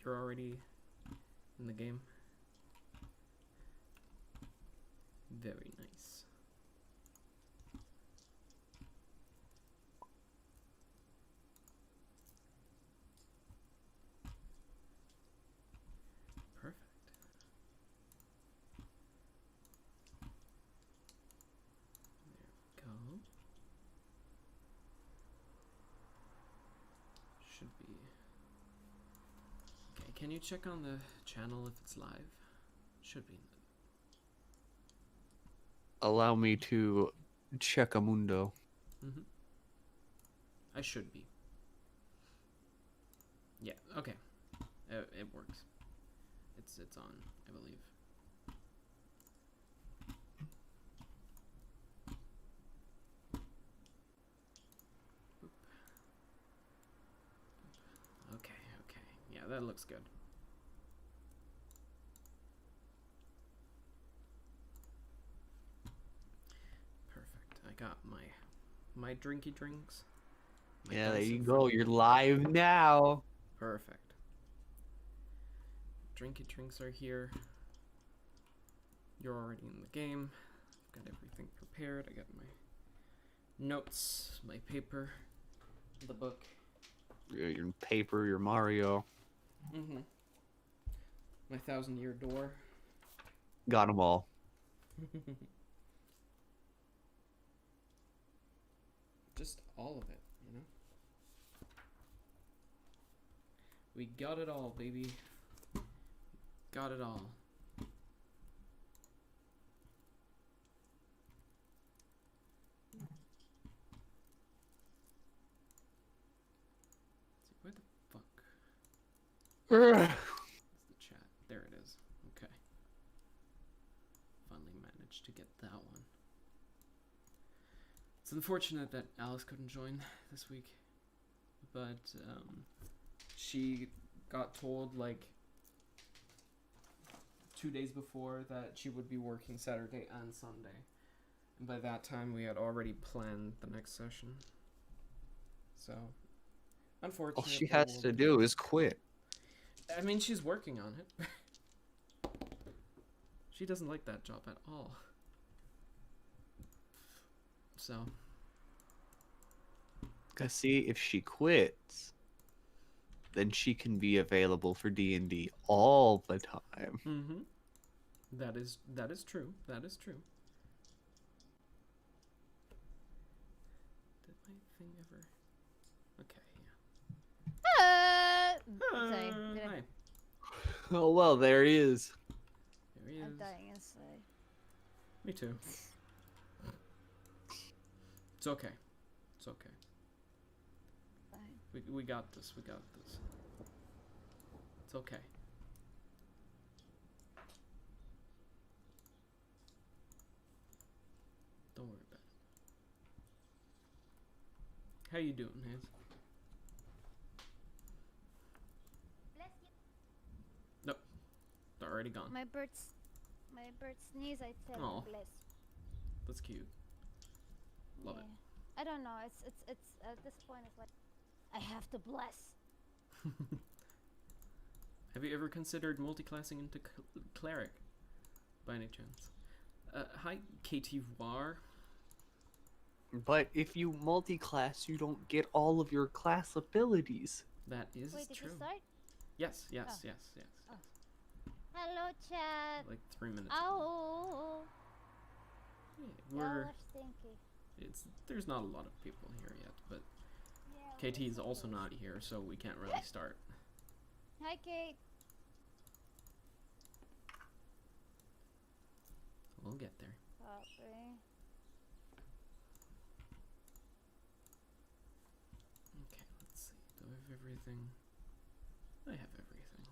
you're already in the game? Very nice. Perfect. There we go. Should be. Okay, can you check on the channel if it's live? Should be. Allow me to check a mundo. Mm-hmm. I should be. Yeah, okay. It works. It's on, I believe. Boop. Boop. Okay, okay. Yeah, that looks good. Perfect. I got my drinky drinks. Yeah, there you go. You're live now. Perfect. Drinky drinks are here. You're already in the game. I've got everything prepared. I got my notes, my paper, the book. Your paper, your Mario. Mm-hmm. My 1,000-year door. Got them all. Just all of it, you know? We got it all, baby. Got it all. Where the fuck? It's the chat. There it is. Okay. Finally managed to get that one. It's unfortunate that Alice couldn't join this week, but she got told like 2 days before that she would be working Saturday and Sunday. And by that time, we had already planned the next session. So, unfortunately, All she has to do is quit. I mean, she's working on it. She doesn't like that job at all. So. Cause see, if she quits, then she can be available for D&D all the time. Mm-hmm. That is true. That is true. Did my thing ever? Okay, yeah. Sorry. Hi. Oh well, there he is. There he is. I'm dying inside. Me too. It's okay. It's okay. Fine. We got this. We got this. It's okay. Don't worry about it. How you doing, Hans? Bless you. Nope. They're already gone. My bird sneeze. I said Aw. bless. That's cute. Love it. I don't know. It's at this point it's like I have to bless. Have you ever considered multiclassing into cleric, by any chance? Hi, KT War. But if you multi-class, you don't get all of your class abilities. That is Wait, did true. you start? Yes, yes, Oh. yes, yes. Oh. Hello, chat. Like 3 minutes. Ow. Yeah, Y'all we're. are stinky. There's not a lot of people here yet, but Yeah, KT is also not here, so we can't really start. Hi, Kate. We'll get there. Copy. Okay, let's see. Do I have everything? I have everything.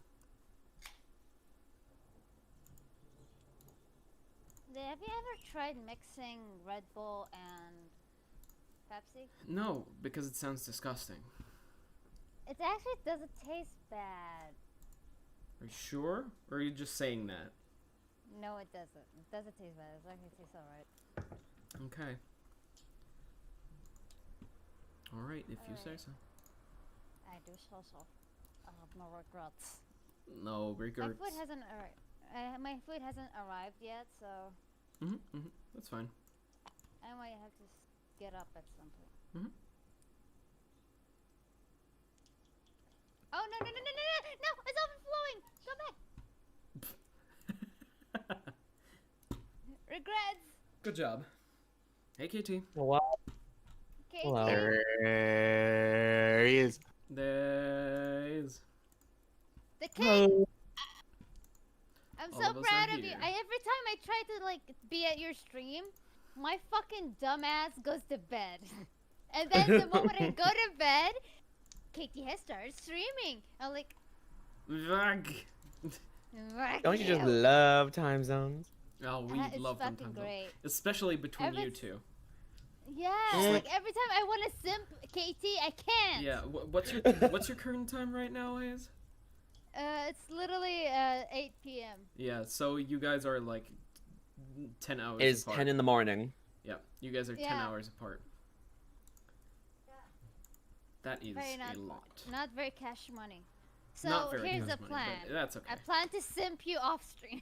Have you ever tried mixing Red Bull and Pepsi? No, because it sounds disgusting. It actually doesn't taste bad. Are you sure? Or are you just saying that? No, it doesn't. It doesn't taste bad. It actually tastes alright. Okay. Alright, if you say Alright. so. I do so. I have no regrets. No, My regards. food hasn't arrived. My food hasn't arrived yet, so That's fine. I might have to get up at some point. Mhm. Oh no no no no no no! No, it's overflowing. Go back. Regrets. Good job. Hey, KT. What? Katie. Hello. There he is. There is. The king. Hello. I'm All so of us proud are of you. here. Every time I try to like be at your stream, my fucking dumbass goes to bed. And then the moment I go to bed, Katie has started streaming. I'm like, Vag. Don't you just love time zones? Oh, we it's love them. fucking great. Especially between Every- you two. Yeah, Mm. like every time I want to simp Katie, I can't. Yeah. What's your current time right now, Hayes? It's literally 8 p.m. Yeah. So you guys are like 10 hours It is apart. 10 in the morning. Yeah. You guys are 10 Yeah. hours apart. That is Very a lot. Not very cash money. So Not very here's cash the money, plan. but that's okay. I plan to simp you off stream.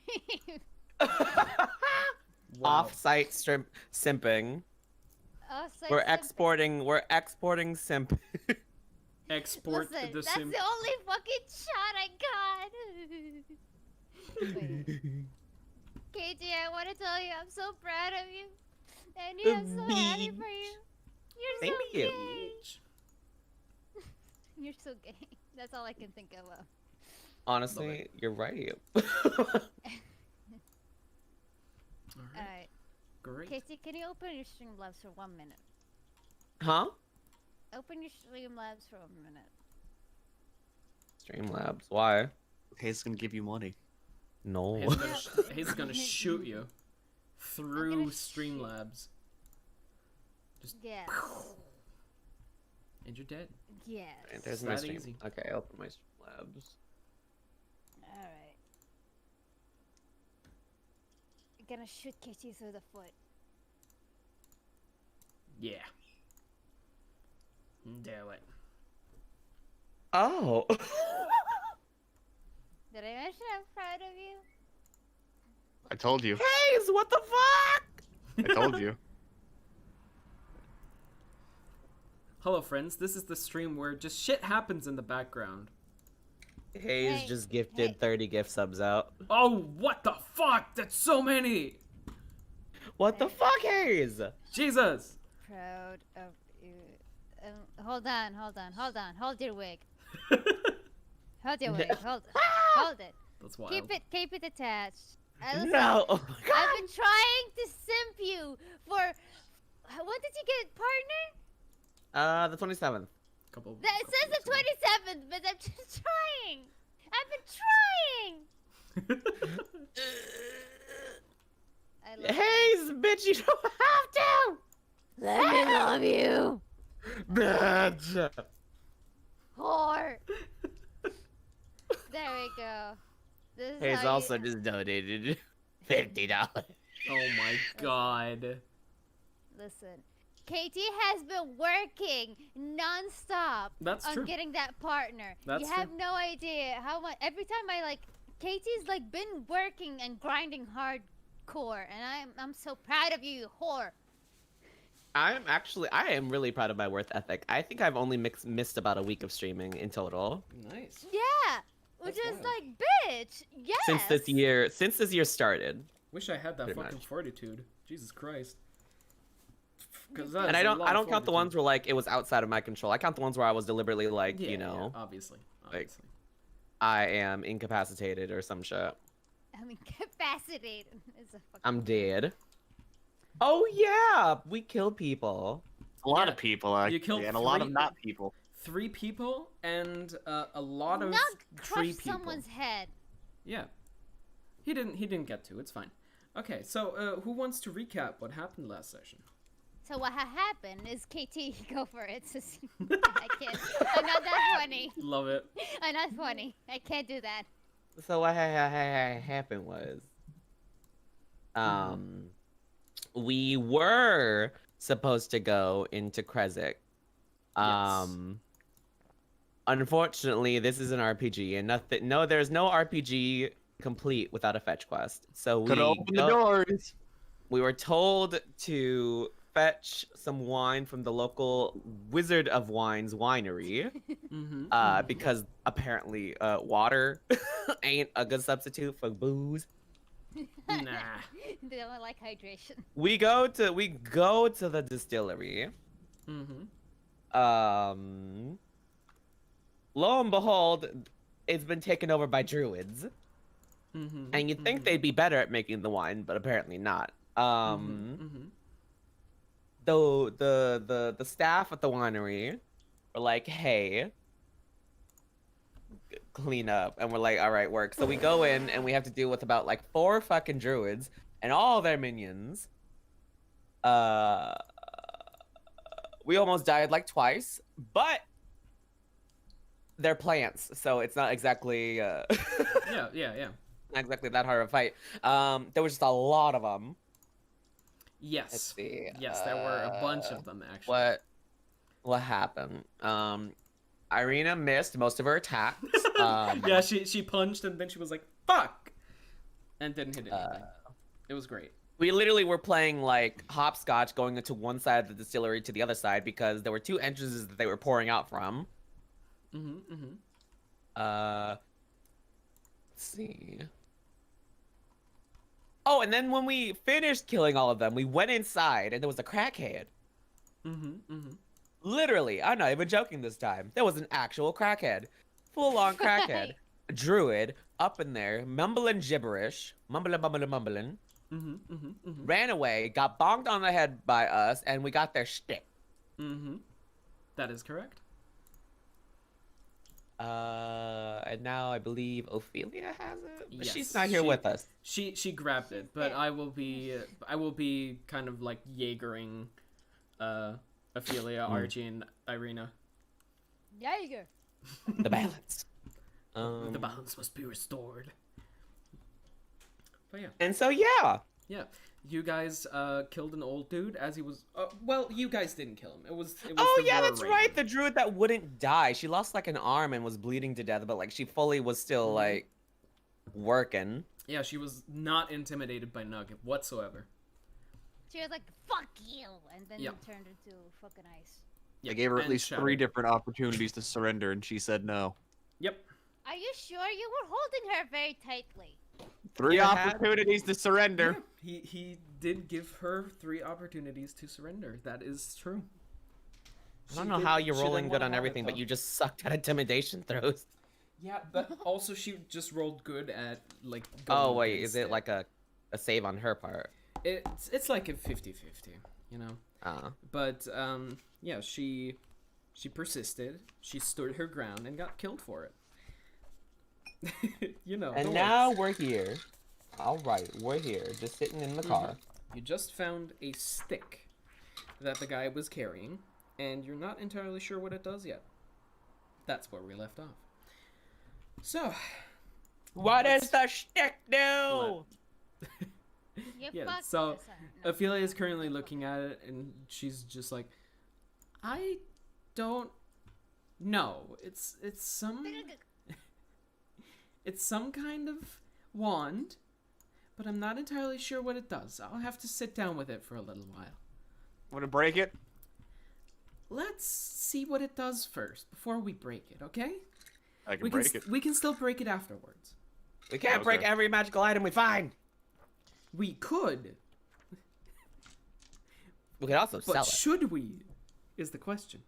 Wow. Off-site simping. Off-site We're simping. exporting simp. Export Listen, the that's sim. the only fucking shot I got. Wait. Katie, I want to tell you, I'm so proud of you. And I'm so happy for you. You're Thank so you. gay. You're so gay. That's all I can think of. Honestly, you're right. Alright. Alright. Great. Katie, can you open your Streamlabs for 1 minute? Huh? Open your Streamlabs for 1 minute. Streamlabs. Why? Hayes gonna give you money. No. He's gonna shoot you through gonna Streamlabs. Yes. And you're dead. Yes. There's It's my that stream. easy. Okay, open my Streamlabs. Alright. Gonna shoot Katie through the foot. Yeah. Do it. Oh. Did I mention I'm proud of you? I told you. Hayes, what the fuck? I told you. Hello, friends. This is the stream where just shit happens in the background. Hayes Hey, just gifted hey. 30 gift subs out. Oh, what the fuck? That's so many. What the fuck, Hayes? Jesus. Proud of you. Hold on. Hold your wig. Hold your wig. Hold it. That's wild. Keep it attached. Listen, No. Oh my God. I've been trying to simp you for. When did you get partner? The 27th. Couple. It says the 27th, but I'm just trying. I've been trying. I love Hayes, bitch, you don't have to. Let me love you, Bitch. whore. There we go. This is Hayes how also you... just donated $50. Oh my god. Listen. Katie has been working non-stop That's on true. getting that partner. That's you have true. no idea how much. Every time I like, Katie's like been working and grinding hardcore, and I'm so proud of you, you whore. I am really proud of my worth ethic. I think I've only missed about a week of streaming in total Nice. Yeah, which That's is wild. like, bitch. Yes. since this year started. Wish I had that Pretty fucking much. fortitude. Jesus Christ. Because And I don't count the ones where like it was outside of my control. I count the ones where I was deliberately like, yeah, you know, yeah, obviously. like- I am incapacitated or some shit. I'm incapacitated. It's a fucking. I'm dead. Oh yeah, we kill people. A lot Yeah. of people, actually, You killed and a lot of 3 not people. 3 people and a lot of Not 3 crush people. someone's head. Yeah. He didn't get to. It's fine. Okay, so who wants to recap what happened last session? So what happened is KT go for it. So I can't. I'm not that funny. Love it. I'm not funny. I can't do that. So what happened was, we were supposed to go into Kresik. Unfortunately, this is an RPG, and nothing. No, there's no RPG complete without a fetch quest. So Could open the doors. we were told to fetch some wine from the local Wizard of Wines winery, because apparently water ain't a good substitute for booze. Nah. They don't like hydration. We go to the distillery. Lo and behold, it's been taken over by druids. And you'd think they'd be better at making the wine, but apparently not. The staff at the winery were like, "Hey, clean up," and we're like, "All right, work." So we go in and we have to deal with about like 4 fucking druids and all their minions. We almost died like twice, but they're plants, so it's not exactly Yeah. not exactly that hard of a fight. There was just a lot of them. Yes. Let's see. Yes, there were a bunch of them actually. What happened? Irina missed most of her attacks. Yeah, she punched and then she was like, "Fuck," and didn't hit anything. It was great. We literally were playing like hopscotch, going into one side of the distillery to the other side because there were 2 entrances that they were pouring out from. Let's see. Oh, and then when we finished killing all of them, we went inside and there was a crackhead. Literally, I'm not even joking this time. There was an actual crackhead. Full-on crackhead. Druid up in there, mumbling gibberish. Mumbling. Ran away, got bonked on the head by us, and we got their shtick. That is correct. And now I believe Ophelia has it, but Yes, she's not here with us. She grabbed it, but I will be kind of like Jaegering, Ophelia, Archie, and Irina. Jaeger. The balance. The balance must be restored. But yeah. And so yeah. You guys killed an old dude as he was. Well, you guys didn't kill him. It was. Oh the yeah, Roar that's Raven. right. The druid that wouldn't die. She lost like an arm and was bleeding to death, but like she fully was still like working. Yeah, she was not intimidated by Nugget whatsoever. She was like, "Fuck you," and then turned into fucking ice. Yeah, I gave her at and least shattered. 3 different opportunities to surrender, and she said no. Yep. Are you sure? You were holding her very tightly. 3 You had- opportunities to surrender. Yeah, he did give her 3 opportunities to surrender. That is true. I don't know how you're rolling good on everything, but you just sucked at intimidation throws. Yeah, but also she just rolled good at like. Oh going wait, against is it like a save on her part? It's like a 50-50, you know. But yeah, she persisted. She stood her ground and got killed for it. You know. And now we're here. All right, we're here, just sitting in the car. You just found a stick that the guy was carrying, and you're not entirely sure what it does yet. That's where we left off. So, What does the shtick do? You yeah. fucked So, us up. No. Ophelia is currently looking at it, and she's just like, I don't know. It's some kind of wand, but I'm not entirely sure what it does. I'll have to sit down with it for a little while. Want to break it? Let's see what it does first before we break it, okay? I can break it. We can still break it afterwards. We can't break every magical item we find. We could, We could also but sell it. should we? Is the question.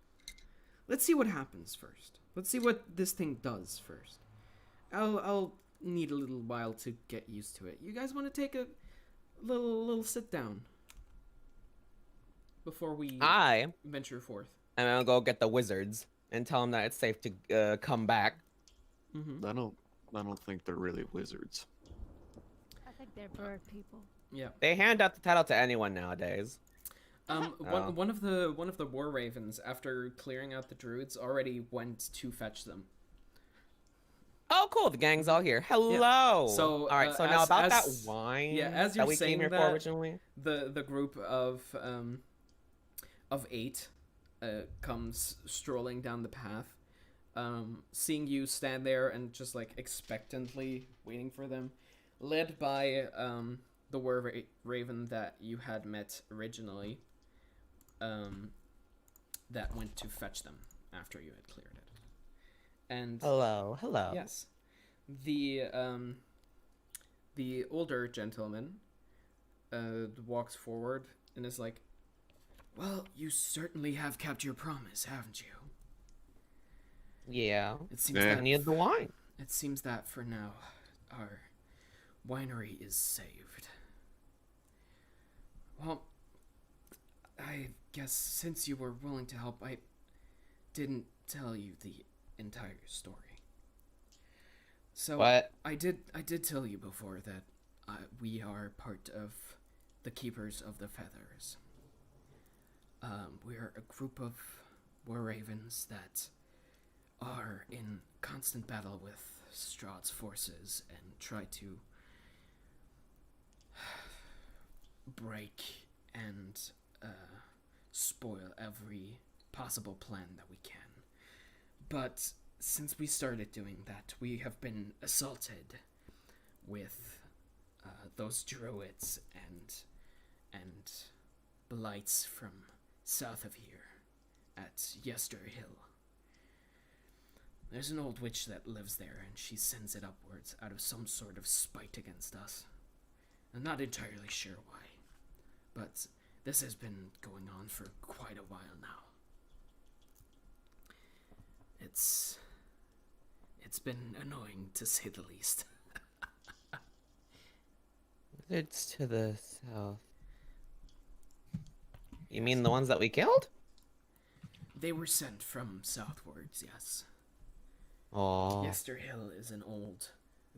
Let's see what happens first. Let's see what this thing does first. I'll need a little while to get used to it. You guys want to take a little sit down before we I venture forth? am gonna go get the wizards and tell them that it's safe to come back. I don't think they're really wizards. I think they're bird people. Yeah. They hand out the title to anyone nowadays. One of the war ravens, after clearing out the druids, already went to fetch them. Oh, cool! The gang's all here. Hello. So, all right. So now as- about that as- wine. yeah, as that you're we saying came here that, for originally. The group of 8 comes strolling down the path. seeing you stand there and just like expectantly waiting for them, led by the raven that you had met originally, that went to fetch them after you had cleared it. And Hello, hello. yes, the older gentleman walks forward and is like, "Well, you certainly have kept your promise, haven't you? Yeah. It seems Yeah. I that need the wine. It seems that for now, our winery is saved. Well, I guess since you were willing to help, I didn't tell you the entire story. So What? I did tell you before that we are part of the Keepers of the Feathers. We're a group of war ravens that are in constant battle with Strahd's forces and try to break and spoil every possible plan that we can. But since we started doing that, we have been assaulted with those druids and blights from south of here at Yester Hill. There's an old witch that lives there, and she sends it upwards out of some sort of spite against us. I'm not entirely sure why, but this has been going on for quite a while now. It's been annoying, to say the least. It's to the south. You mean the ones that we killed? They were sent from southwards, yes. Oh. Yester Hill is an old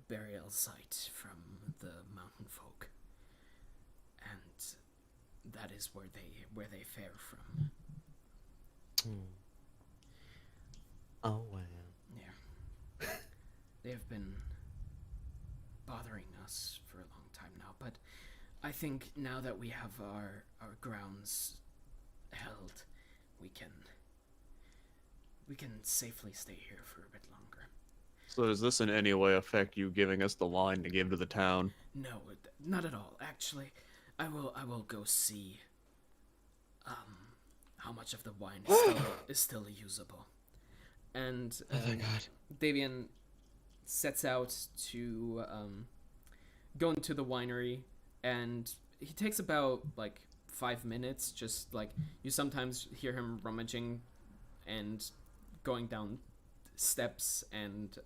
burial site from the mountain folk, and that is where they fare from. Oh wow. Yeah. They have been bothering us for a long time now, but I think now that we have our grounds held, we can safely stay here for a bit longer. So does this in any way affect you giving us the wine to give to the town? No, not at all. Actually, I will go see how much of the wine is still usable. And Oh my god. Davian sets out to go into the winery, and he takes about like 5 minutes. Just like you sometimes hear him rummaging and going down steps and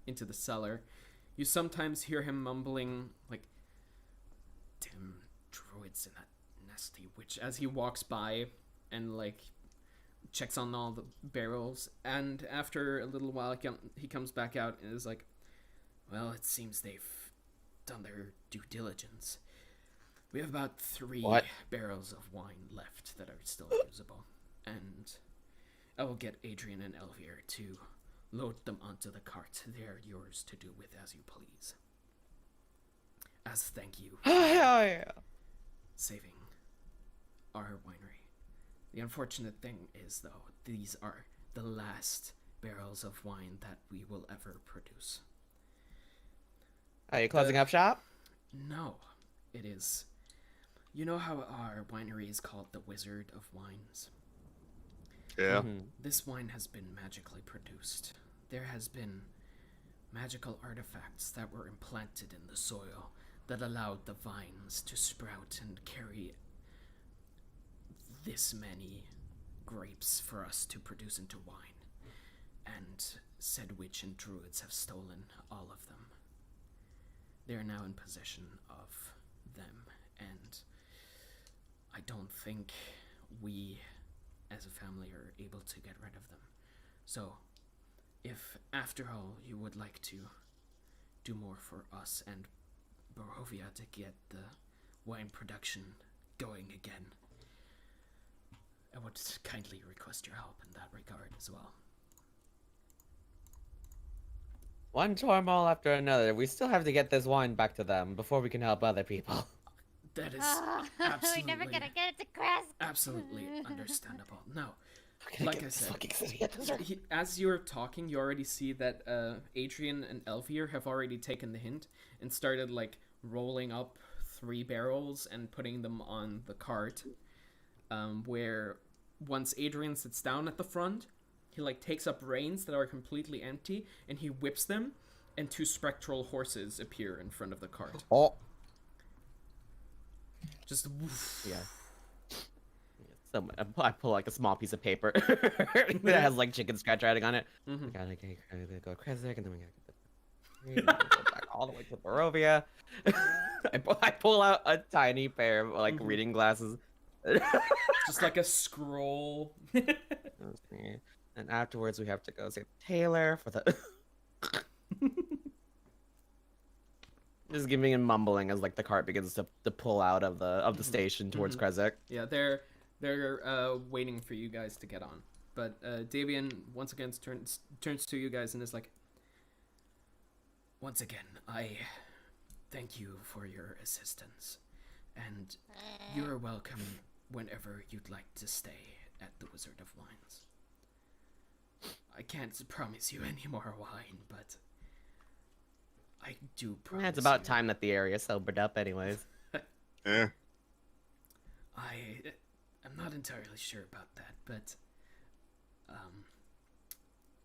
into the cellar. You sometimes hear him mumbling like, "Damn druids and that nasty witch," as he walks by and like checks on all the barrels. And after a little while, he comes back out and is like, "Well, it seems they've done their due diligence. We have about 3 barrels of wine left that are still usable, and I will get Adrian and Elvir to load them onto the cart. They are yours to do with as you please. As thank you Oh hell yeah. saving our winery. The unfortunate thing is, though, these are the last barrels of wine that we will ever produce." Are you closing up shop? No, it is. You know how our winery is called the Wizard of Wines? Yeah. This wine has been magically produced. There has been magical artifacts that were implanted in the soil that allowed the vines to sprout and carry this many grapes for us to produce into wine. And said witch and druids have stolen all of them. They are now in possession of them, and I don't think we as a family are able to get rid of them. So, if after all you would like to do more for us and Borovia to get the wine production going again, I would kindly request your help in that regard as well. One turmoil after another. We still have to get this wine back to them before we can help other people. That is We're never absolutely, gonna get it to Kresk. absolutely understandable. No, Like I said, as you're talking, you already see that Adrian and Elvier have already taken the hint and started like rolling up 3 barrels and putting them on the cart. Where once Adrian sits down at the front, he like takes up reins that are completely empty and he whips them, and 2 spectral horses appear in front of the cart. Oh. Just woof. Yeah. So I pull like a small piece of paper that has like chicken scratch writing on it. Mm-hmm. We gotta go Kresik, and then we gotta go back all the way to Barovia. I pull out a tiny pair of like reading glasses. Just like a scroll. And afterwards we have to go see Taylor for the just giving and mumbling as like the cart begins to pull out of the station towards Kresik. Yeah, they're waiting for you guys to get on. But Davian once again turns to you guys and is like, once again, I thank you for your assistance, and you're welcome whenever you'd like to stay at the Wizard of Wines. I can't promise you any more wine, but I do promise. It's about you. time that the area sobered up, anyways. Yeah. I'm not entirely sure about that, but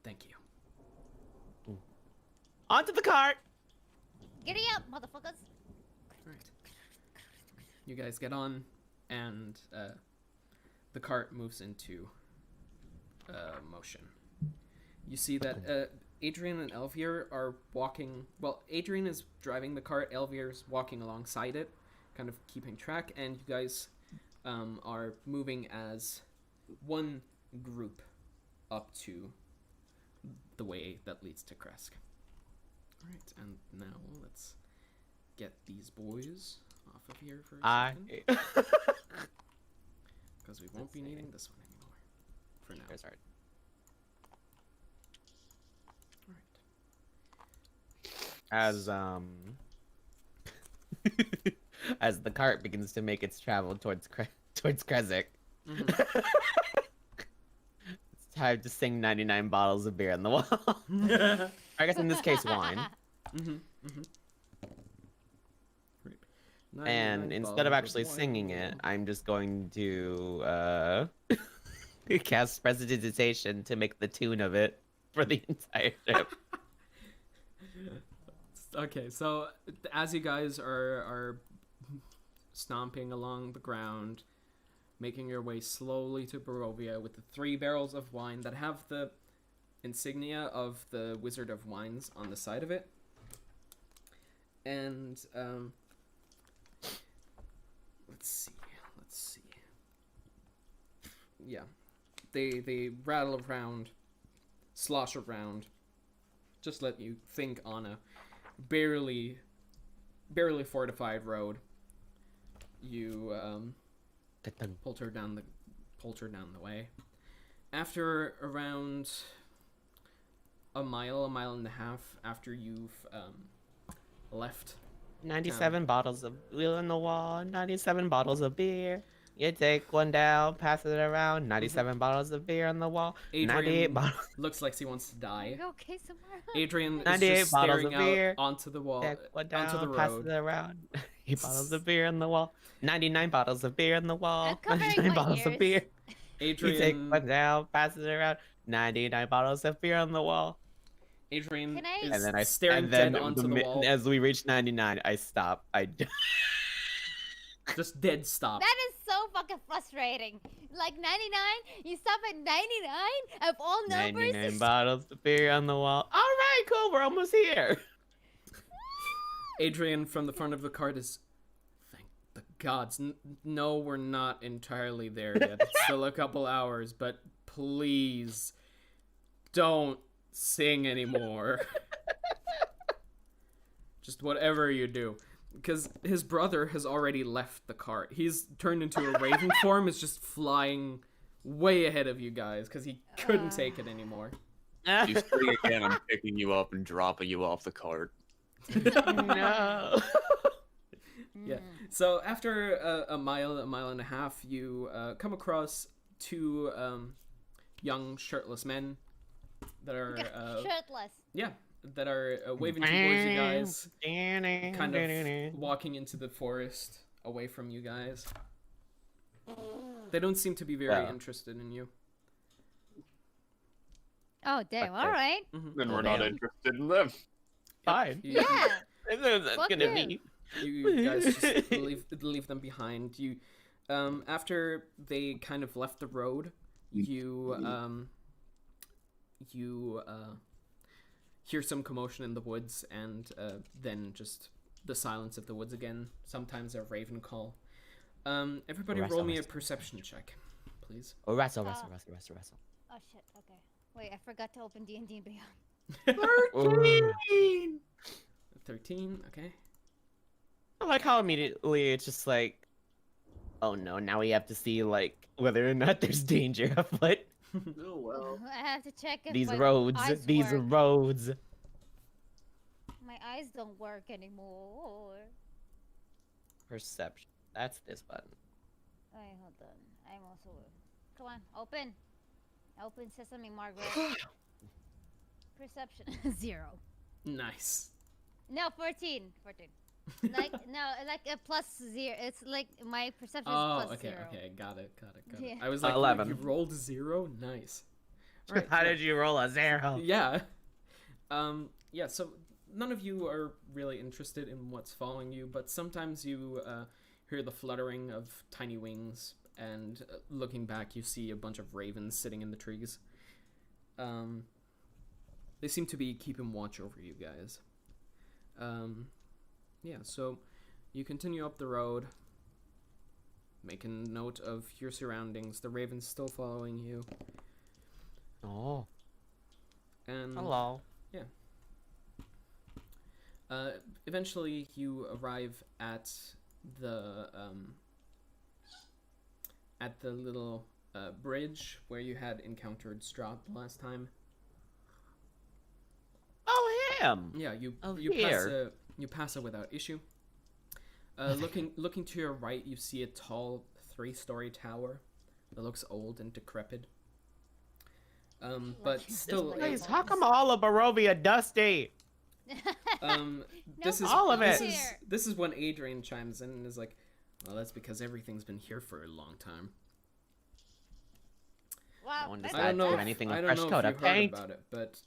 thank you. Onto the cart. Giddy up, motherfuckers! Right. You guys get on, and the cart moves into motion. You see that Adrian and Elvier are walking. Well, Adrian is driving the cart. Elvier is walking alongside it, kind of keeping track, and you guys are moving as one group up to the way that leads to Kresk. Alright, and now let's get these boys off of here for a second. Because we won't be needing this one anymore. For now. Sorry. Alright. As as the cart begins to make its travel towards Kresik, it's time to sing 99 bottles of beer on the wall. I guess in this case, wine. Right. And instead of actually singing it, I'm just going to cast Prestidigitation to make the tune of it for the entire trip. Okay, so as you guys are stomping along the ground, making your way slowly to Barovia with the 3 barrels of wine that have the insignia of the Wizard of Wines on the side of it. And let's see. Yeah. They rattle around, slosh around, just let you think on a barely fortified road. You polter down the way. After around a mile and a half after you've left 97 bottles of wheel in the wall, 97 bottles of beer. You take one down, pass it around. 97 bottles of beer on the wall. Adrian 98 bottles. looks like he wants to die. You okay somewhere? Adrian is 98 just bottles staring of out beer. onto the wall, Take one down, onto the pass road. it around. 8 bottles of beer on the wall. 99 bottles of beer on the wall. I'm covering 99 my bottles of ears. beer. You take Adrian, one down, pass it around. 99 bottles of beer on the wall. Adrian Can I- is And then I staring and then dead onto the wall. as we reach 99, I stop. Just dead stop. That is so fucking frustrating. Like 99, you stop at 99 of all numbers. 99 bottles of beer on the wall. All right, cool. We're almost here. Adrian from the front of the cart is, thank the gods. No, we're not entirely there yet. It's still a couple hours, but please don't sing anymore. Just whatever you do. Because his brother has already left the cart. He's turned into a raven form, is just flying way ahead of you guys because he couldn't take it anymore. You sing again, I'm picking you up and dropping you off the cart. No. Yeah. So after a mile and a half, you come across two young shirtless men that are Shirtless. yeah, that are waving towards you guys, kind of walking into the forest away from you guys. They don't seem to be very interested in you. Oh damn! Okay. All right. Then we're not interested in them. Fine. You, Yeah. That's Fuck gonna you. be. you guys just leave them behind. You, after they kind of left the road, you hear some commotion in the woods, and then just the silence of the woods again. Sometimes a raven call. Everybody Wrestle, roll me a wrestle. perception check, please. Oh, wrestle. Oh shit. Okay. Wait, I forgot to open D&D Beyond. 13! 13, okay. I like how immediately it's just like, oh no, now we have to see like whether or not there's danger afoot. Oh well. I have to check if These my roads, eyes these work. roads. My eyes don't work anymore. Perception. That's this button. Wait, hold on. I'm also. Come on, open. Open sesame, Margaret. Perception 0. Nice. No, 14. 14. Like no, like a plus 0. It's like my perception is Oh, plus okay, 0. okay, got it. Yeah. I was like, 11. You rolled a 0? Nice. Alright, How yeah. did you roll a 0? Yeah. Yeah, so none of you are really interested in what's following you, but sometimes you hear the fluttering of tiny wings, and looking back, you see a bunch of ravens sitting in the trees. They seem to be keeping watch over you guys. Yeah, so you continue up the road, making note of your surroundings. The raven's still following you. Oh, And hello. eventually you arrive at the little bridge where you had encountered Strahd the last time. Oh, him. Yeah, you Oh, you pass it without issue. Looking to your right, you see a tall 3-story tower that looks old and decrepit. But still, Please, how come all of Barovia dusty? this is all of this it. is this is when Adrian chimes in and is like, "Well, that's because everything's been here for a long time." Wow, No one that's decides I don't know. do If, anything I with don't fresh know coat if of you heard paint. about it, but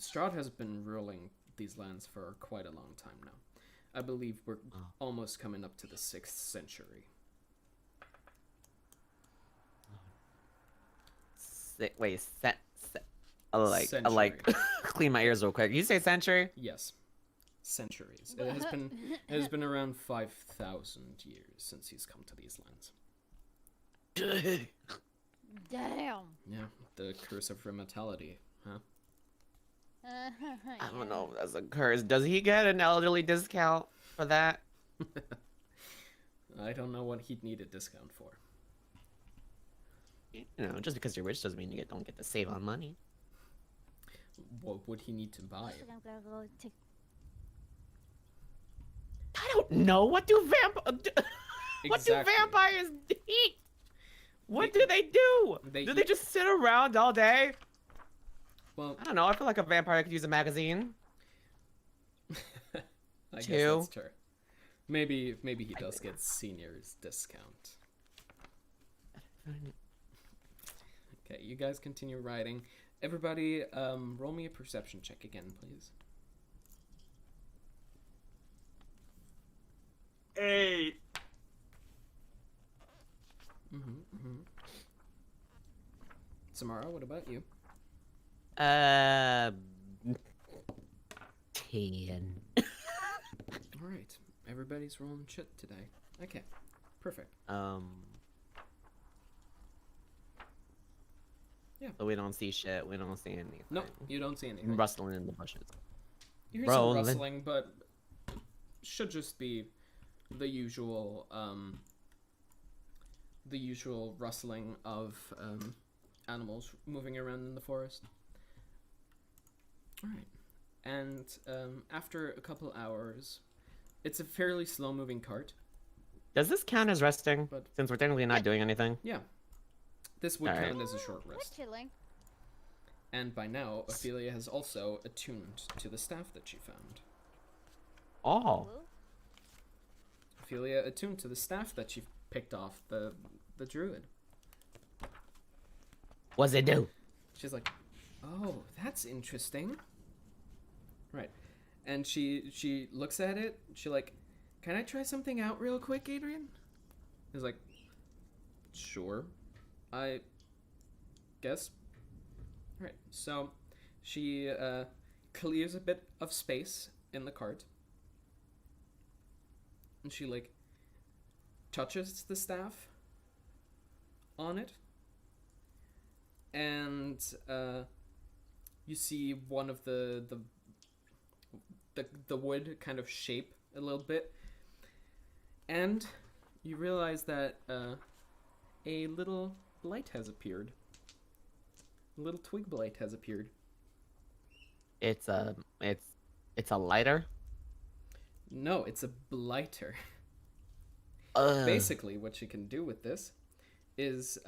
Strahd has been ruling these lands for quite a long time now. I believe we're almost coming up to the 6th century. Wait, I like clean my ears real quick. You say century? Yes, centuries. It has been around 5,000 years since he's come to these lands. Damn. Yeah, the curse of immortality, huh? I don't know if that's a curse. Does he get an elderly discount for that? I don't know what he'd need a discount for. You know, just because you're rich doesn't mean you don't get to save on money. What would he need to buy? I'm gonna go take. I don't know. What do Exactly. vampires eat? What do they do? They Do they eat- just sit around all day? Well, I don't know. I feel like a vampire could use a magazine. I guess Two. that's true. Maybe he does get senior's discount. Okay, you guys continue riding. Everybody, roll me a perception check again, please. 8. Samara, what about you? 10. All right, everybody's rolling shit today. Okay, perfect. Yeah. So we don't see shit. We don't see anything. Nope, you don't see anything. Rustling in the bushes. You hear Rolling. some rustling, but should just be the usual rustling of animals moving around in the forest. All right, and after a couple hours, it's a fairly slow-moving cart. Does this count as resting? But- Since we're technically not doing anything. Yeah, This would Alright. count as a short We're rest. chilling. And by now, Ophelia has also attuned to the staff that she found. Oh. Ooh. Ophelia attuned to the staff that she picked off the druid. What's it do? She's like, oh, that's interesting. Right. And she looks at it. She like, can I try something out real quick, Adrian? He's like, sure. I guess. Right. So she clears a bit of space in the cart. And she like touches the staff on it. And you see one of the wood kind of shape a little bit, and you realize that a little blight has appeared. A little twig blight has appeared. It's a lighter. No, it's a blighter. Basically, what she can do with this is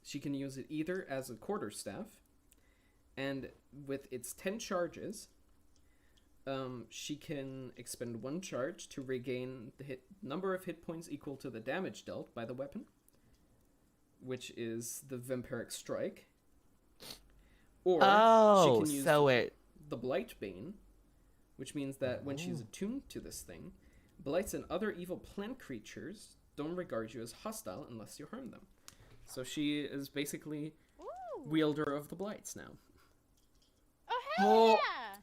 she can use it either as a quarterstaff, and with its 10 charges, she can expend 1 charge to regain the number of hit points equal to the damage dealt by the weapon, which is the Vampiric Strike. Or she can use the Blight Bane, which means that when she's attuned to this thing, blights and other evil plant creatures don't regard you as hostile unless you harm them. So she is basically Ooh. wielder of the blights now. Oh, hell Oh. yeah!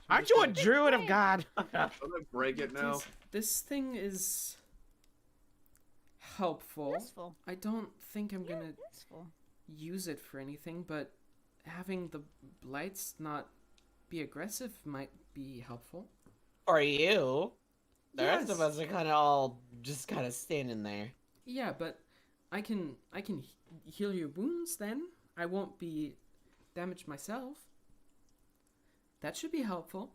Aren't you a druid of God? I'm gonna break it now. This thing is helpful. Useful. I don't think I'm gonna Useful. use it for anything, but having the blights not be aggressive might be helpful. For you. The rest of Yes. us are kind of all just kind of standing there. Yeah, but I can heal your wounds then. I won't be damaged myself. That should be helpful.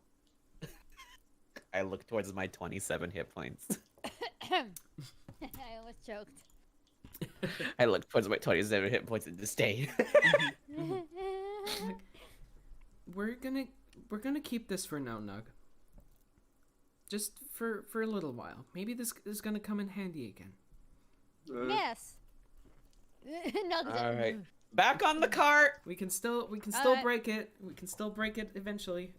I look towards my 27 hit points. I almost choked. I look towards my 27 hit points in disdain. We're gonna keep this for now, Nug. Just for a little while. Maybe this is gonna come in handy again. Yes. Nugs. All right. Back on the cart. We can still Alright. break it. We can still break it eventually.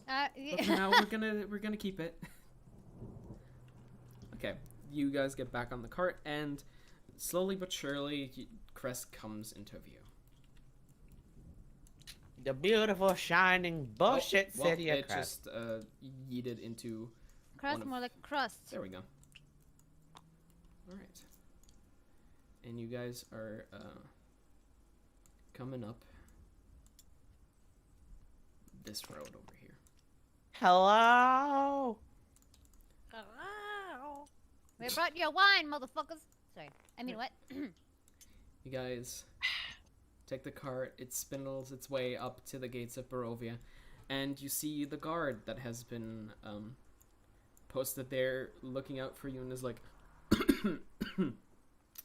But for Yeah. now, we're gonna keep it. Okay, you guys get back on the cart, and slowly but surely, Crest comes into view. The beautiful, shining bullshit Oh, well, city of it Crest. just yeeted into. Crust one of- more like crust. There we go. All right, and you guys are coming up this road over here. Hello. Hello. We brought you wine, motherfuckers. Sorry. I mean, what? You guys take the cart, it spindles its way up to the gates of Barovia, and you see the guard that has been posted there looking out for you and is like...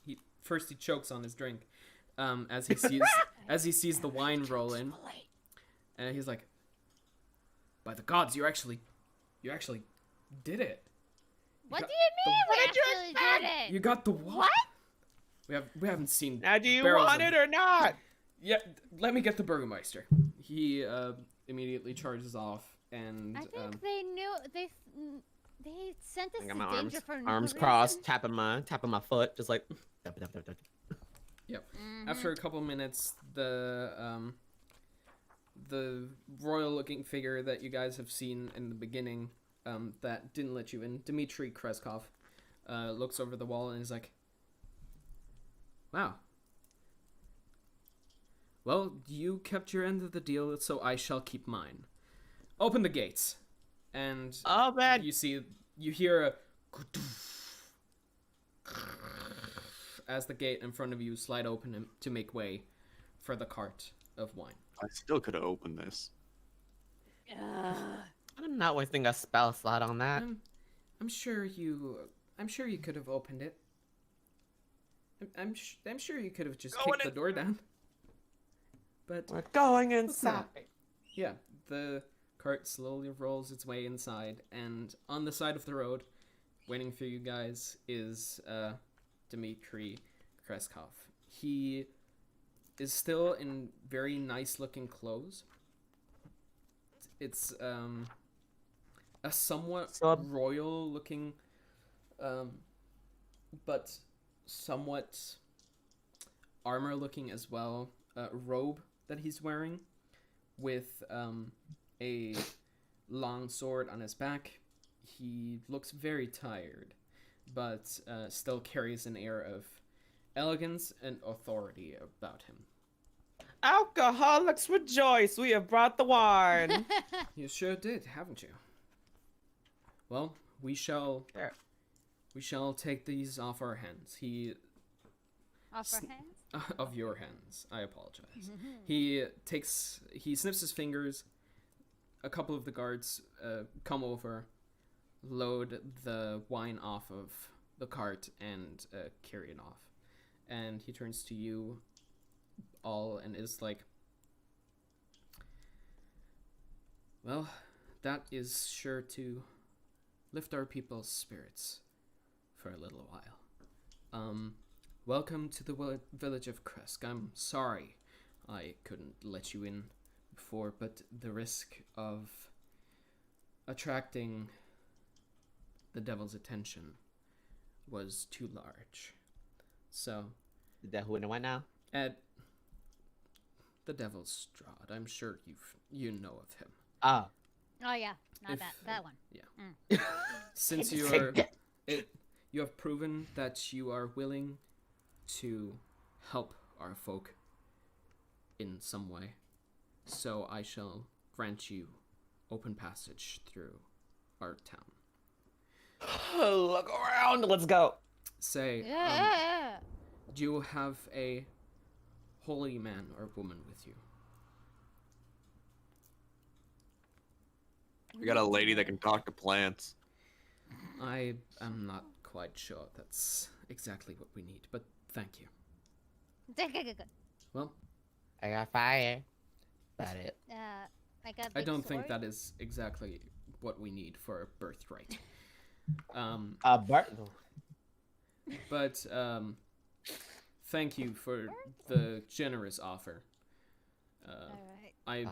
he chokes on his drink as he sees the wine roll in, and he's like, by the gods, you actually did it. What got do you mean the- we actually did it? You got the wine. What? We haven't seen. Now, do you barrels want of- it or not? Yeah, let me get the Burgermeister. He immediately charges off, and I think they knew they sent us I to got my danger for no arms reason. crossed, tapping my foot, just like. yep. Mhm. After a couple minutes, the royal-looking figure that you guys have seen in the beginning, that didn't let you in, Dmitry Kreskov, looks over the wall and is like, "Wow. Well, you kept your end of the deal, so I shall keep mine. Open the gates." And Oh man. you hear a as the gate in front of you slide open to make way for the cart of wine. I still could have opened this. I'm not wasting a spell slot on that. I'm sure you could have opened it. I'm sure you could have just Going kicked the door down. But We're going let's not. inside. Yeah, the cart slowly rolls its way inside, and on the side of the road, waiting for you guys, is Dmitry Kreskov. He is still in very nice-looking clothes. It's a somewhat royal-looking, but somewhat armor-looking as well, robe that he's wearing, with a long sword on his back. He looks very tired, but still carries an air of elegance and authority about him. Alcoholics rejoice! We have brought the wine. You sure did, haven't you? Well, we shall take these off our hands. Off our hands? Of your hands. I apologize. He snips his fingers. A couple of the guards come over, load the wine off of the cart, and carry it off. And he turns to you all and is like, well, that is sure to lift our people's spirits for a little while. Welcome to the village of Kresk. I'm sorry I couldn't let you in before, but the risk of attracting the devil's attention was too large. So, Who and what now? at the Devil's Strahd, I'm sure you know of him. Oh. Oh yeah, not If- that one. Yeah. Since you have proven that you are willing to help our folk in some way, so I shall grant you open passage through our town. Look around. Let's go. Say, Yeah. do you have a holy man or woman with you? We got a lady that can talk to plants. I am not quite sure that's exactly what we need, but thank you. Good. Well, I got fire. That it. I got. I big don't think sword. that is exactly what we need for a birthright. Bart. But thank you for the generous offer. All right.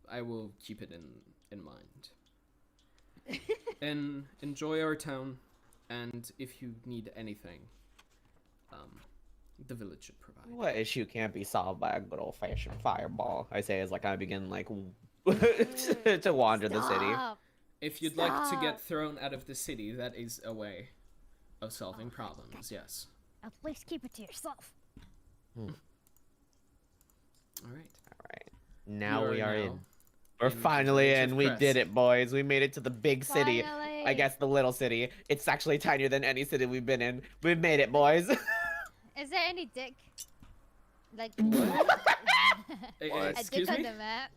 I will keep it in mind. And enjoy our town, and if you need anything, the village should provide. What issue can't be solved by a good old fashioned fireball? I say as like I begin like to wander the city. Stop. If you'd like to Stop. get thrown out of the city, that is a way of solving problems, yes. At least keep it to yourself. Alright. Alright. Now we are now in. We're in the finally village of in. We Crest. did it, boys. We made it to the big city. Finally. I guess the little city. It's actually tinier than any city we've been in. We've made it, boys. Is there any dick? Like Eh, a excuse dick me? on the map?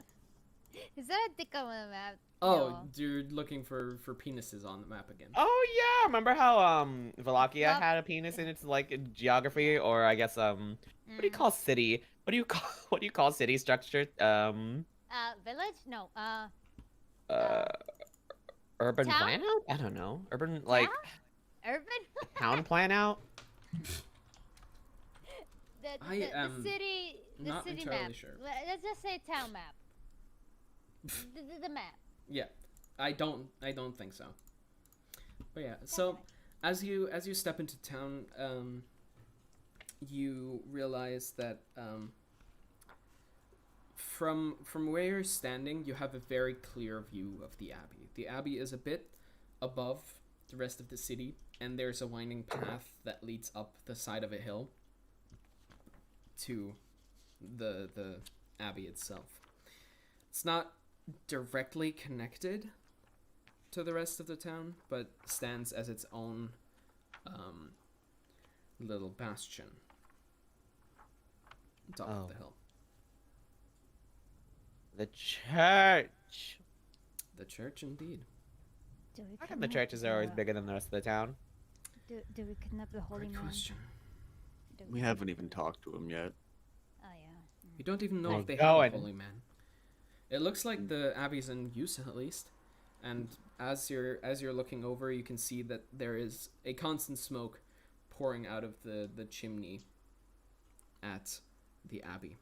Is there a dick on the map? Oh, No. you're looking for penises on the map again. Oh yeah, remember how Wallachia Well- had a penis in its like geography, or I guess what do you call city? What do you call city structure? Village? No. Urban town? plan out? I don't know. Urban like Urban? town plan out? I am the city. The not city entirely map. sure. Let's just say town map. the map. Yeah, I don't think so. But yeah, so as you step into town, you realize that from where you're standing, you have a very clear view of the abbey. The abbey is a bit above the rest of the city, and there's a winding path that leads up the side of a hill to the abbey itself. It's not directly connected to the rest of the town, but stands as its own little bastion on top of the hill. The church. The church, indeed. Do we How come the kidnap churches are always the- bigger than the rest of the town? Do we kidnap the holy Great man? question. We haven't even talked to him yet. Oh yeah. You don't even know I'm if they have a going. holy man. It looks like the abbey's in use at least, and as you're looking over, you can see that there is a constant smoke pouring out of the chimney at the abbey.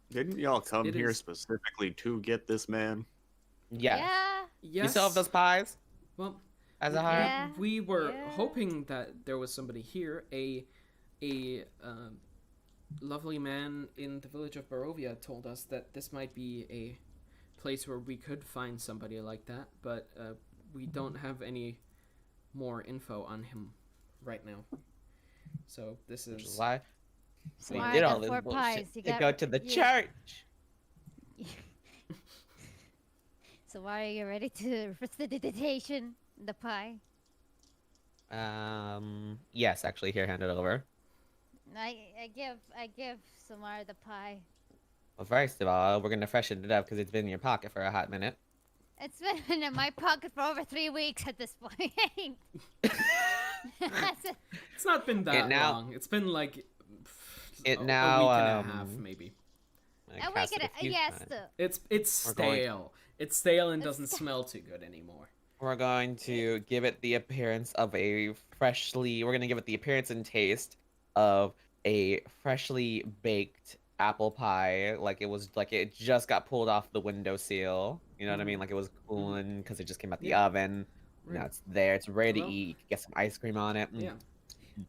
Didn't y'all come It here is- specifically to get this man? Yes. Yeah. Yes. You still have those pies Well, as a heart? Yeah. we were Yeah. hoping that there was somebody here, a lovely man in the village of Barovia told us that this might be a place where we could find somebody like that, but we don't have any more info on him right now. So this Which is is why So we why did I all got this 4 bullshit pies? You to got- go to the you- church. So why are you ready to prestidigitation the pie? Yes, actually, here, hand it over. I give Samara the pie. Well, first of all, we're gonna freshen it up because it's been in your pocket for a hot minute. It's been in my pocket for over 3 weeks at this point. That's it. it's not been that now- long. It's been like It a now, week and a half maybe. I And we cast it could, a few yes, times. It's We're going- stale. It's stale and It's doesn't sta- smell too good anymore. We're going to give it the appearance of a freshly. We're gonna give it the appearance and taste of a freshly baked apple pie. Like it just got pulled off the windowsill. You know what I mean? Like it was cooling because it just came out the Yeah. oven. Right. Now it's there. It's ready Well- to eat. You can get some ice cream on it. Yeah.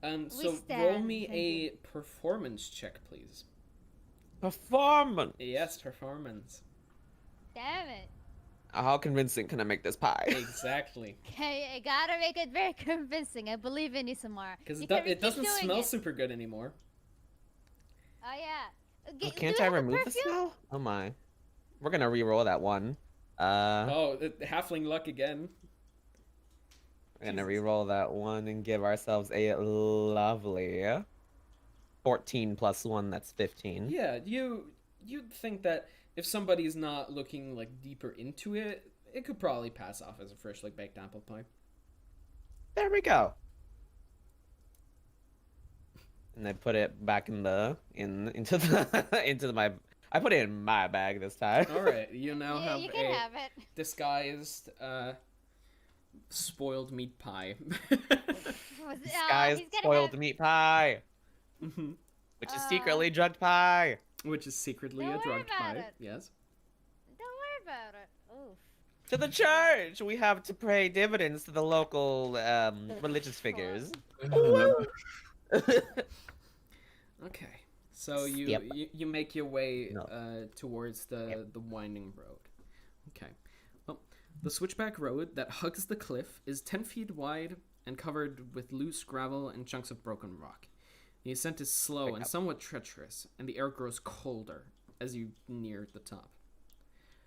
We So roll stand, me thank a you. performance check, please. Performance. Yes, performance. Damn it. How convincing can I make this pie? Exactly. Okay, I gotta make it very convincing. I believe in you, Samara. Because You it, can it keep doesn't doing smell it. super good anymore. Oh yeah. Oh, Do can't you I have a remove the perfume? smell? Oh my. We're gonna re-roll that one. Oh, halfling luck again. We're gonna Jesus. re-roll that one and give ourselves a lovely 14 plus 1, that's 15. Yeah, you'd think that if somebody's not looking like deeper into it, it could probably pass off as a freshly baked apple pie. There we go. And I put it back into my I put it in my bag this time. All right, you now Yeah, have you can a have it. disguised spoiled meat pie. Was- Guys, he's gonna spoiled have- meat pie, Mhm. which is secretly drugged pie. Which is secretly Don't a worry drugged about pie. it. Yes. Don't worry about it. Oof. To the church, we have to pay dividends to the local religious figures. Okay. So you Yep. you make your way No. towards the Yep. the winding road. Okay. Well, the switchback road that hugs the cliff is 10 feet wide and covered with loose gravel and chunks of broken rock. The ascent is slow Pick and up. somewhat treacherous, and the air grows colder as you near the top.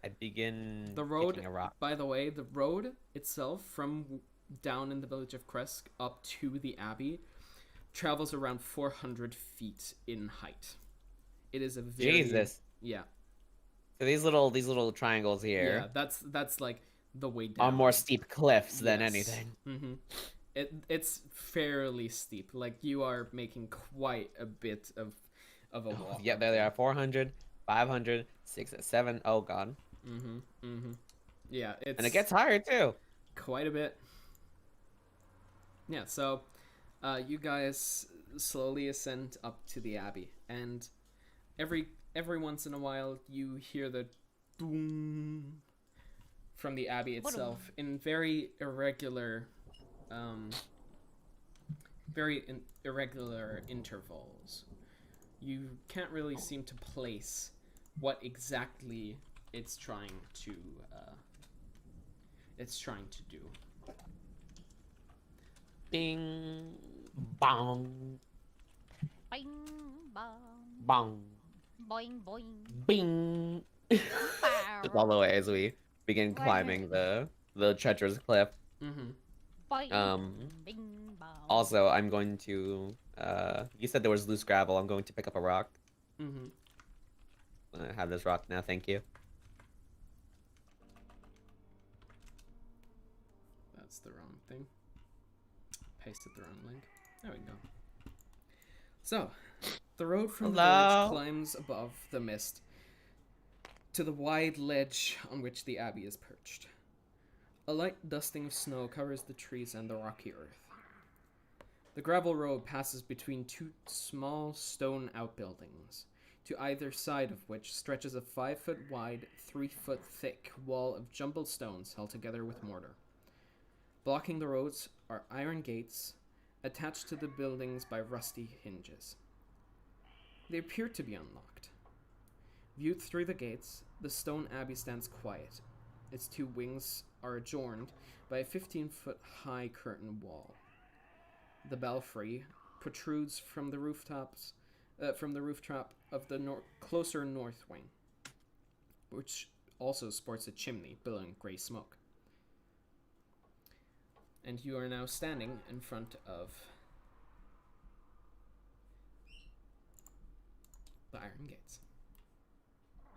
I begin The road, picking a rock. by the way, the road itself from down in the village of Kresk up to the abbey travels around 400 feet in height. It is a very Jesus. yeah So these little triangles yeah here that's like the way down. are more steep cliffs than Yes. anything. Mm-hmm. It's fairly steep. Like you are making quite a bit of a walk. Yeah, there they are. 400, 500, 6, 7. Oh god. Mm-hmm. Mm-hmm. Yeah, it's And it gets higher too. quite a bit. Yeah, so you guys slowly ascend up to the abbey, and every once in a while you hear the doom from the abbey itself in very irregular irregular intervals. You can't really seem to place what exactly it's trying to do. Bing, bong, Boing, bong, bong, boing, boing. bing. Just all the way as we begin Why climbing the treacherous cliff. Mm-hmm. Boing, bing, bong. Also, I'm going to. You said there was loose gravel. I'm going to pick up a rock. Mm-hmm. I have this rock now. Thank you. That's the wrong thing. Pasted the wrong link. There we go. So, the road from the Hello? village climbs above the mist to the wide ledge on which the abbey is perched. A light dusting of snow covers the trees and the rocky earth. The gravel road passes between two small stone outbuildings, to either side of which stretches a 5-foot wide, 3-foot thick wall of jumbled stones held together with mortar. Blocking the roads are iron gates attached to the buildings by rusty hinges. They appear to be unlocked. Viewed through the gates, the stone abbey stands quiet. Its two wings are adjoined by a 15-foot high curtain wall. The belfry protrudes from the rooftop of the closer north wing, which also sports a chimney billowing gray smoke. And you are now standing in front of the iron gates.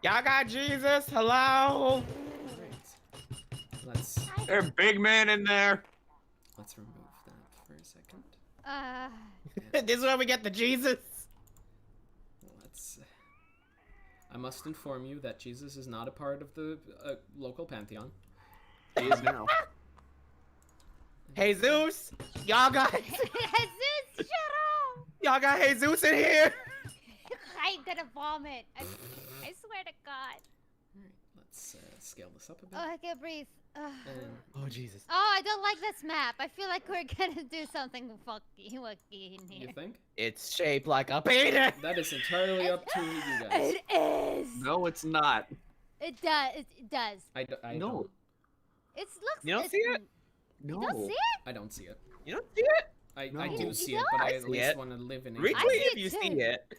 Y'all got Jesus? Hello? Right. Let's There's a big man in there. remove that for a second. This is where we get the Jesus. Let's. I must inform you that Jesus is not a part of the local pantheon. He is now. Jesus, y'all got Jesus, shut up! y'all got Jesus in here. I'm gonna vomit. I swear to God. Alright, let's scale this up a bit. Oh, I can't breathe. Ugh. And Oh Jesus. Oh, I don't like this map. I feel like we're gonna do something fucky in you here. think? It's shaped like a penis. That is entirely up to you guys. It is. No, it's not. It does. It does. I No. don't. It looks. You don't see it? No. You don't see it? I don't see it. You don't see it? I No. do You see don't? it, but I I at see least it. want to live in it. Retweet I see if it you too. see it.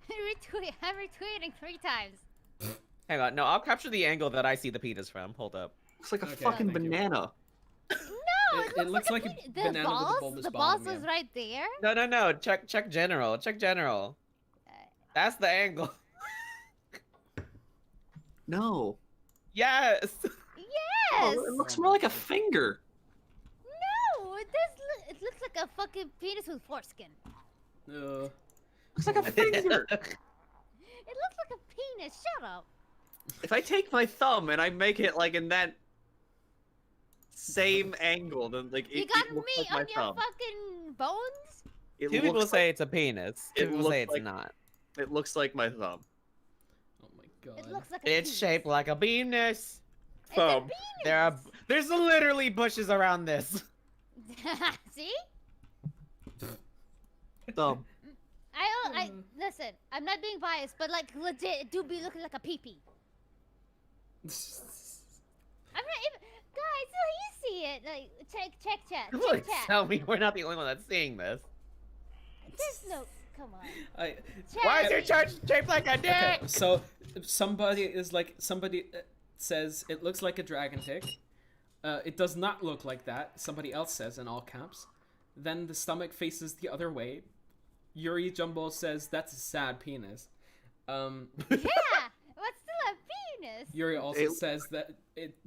Retweet. I'm retweeting 3 times. Hang on, no, I'll capture the angle that I see the penis from. Hold up. Looks like a Okay, fucking thank you. banana. No, It looks like a penis. banana with a balls. bulbous The balls bottom, was yeah. right there. No. Check general. Check general. That's the angle. No. Yes. Yes. Oh, it looks more like a finger. No, it does. It looks like a fucking penis with foreskin. Looks like a finger. It looks like a penis. Shut up. If I take my thumb and I make it like in that same angle, then like You it got looks meat like on my your thumb. fucking bones. It Two people looks say it's a penis. Two it people say looks it's like- not. it looks like my thumb. Oh my god. It looks like a It's penis. shaped like a penis. It's a thumb. penis. There's literally bushes around this. See? Thumb. I listen. I'm not being biased, but like legit, it do be looking like a pee-pee. I'm not even. Guys, so you see it? Like check chat. Please Check chat. tell me we're not the only one that's seeing this. There's no. Come on. I, Chat. Why is your church shaped like a dick? okay, so somebody says it looks like a dragon tick. It does not look like that. Somebody else says in all caps. Then the stomach faces the other way. Yuri Jumbo says that's a sad penis. Yeah, but still a penis. Yuri also It- says that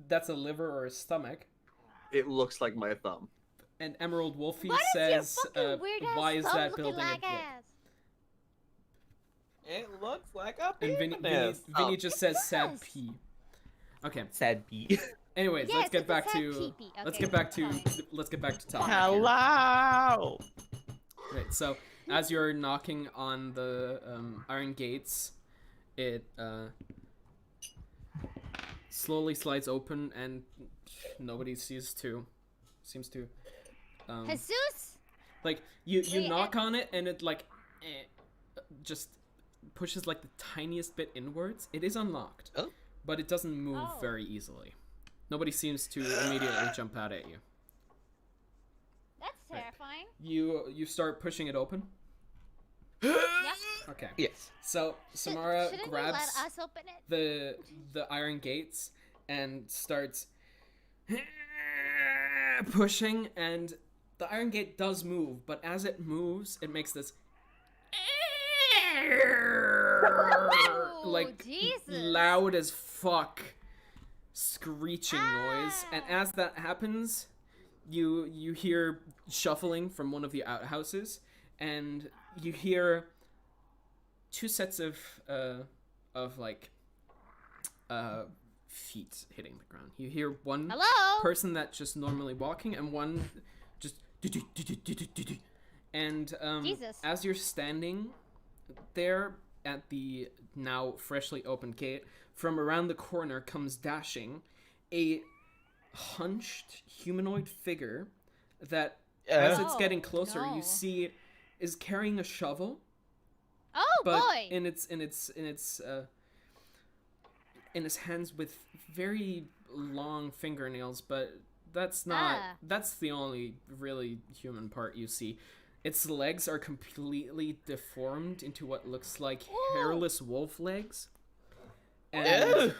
that's a liver or a stomach. It looks like my thumb. And Emerald Wolfie What is your says, fucking weird ass why is thumb that looking building like a dick? ass? It looks like a And penis. Vinny just It says sad does. pee. Okay. Said B. Anyways, Yes, let's get it's a back sad to pee-pee. let's Okay, get back to fine. let's get back to topic. Hello. Right. So as you're knocking on the iron gates, it slowly slides open, and nobody seems to. Jesus. Like you Wait, knock on it, and it like just pushes like the tiniest bit inwards. It is unlocked, Oh. but it doesn't move Oh. very easily. Nobody seems to immediately jump out at you. That's terrifying. You start pushing it open. Yeah. Okay. Yes. So Samara Shouldn't grabs you let us open it? the iron gates and starts pushing, and the iron gate does move, but as it moves, it makes this like Jesus. loud as fuck screeching noise, and as that happens, you hear shuffling from one of the outhouses, and you hear two sets of like feet hitting the ground. You hear one Hello? person that's just normally walking, and one just and Jesus. as you're standing there at the now freshly opened gate, from around the corner comes dashing a hunched humanoid figure that, as it's getting closer, no. you see is carrying a shovel, Oh but boy. in its hands with very long fingernails. But that's not that's the only really human part you see. Its legs are completely deformed into what looks like hairless wolf legs. And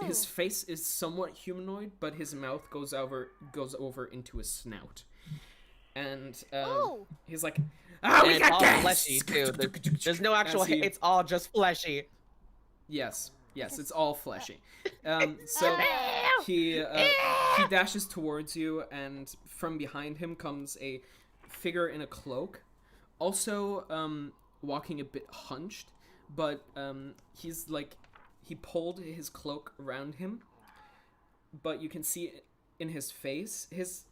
his face is somewhat humanoid, but his mouth goes over into a snout. And he's like, we And it's got all gas! fleshy too. There's no actual. As he- It's all just fleshy. Yes, it's all fleshy. So he dashes towards you, and from behind him comes a figure in a cloak, also walking a bit hunched, but he's like, he pulled his cloak around him, but you can see in his face, his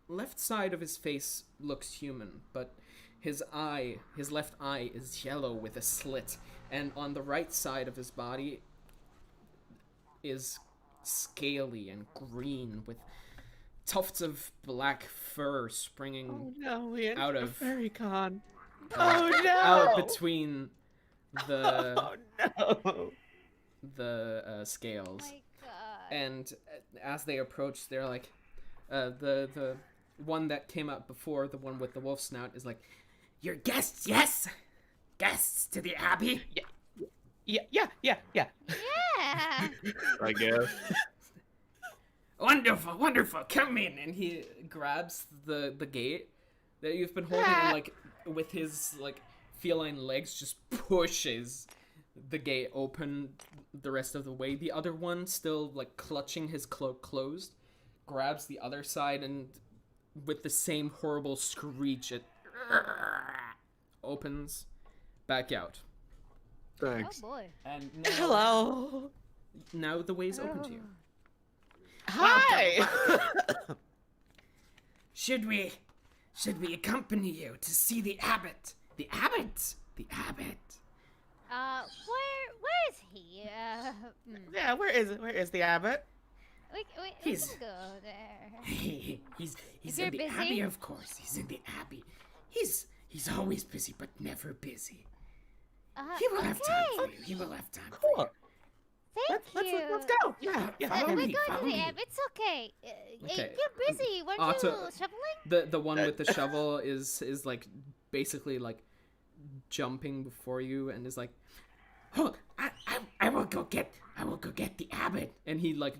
left side of his face looks human, but his left eye is yellow with a slit, and on the right side of his body is scaly and green with tufts of black fur springing out of fairy con. out between the Oh no! the scales. Oh my god. And as they approach, they're like, the one that came out before, the one with the wolf snout, is like, "Your guests, yes, guests to the abbey." Yeah. Yeah. I guess. Wonderful, come in. And he grabs the gate that you've been holding, and like with his like feline legs just pushes the gate open the rest of the way. The other one, still like clutching his cloak closed, grabs the other side, and with the same horrible screech, it opens back out. Thanks. Oh boy. And Hello. now the way's open to you. Hi. Should we accompany you to see the abbot? The abbot. Where is he? Yeah. Where is the abbot? We He's- can go there. He's If in you're the busy? abbey, of course. He's in the abbey. He's always busy, but never busy. He will have time for you. He will have time for you. Cool. Thank you. Let's go. Yeah. Follow We're me, going follow to the me. app. It's okay. Okay. You're busy. Weren't Otto- you shoveling? The one with the shovel is like basically like jumping before you, and is like, "Oh, I will go get the abbot." And he like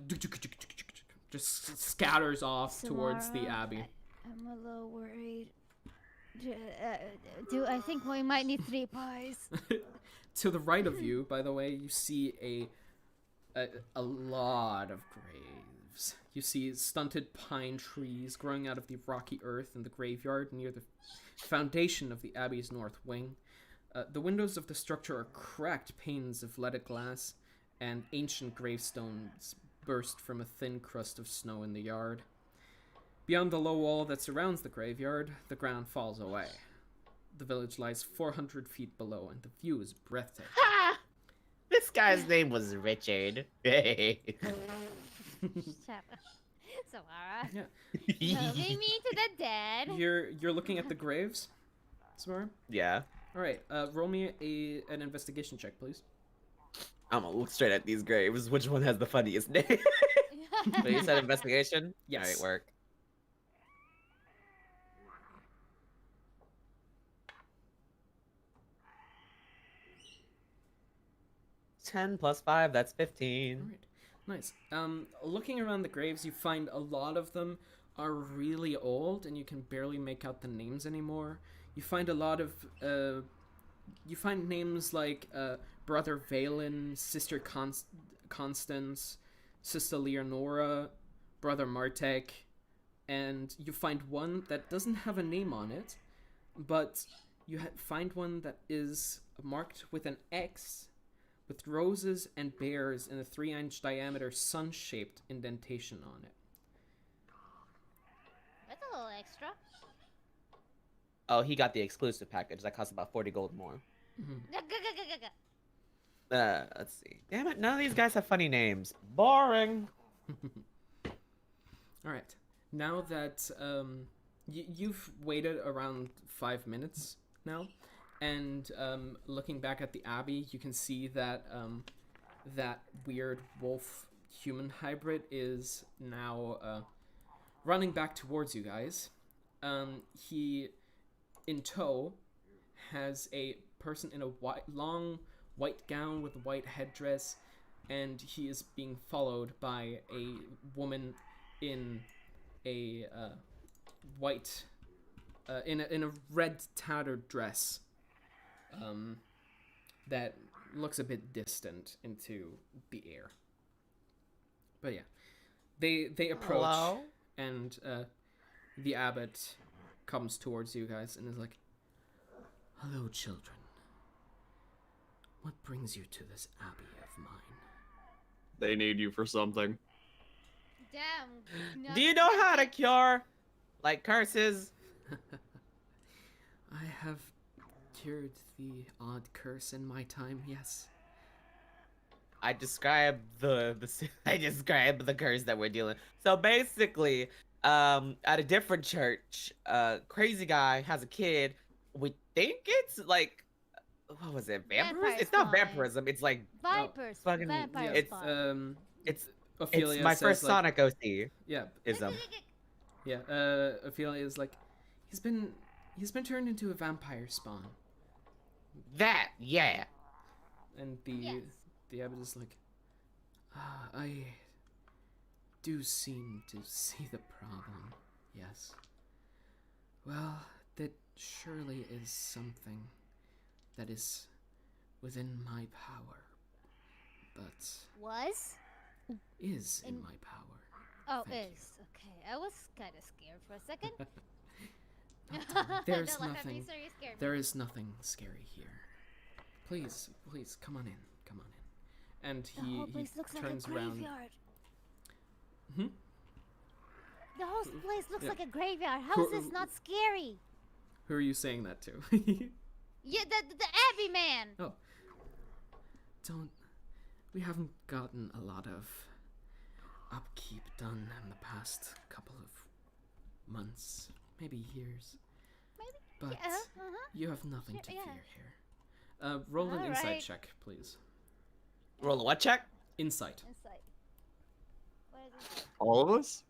just scatters off towards the Samara, abbey. I'm a little worried. I think we might need 3 pies. To the right of you, by the way, you see a lot of graves. You see stunted pine trees growing out of the rocky earth in the graveyard near the foundation of the abbey's north wing. The windows of the structure are cracked panes of leaded glass, and ancient gravestones burst from a thin crust of snow in the yard. Beyond the low wall that surrounds the graveyard, the ground falls away. The village lies 400 feet below, and the view is breathtaking. Ha! This guy's name was Richard. Hey. Shut up. Samara. Yeah. Moving me to the dead. You're looking at the graves, Samara? Yeah. All right. Roll me an investigation check, please. I'm gonna look straight at these graves. Which one has the funniest name? Wait, you said investigation? Yes. Alright, work. Ten plus 5, that's 15. All right. Nice. Looking around the graves, you find a lot of them are really old, and you can barely make out the names anymore. You find a lot of you find names like Brother Valen, Sister Constance, Sister Leonora, Brother Martek, and you find one that doesn't have a name on it, but find one that is marked with an X with roses and bears in a 3-inch diameter sun-shaped indentation on it. That's a little extra. Oh, he got the exclusive package. That costs about 40 gold more. G-g-g-g-g-g. Let's see. Damn it, none of these guys have funny names. Boring. All right. Now that you've waited around 5 minutes now, and looking back at the abbey, you can see that that weird wolf-human hybrid is now running back towards you guys. He, in tow, has a person in a long white gown with a white headdress, and he is being followed by a woman in a white, in a red tattered dress, that looks a bit distant into the air. But yeah, they approach. Hello? And the abbot comes towards you guys and is like, "Hello, children. What brings you to this abbey of mine?" They need you for something. Damn. Do you know how to cure, like, curses? I have cured the odd curse in my time, yes. I describe I describe the curse that we're dealing. So basically, at a different church, crazy guy has a kid. We think it's like, what was it? Vampirism? Vampire It's not spawn. vampirism. It's like Vipers. fucking- Vampire it's, spawn. it's Ophelia it's my says, first like, Sonic OC Yeah, ism. yeah. Ophelia is like, he's been turned into a vampire spawn, That, yeah. and Yes. the abbot is like, I do seem to see the problem. Yes. Well, that surely is something that is within my power, but Was? is in In- my power. Oh, Thank you. is. Okay. I was kind of scared for a second. There's Don't laugh at me, nothing. sir, you scared me. There is nothing scary here. Please, come on in. Come on in. And The whole he place looks like a turns around. graveyard. Hmm? The whole place looks Yeah. like a graveyard. How Who- is this not scary? Who are you saying that to? Yeah, the Abbey man. Oh. We haven't gotten a lot of upkeep done in the past couple of months, maybe years. Maybe. But Yeah, uh-huh. you have nothing Sure, to yeah. fear here. Roll an insight Alright. check, please. Roll a what check? Insight. Insight. What is it? All of us?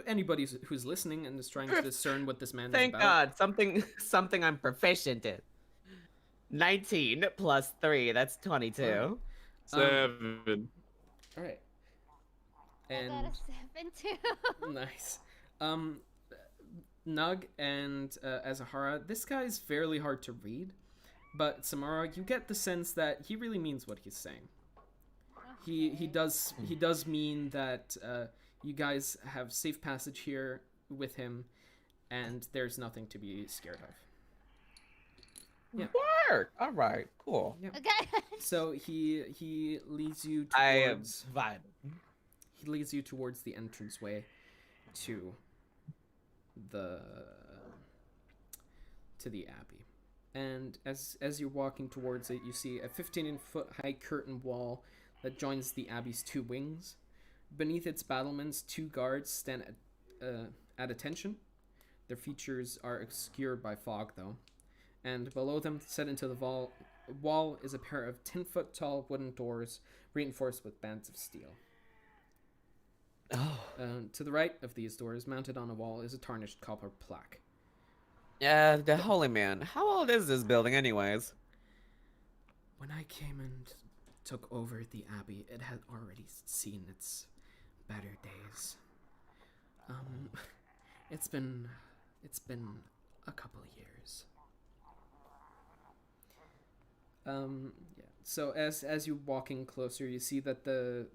Anybody who's listening and is trying to discern what this man Thank is about. God, something I'm proficient in. 19 plus 3, that's 22. 7. All right. I got And a 7 too. nice. Nug and Azahara, this guy's fairly hard to read, but Samara, you get the sense that he really means what he's saying. He does mean that you guys have safe passage here with him, and there's nothing to be scared of. Yeah. Word! Alright, cool. Okay. So he leads you I am towards vibing. he leads you towards the entranceway to the abbey. And as you're walking towards it, you see a 15-foot high curtain wall that joins the abbey's two wings. Beneath its battlements, two guards stand at attention. Their features are obscured by fog, though. And below them, set into the wall, is a pair of 10-foot tall wooden doors reinforced with bands of steel. Oh. To the right of these doors, mounted on a wall, is a tarnished copper plaque. Yeah, the holy man. How old is this building anyways? When I came and took over the abbey, it had already seen its better days. It's been a couple of years. Yeah. So as you're walking closer, you see that the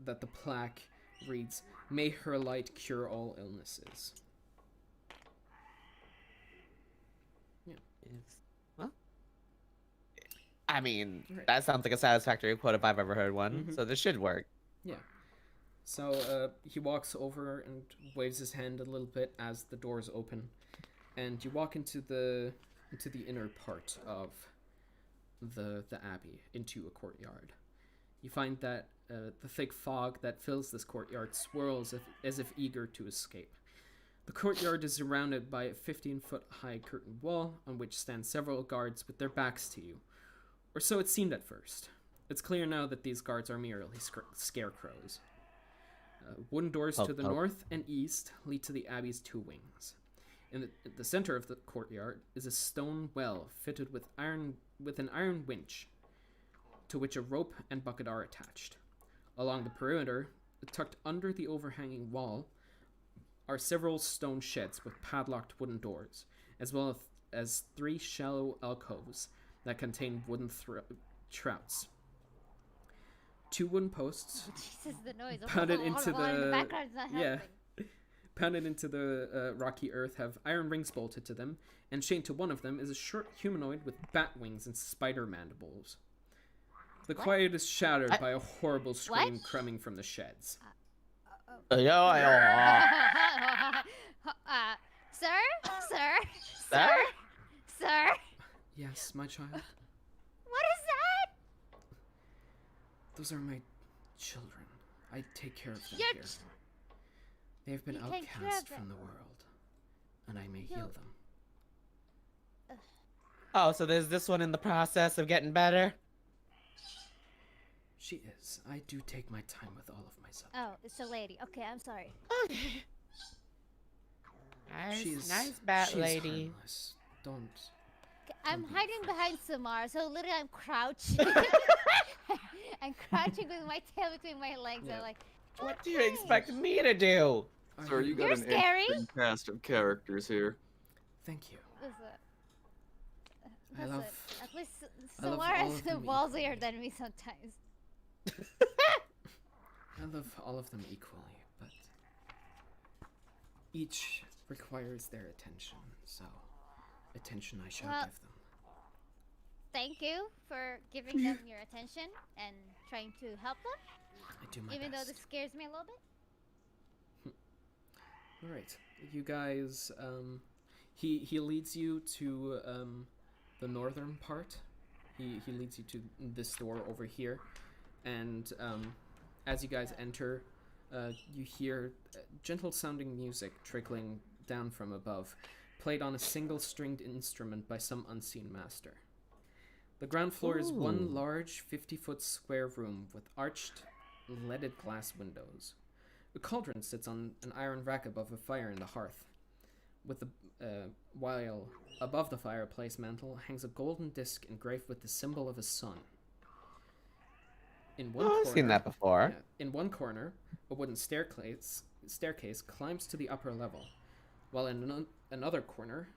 plaque reads, "May her light cure all illnesses." It's, well, I mean, Right. that sounds like a satisfactory quote if I've ever heard one. So this should work. Yeah. So he walks over and waves his hand a little bit as the doors open, and you walk into the inner part of the abbey, into a courtyard. You find that the thick fog that fills this courtyard swirls as if eager to escape. The courtyard is surrounded by a 15-foot high curtain wall on which stand several guards with their backs to you. Or so it seemed at first. It's clear now that these guards are merely scarecrows. Wooden doors to the north and east lead to the abbey's two wings. In the center of the courtyard is a stone well fitted with an iron winch, to which a rope and bucket are attached. Along the perimeter, tucked under the overhanging wall, are several stone sheds with padlocked wooden doors, as well as 3 shallow alcoves that contain wooden trouts. 2 wooden posts Jesus, the noise. pounded into the background's not helping. pounded into the rocky earth have iron rings bolted to them, and chained to one of them is a short humanoid with bat wings and spider mandibles. The quiet is shattered by a horrible scream coming from the sheds. Sir? Sir? Yes, my child. What is that? Those are my children. I take care of them Your here. They have been You take care outcast of them. from the world, and I may heal them. Oh, so there's this one in the process of getting better? She is. I do take my time with all of my subjects. Oh, it's a lady. Okay, I'm sorry. Nice bat she's lady. harmless. Don't. I'm Don't be hiding afraid. behind Samar, so literally I'm crouching. I'm crouching with my tail between my legs. Yeah. I'm like, What do you okay. expect me to do? Are Sir, you got You're an scary. interesting cast of characters here. Thank you. Listen, I love- at least I love Samar all is of them ballsier than me sometimes. I love all of them equally, but each requires their attention, so attention I shall Well, give them. Thank you for giving them your attention and trying to help them, I do my even though best. this scares me a little bit. All right, you guys. He leads you to the northern part. He leads you to this door over here, and as you guys enter, you hear gentle sounding music trickling down from above, played on a single stringed instrument by some unseen master. The ground floor is one large 50-foot square room with arched leaded glass windows. A cauldron sits on an iron rack above a fire in the hearth, while above the fireplace mantel hangs a golden disc engraved with the symbol of a sun. In one I've seen that before. in one corner, a wooden staircase climbs to the upper level, while in another corner,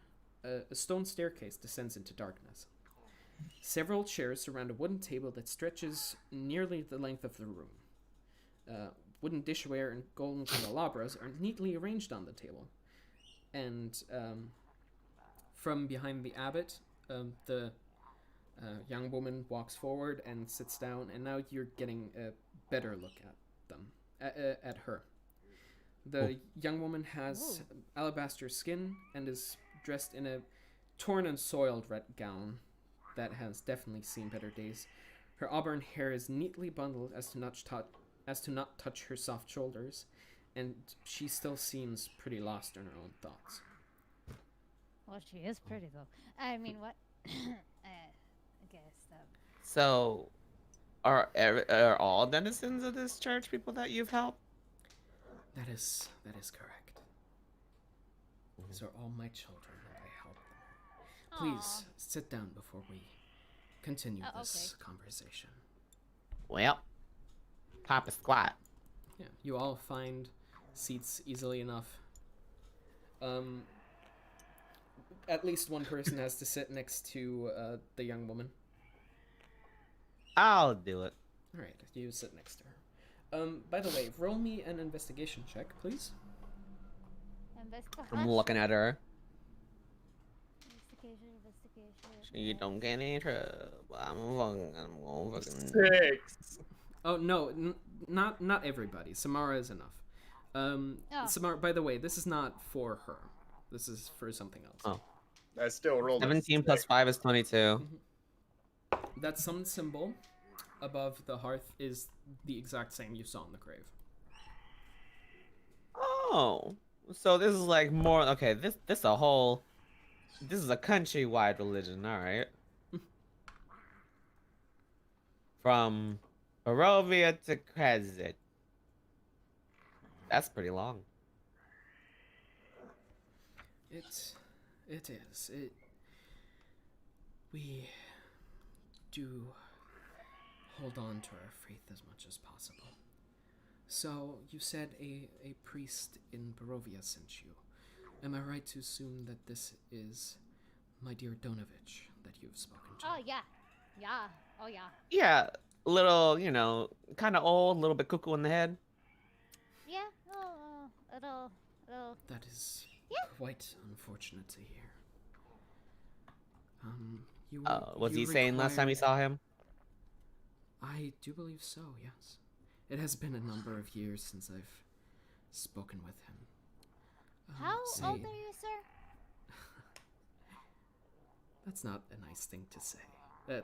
a stone staircase descends into darkness. Several chairs surround a wooden table that stretches nearly the length of the room. Wooden dishware and golden candelabras are neatly arranged on the table. And from behind the abbot, the young woman walks forward and sits down, and now you're getting a better look at them, at her. The young woman has alabaster skin and is dressed in a torn and soiled red gown that has definitely seen better days. Her auburn hair is neatly bundled as to not touch her soft shoulders, and she still seems pretty lost in her own thoughts. Well, she is pretty though. I mean, what? I guess. So, are all denizens of this church people that you've helped? That is correct. These are all my children, and I help them. Please sit down before we continue this conversation. Well, Papa Squat. Yeah, you all find seats easily enough. At least one person has to sit next to the young woman. I'll do it. All right, you sit next to her. By the way, roll me an investigation check, please. I'm looking at her. Investigation. She don't get any trouble. I'm gonna fucking. 6. Oh no, not everybody. Samara is enough. Oh. Samara. By the way, this is not for her. This is for something else. Oh. I still rolled a 17 plus 6. 5 is 22. That sun symbol above the hearth is the exact same you saw in the grave. Oh, so this is like more okay. This a whole. This is a countrywide religion, all right. From Barovia to Crescent. That's pretty long. It is. We do hold on to our faith as much as possible. So, you said a priest in Barovia sent you. Am I right to assume that this is my dear Donovich that you've spoken to? Oh yeah. Yeah. Oh yeah. Yeah, little, kind of old, a little bit cuckoo in the head. Yeah. Oh, it'll. That is Yeah. quite unfortunate to hear. You. Was you he sane last time you require- saw him? I do believe so, yes. It has been a number of years since I've spoken with him. How say- old are you, sir? That's not a nice thing to say.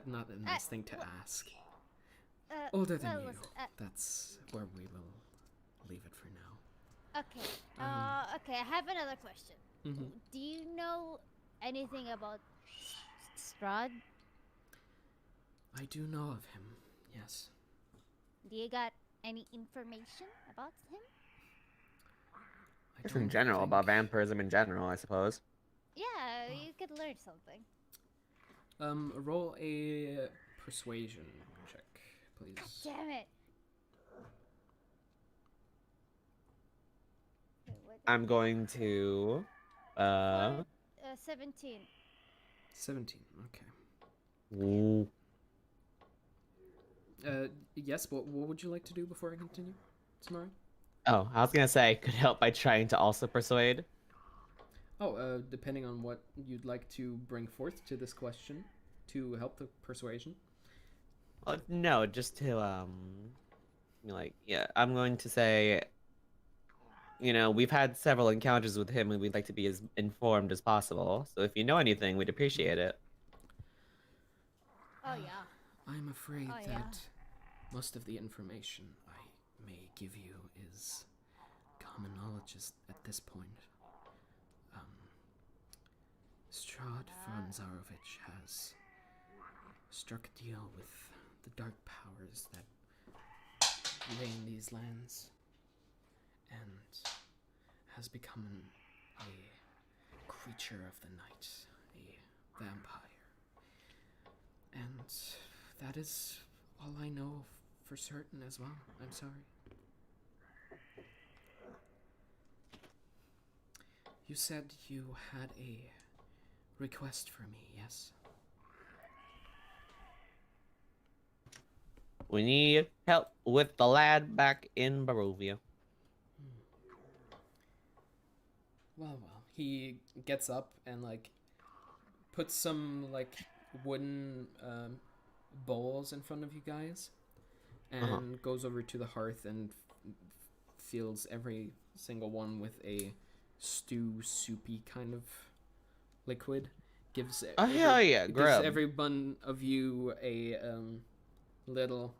Not a nice thing to ask. Well, Older than you. listen, That's where we will leave it for now. Okay. Okay. I have another question. Mm-hmm. Do you know anything about Strahd? I do know of him, yes. Do you got any information about him? I Just in don't general, about think- vampirism in general, I suppose. Yeah, you could learn something. Roll a persuasion check, please. Damn it. Wait, what? I'm going to. 17. 17, okay. Ooh. Yes, what would you like to do before I continue, Samara? Oh, I was gonna say, could help by trying to also persuade. Oh, depending on what you'd like to bring forth to this question to help the persuasion. No, just to I'm going to say, we've had several encounters with him, and we'd like to be as informed as possible. So if you know anything, we'd appreciate it. Oh, yeah. I'm afraid Oh, yeah. that most of the information I may give you is common knowledge at this point. Strahd Franzarovich has struck a deal with the dark powers that lay in these lands and has become a creature of the night, a vampire. And that is all I know for certain as well. I'm sorry. You said you had a request for me, yes? We need help with the lad back in Barovia. Well. He gets up and, puts some, wooden bowls in front of you guys and goes over to the hearth and fills every single one with a soupy kind of liquid. Gives Oh, hell yeah, gives grub. every one of you a little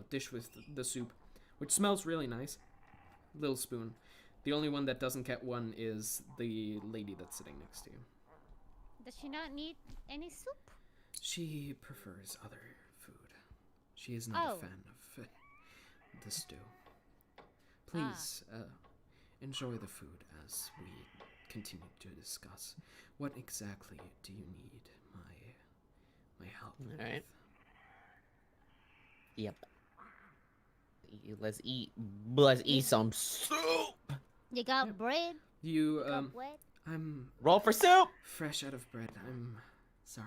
dish with the soup, which smells really nice. Little spoon. The only one that doesn't get one is the lady that's sitting next to you. Does she not need any soup? She prefers other food. She is not Oh. a fan of the stew. Please, enjoy the food as we continue to discuss. What exactly do you need my help with? Alright. Yep. Let's eat some soup. You got Yep. bread? You Got bread? I'm Roll for soup. fresh out of bread. I'm sorry.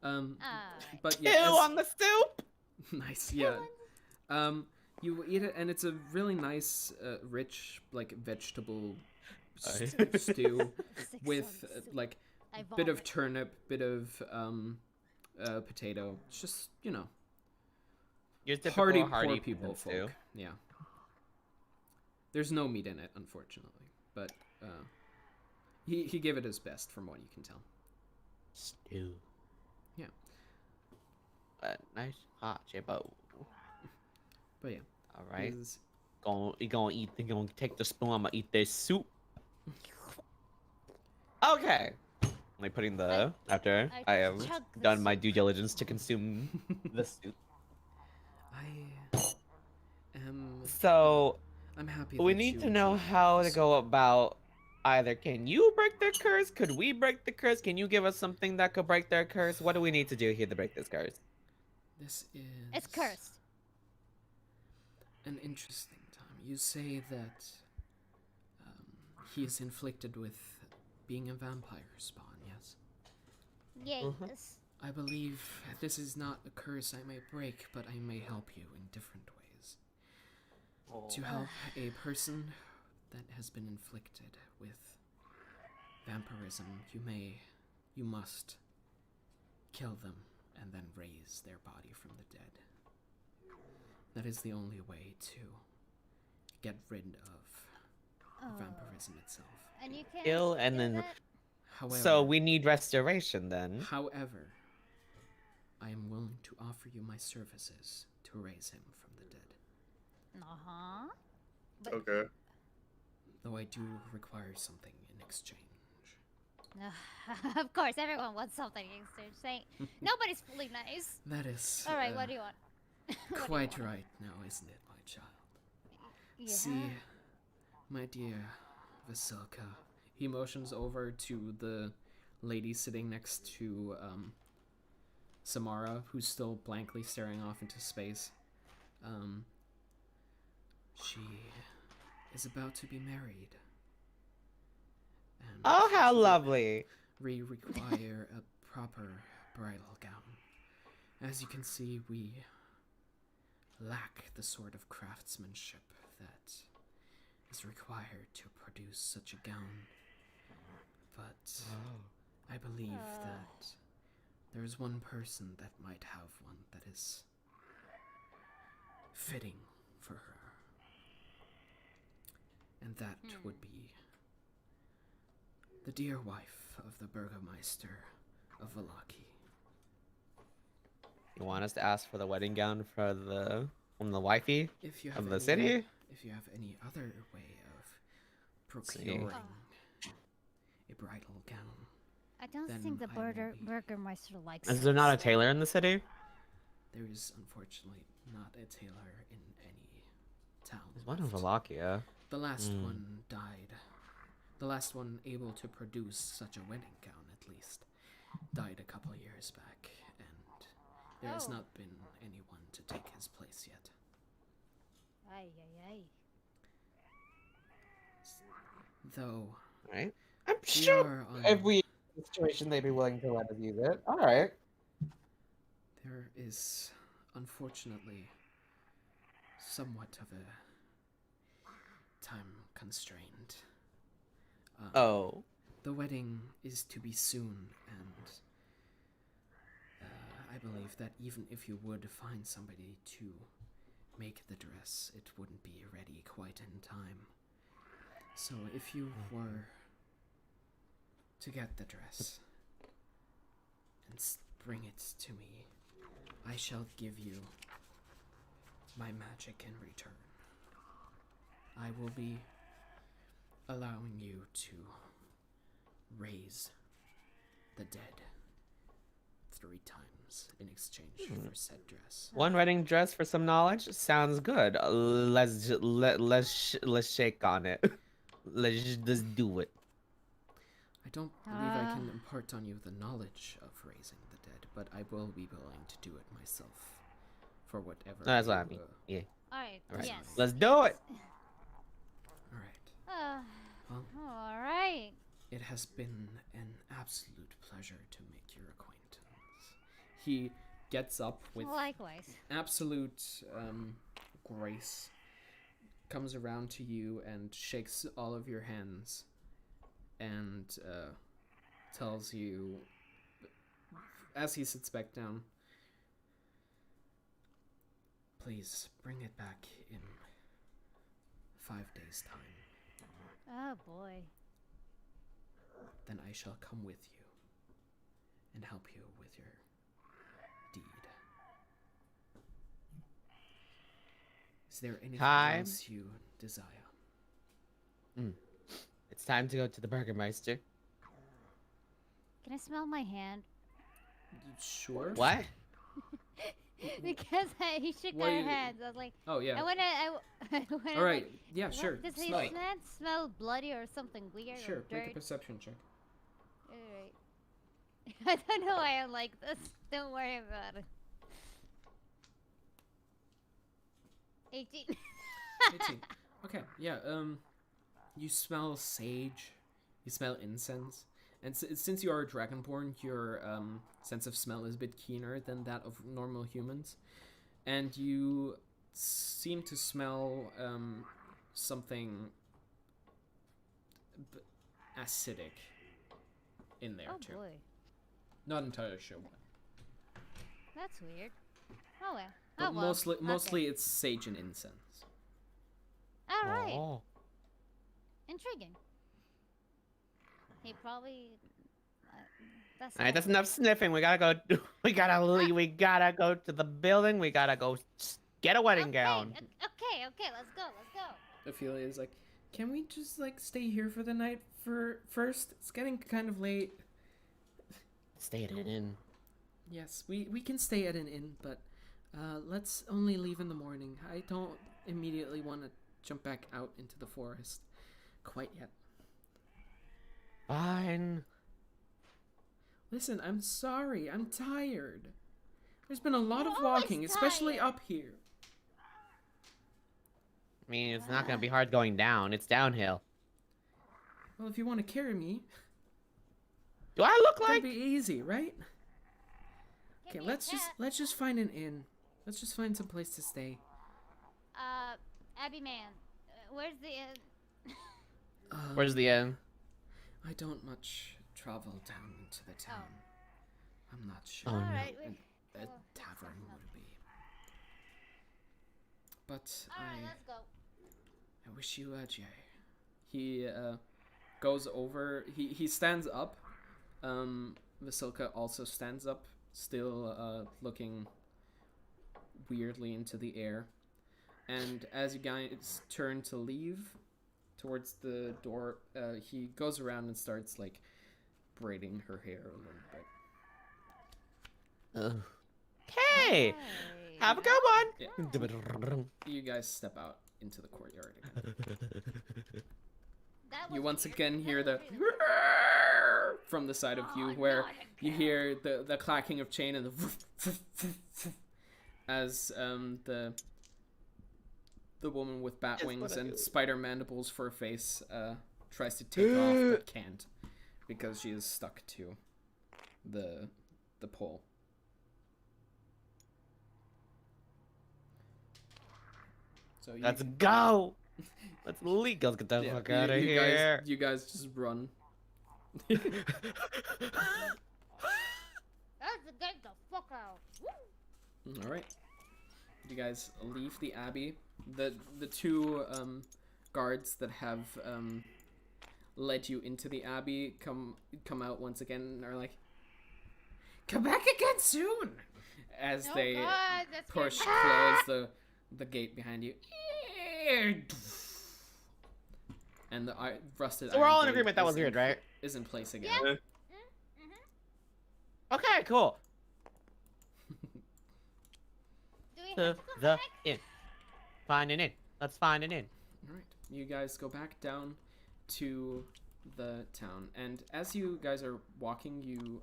Ah. But Two yeah, on the soup. nice. Yeah. You eat it, and it's a really nice, rich, vegetable stew Six with on soup. I bit of vomit. turnip, bit of potato. It's just, you know, Your typical hearty hearty poor people peasant stew. folk. Yeah. There's no meat in it, unfortunately, but he gave it his best, from what you can tell. Stew. Yeah. Nice hot J-Bo. But yeah. All right. Is- You gonna take the spoon, I'm gonna eat this soup. Okay. I'm putting the after I I have chug the done my soup. due diligence to consume the soup. I am. So I'm happy. we that need you to know enjoyed how to this. go about either can you break their curse? Could we break the curse? Can you give us something that could break their curse? What do we need to do here to break this curse? This is. It's cursed. An interesting time. You say that he is inflicted with being a vampire spawn. Yes. Yes. I believe this is not a curse I may break, but I may help you in different ways. To help a person that has been inflicted with vampirism, you must kill them and then raise their body from the dead. That is the only way to get rid of vampirism itself. And you can Kill and then- However, So we need restoration then. However, I am willing to offer you my services to raise him from the dead. Uh-huh. Okay. Though I do require something in exchange. Of course, everyone wants something in exchange. Saying nobody's fully nice. That is All right, what do you want? What do you quite want? right now, isn't it, my child? Yeah. See, my dear Vasilka, he motions over to the lady sitting next to Samara, who's still blankly staring off into space. She is about to be married. And Oh, how she lovely. require a proper bridal gown. As you can see, we lack the sort of craftsmanship that is required to produce such a gown. But I believe that there is one person that might have one that is fitting for her. And that would be the dear wife of the Burgermeister of Valaki. You want us to ask for the wedding gown from the wifey If you have of the any, city? if you have any other way of procuring a bridal gown, I don't then think the I will be- Burgermeister likes Is there not a us. tailor in the city? there is unfortunately not a tailor in any town. There's one in left. Wallachia. The last one died. The last one able to produce such a wedding gown, at least, died a couple of years back, and there has Oh. not been anyone to take his place yet. Ay, ay, ay. Though Right? I'm we sure are on, if we in a situation they'd be willing to let us use it. Alright. there is unfortunately somewhat of a time constraint. Oh. The wedding is to be soon, and I believe that even if you would find somebody to make the dress, it wouldn't be ready quite in time. So if you were to get the dress and bring it to me, I shall give you my magic in return. I will be allowing you to raise the dead 3 times in exchange for said dress. One wedding dress for some knowledge sounds good. Let's shake on it. Let's do it. I don't believe I can impart on you the knowledge of raising the dead, but I will be willing to do it myself for whatever. That's what I you, mean. Yeah. Alright, Alright. yes. Let's do it. All right. Well, Alright. it has been an absolute pleasure to make your acquaintance. He gets up with Likewise. absolute grace, comes around to you and shakes all of your hands, and tells you, as he sits back down, please bring it back in 5 days' time. Oh boy. Then I shall come with you and help you with your deed. Is there anything Time. else you desire? It's time to go to the Burgermeister. Can I smell my hand? Sure. What? Because he shook What our do you- hands. I was like, Oh yeah. I wanna. All right. Yeah, sure. Does his Smell it. hand smell bloody or something weird Sure. or Make a dirt? perception check. Alright. I don't know why I'm like this. Don't worry about it. 18. 18. Okay. Yeah. You smell sage. You smell incense. And since you are a dragonborn, your sense of smell is a bit keener than that of normal humans. And you seem to smell something acidic in there Oh too. boy. Not entirely sure what. That's weird. Oh well. But Oh well. mostly it's sage and incense. Alright. Oh. Intriguing. He probably. That's All right, that's enough sniffing. We gotta go. We gotta leave. We gotta go to the building. We gotta go get a wedding gown. Okay, let's go, let's go. Ophelia is like, can we just like stay here for the night first? It's getting kind of late. Stay at an inn. Yes, we can stay at an inn, but let's only leave in the morning. I don't immediately want to jump back out into the forest quite yet. Fine. Listen, I'm sorry. I'm tired. There's been a lot You're of always walking, especially tired. up here. I mean, it's not gonna be hard going down. It's downhill. Well, if you want to carry me, Do I look it'll like? be easy, right? Okay, Give me a let's just find an inn. Let's just find some place to stay. Abby man, where's the inn? Where's the inn? I don't much travel down into the town. I'm not sure Oh, no. Alright, a tavern would be. But Alright, let's go. I wish you Jay. He goes over. He stands up. Vasilka also stands up, still looking weirdly into the air. And as you guys turn to leave towards the door, he goes around and starts like braiding her hair a little bit. Hey, have a good one. You guys step out into the courtyard again. That You was once weird. again hear the That was really- from the side of you, Oh, where not you again. hear the clacking of chain and the as the woman with bat Yes, wings what I and do. spider mandibles for a face tries to take off but can't because she is stuck to the pole. So you, Let's go. Let's leave. Let's get the yeah, fuck you- out of you here. Guys, you guys just run. Let's get the fuck out. Woo! All right. You guys leave the abbey. The two guards that have led you into the abbey come out once again and are like, "Come back again soon!" As Oh they God, that's push good. close the gate behind you. And the rusted. So we're iron all in gate agreement that is was weird, right? Is in place again. Yeah. Okay, cool. Do we To have to go the back? inn. Find an inn. Let's find an inn. Alright, you guys go back down to the town, and as you guys are walking, you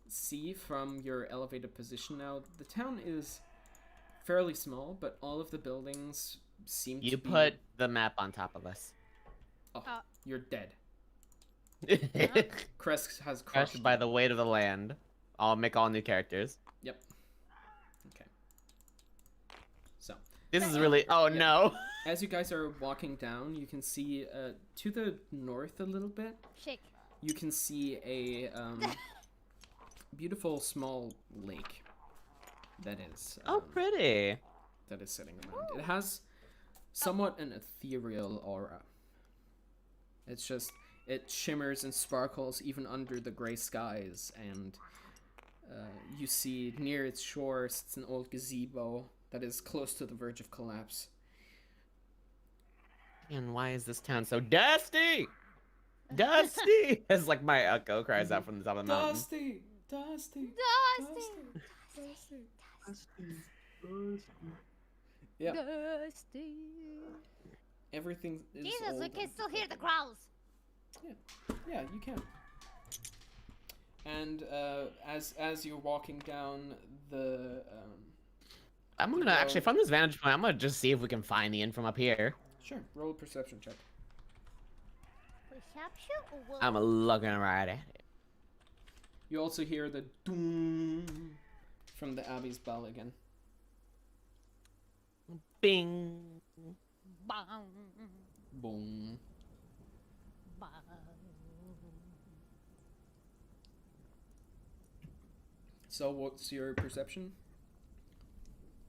see from your elevated position now, the town is fairly small, but all of the buildings seem You to be... put the map on top of us. Oh, you're dead. Uh-huh. Crest has crushed Crushed by you. the weight of the land. I'll make all new characters. Yep. Okay. So, This is really. Oh Yeah. no. as you guys are walking down, you can see to the north a little bit, Shake. you can see a beautiful small lake that is Oh, pretty. that is sitting around. It has somewhat an ethereal aura. It's just it shimmers and sparkles even under the gray skies, and you see near its shore sits an old gazebo that is close to the verge of collapse. And why is this town so dusty? Dusty! It's like my echo cries out from the top of the mountain. Dusty, dusty, Dusty. Yeah, Dusty. everything is Jesus, old we can and still hear the decrepit. growls. Yeah, you can. And as you're walking down the I'm gonna actually, from this vantage point, I'm gonna just see if we can find the inn from up here. sure, roll a perception check. Perception or will? I'm looking right at it. You also hear the doom from the Abbey's bell again. Bing. Bang. Boom. Bang. So what's your perception?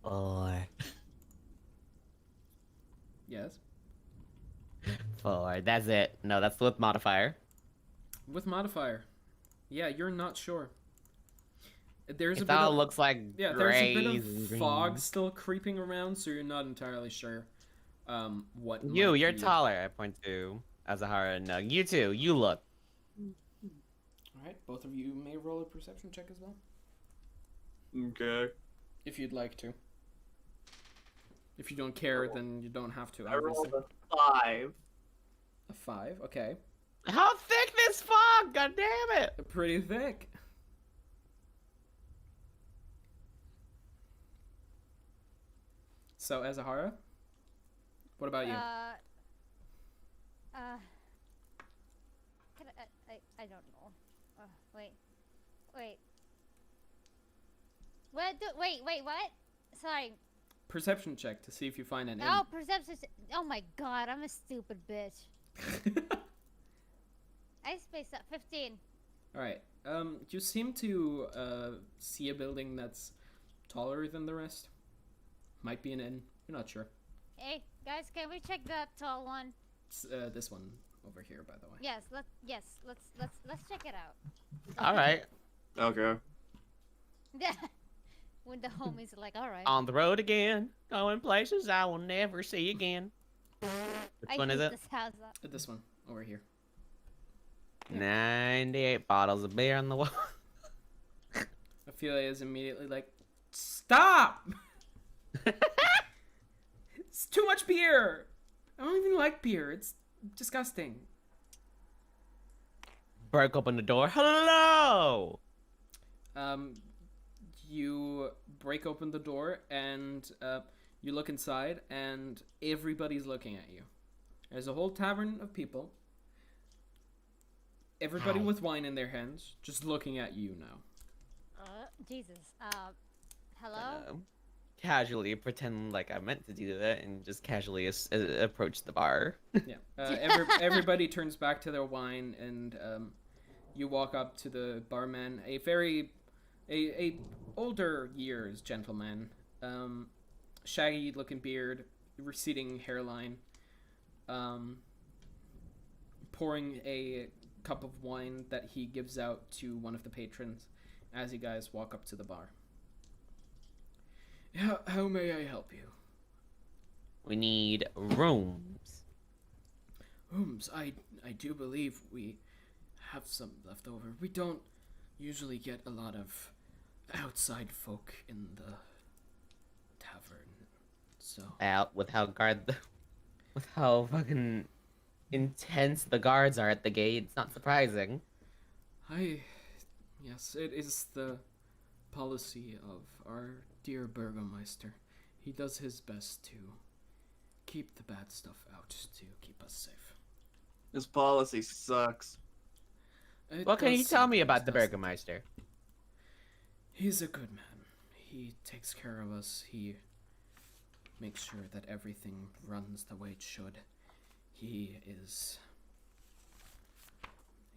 4. Yes. 4. That's it. No, that's with modifier. With modifier. Yeah, you're not sure. There's a It bit all of looks like yeah, there's a bit grays and of fog greens. still creeping around, so you're not entirely sure what You, might you're be- taller. I point to Azahara and Nug. You too. You look. Alright, both of you may roll a perception check as well. Okay. If you'd like to. If you don't care, then you don't have to, I rolled obviously. a 5. A 5, okay. How thick this fog? God damn it! Pretty thick. So, Azahara? What about you? Can I don't know. Wait. Wait, what? Sorry. Perception check to see if you find an Oh, perception. Oh my god, I'm a stupid bitch. inn. I spaced out 15. Alright, you seem to see a building that's taller than the rest. Might be an inn, you're not sure. Hey, guys, can we check that tall one? It's, this one over here, by the way. Yes, let's check it out. All right. Okay. When the homies are like, all right. On the road again, going places I will never see again. Which I one is hate it? This house. This one, over here. 98 bottles of beer on the wall. Ophelia is immediately like, stop! It's too much beer! I don't even like beer, it's disgusting. Broke open the door. Hello! You break open the door and you look inside and everybody's looking at you. There's a whole tavern of people. Everybody Hi. with wine in their hands, just looking at you now. Jesus. Hello? Casually pretend like I meant to do that and just casually approach the bar. Yeah. Everybody turns back to their wine and you walk up to the barman, a older years gentleman, shaggy looking beard, receding hairline, pouring a cup of wine that he gives out to one of the patrons as you guys walk up to the bar. How may I help you? We need rooms. Rooms, I do believe we have some left over. We don't usually get a lot of outside folk in the tavern, so Out with how with how fucking intense the guards are at the gate. It's not surprising. Yes, it is the policy of our dear Burgomeister. He does his best to keep the bad stuff out to keep us safe. This policy sucks. It What can does you tell me sometimes, about the doesn't it? Burgermeister? He's a good man. He takes care of us. He makes sure that everything runs the way it should.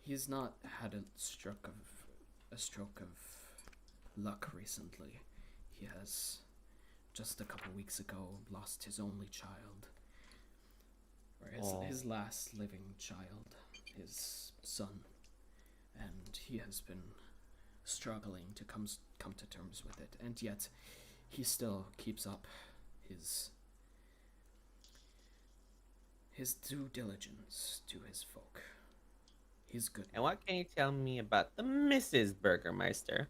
He's not had a stroke of luck recently. He has just a couple weeks ago lost his only child, or his last living child, his son, and he has been struggling to come to terms with it, and yet he still keeps up his due diligence to his folk. He's good. And what can you tell me about the Mrs. Burgermeister?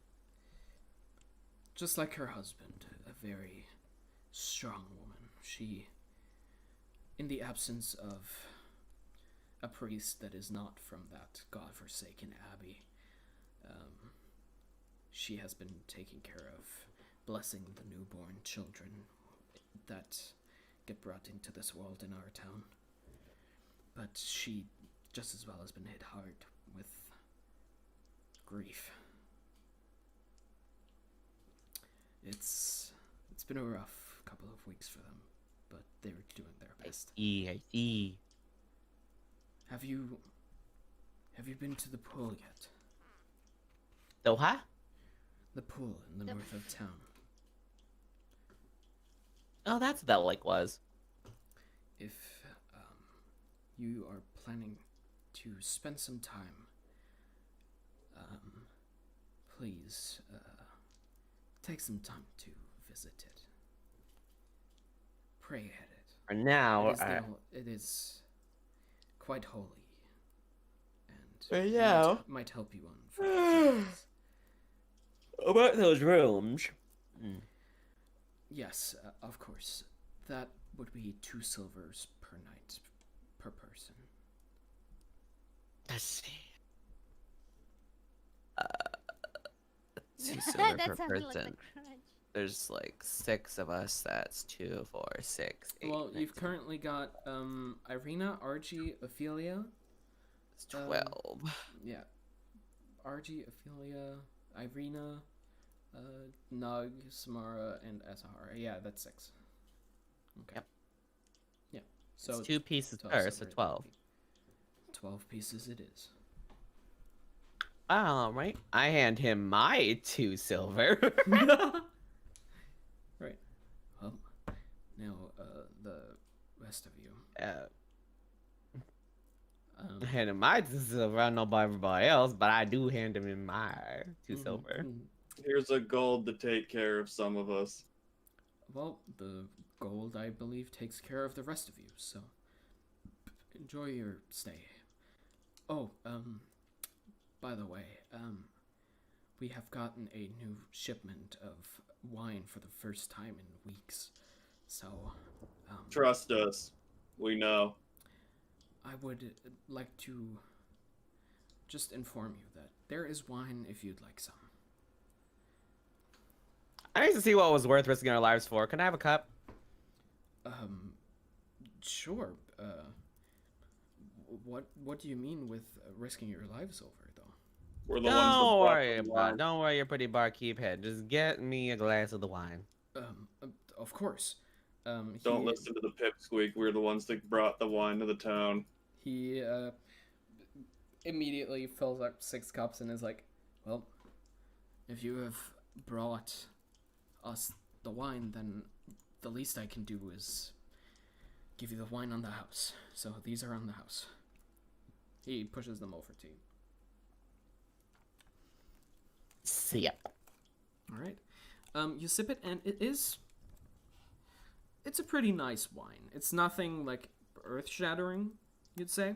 Just like her husband, a very strong woman. She, in the absence of a priest that is not from that godforsaken abbey, she has been taking care of blessing the newborn children that get brought into this world in our town. But she just as well has been hit hard with grief. It's been a rough couple of weeks for them, but they're doing their best. I see. Have you been to the pool yet? The what? The pool in the The- north of town. Oh, that's what that lake was. If you are planning to spend some time, please take some time to visit it. Pray at it. For now, It is quite holy, and For now. might help you on future journeys. about those rooms. Yes, of course. That would be 2 silvers per night per person. Let's see. 2 silver That per sounded like person. the crunch. There's like 6 of us. That's 2, 4, 6, 8. Well, 9, you've currently got Irina, Archie, Ophelia. It's 12. Yeah. Archie, Ophelia, Irina, Nug, Samara, and Asahara. Yeah, that's 6. Okay. Yep. Yeah. So It's 2 pieces 12 per, so silver, 12. 12 pieces it is. All right. I hand him my 2 silver. Right. Well, now the rest of you. I hand him my 2 silver. I don't know about everybody else, but I do hand him my 2 silver. Here's a gold to take care of some of us. Well, the gold, I believe, takes care of the rest of you, so enjoy your stay. Oh, by the way, we have gotten a new shipment of wine for the first time in weeks, so, Trust us. We know. I would like to just inform you that there is wine if you'd like some. I need to see what was worth risking our lives for. Can I have a cup? Sure, what do you mean with risking your lives over, though? We're the ones Don't that worry brought the about it. wine. Don't worry your pretty barkeep head. Just get me a glass of the wine. Of course. Don't listen to the pipsqueak. We're the ones that brought the wine to the town. He immediately fills up 6 cups and is like, well, if you have brought us the wine, then the least I can do is give you the wine on the house. So these are on the house. He pushes them over to you. Sip. All right. You sip it, and it's a pretty nice wine. It's nothing like earth-shattering, you'd say,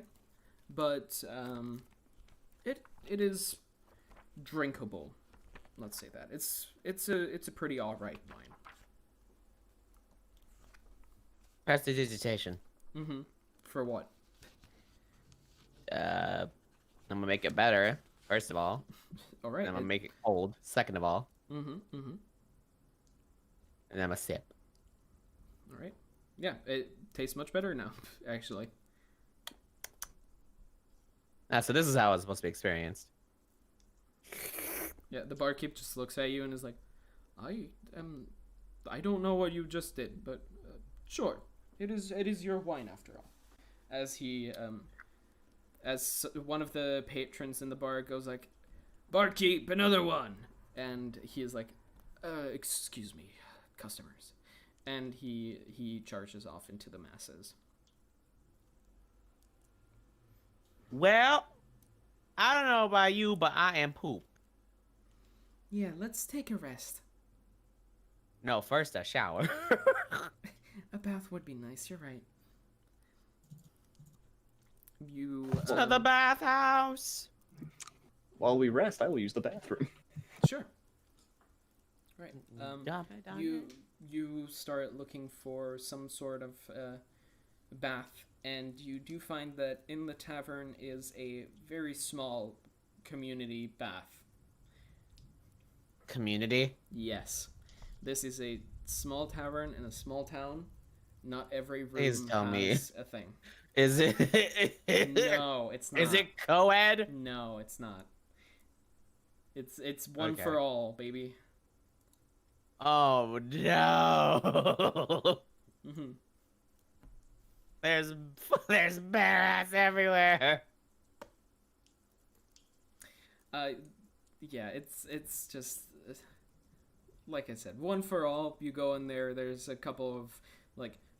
but it is drinkable. Let's say that it's a pretty all right wine. Prestidigitation. Mm-hmm. For what? I'm gonna make it better. First of all, All right. then I'm gonna make it cold. Second of all, Mm-hmm. Mm-hmm. and then I'm gonna sip. All right. Yeah, it tastes much better now, actually. So this is how it's supposed to be experienced. Yeah, the barkeep just looks at you and is like, I don't know what you just did, but sure, it is your wine after all. As he as one of the patrons in the bar goes like, "Barkeep, another one," and he is like, "Excuse me, customers," and he charges off into the masses. Well, I don't know about you, but I am poop. Yeah, let's take a rest. No, first a shower. A bath would be nice. You're right. You To the bathhouse. While we rest, I will use the bathroom. sure. Right. You start looking for some sort of bath, and you do find that in the tavern is a very small community bath. Community? Yes. This is a small tavern in a small town. Not every room Please tell me. has a thing. Is it? No, it's not. Is it co-ed? No, it's not. It's one Okay. for all, baby. Oh no! hmm There's bare ass everywhere. Yeah, it's just like I said, one for all. You go in there. There's a couple of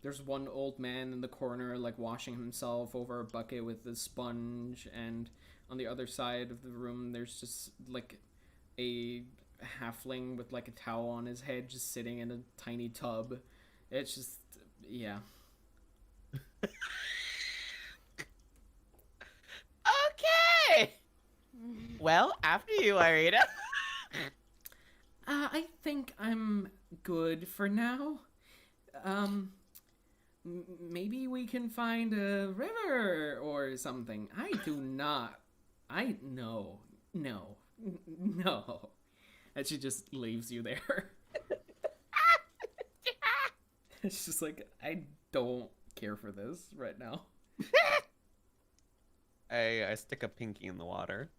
there's one old man in the corner washing himself over a bucket with a sponge, and on the other side of the room there's just a halfling with a towel on his head just sitting in a tiny tub. It's just yeah. Okay. Well, after you, Irina. I think I'm good for now. Maybe we can find a river or something. I do not. No. And she just leaves you there. It's just I don't care for this right now. I stick a pinky in the water.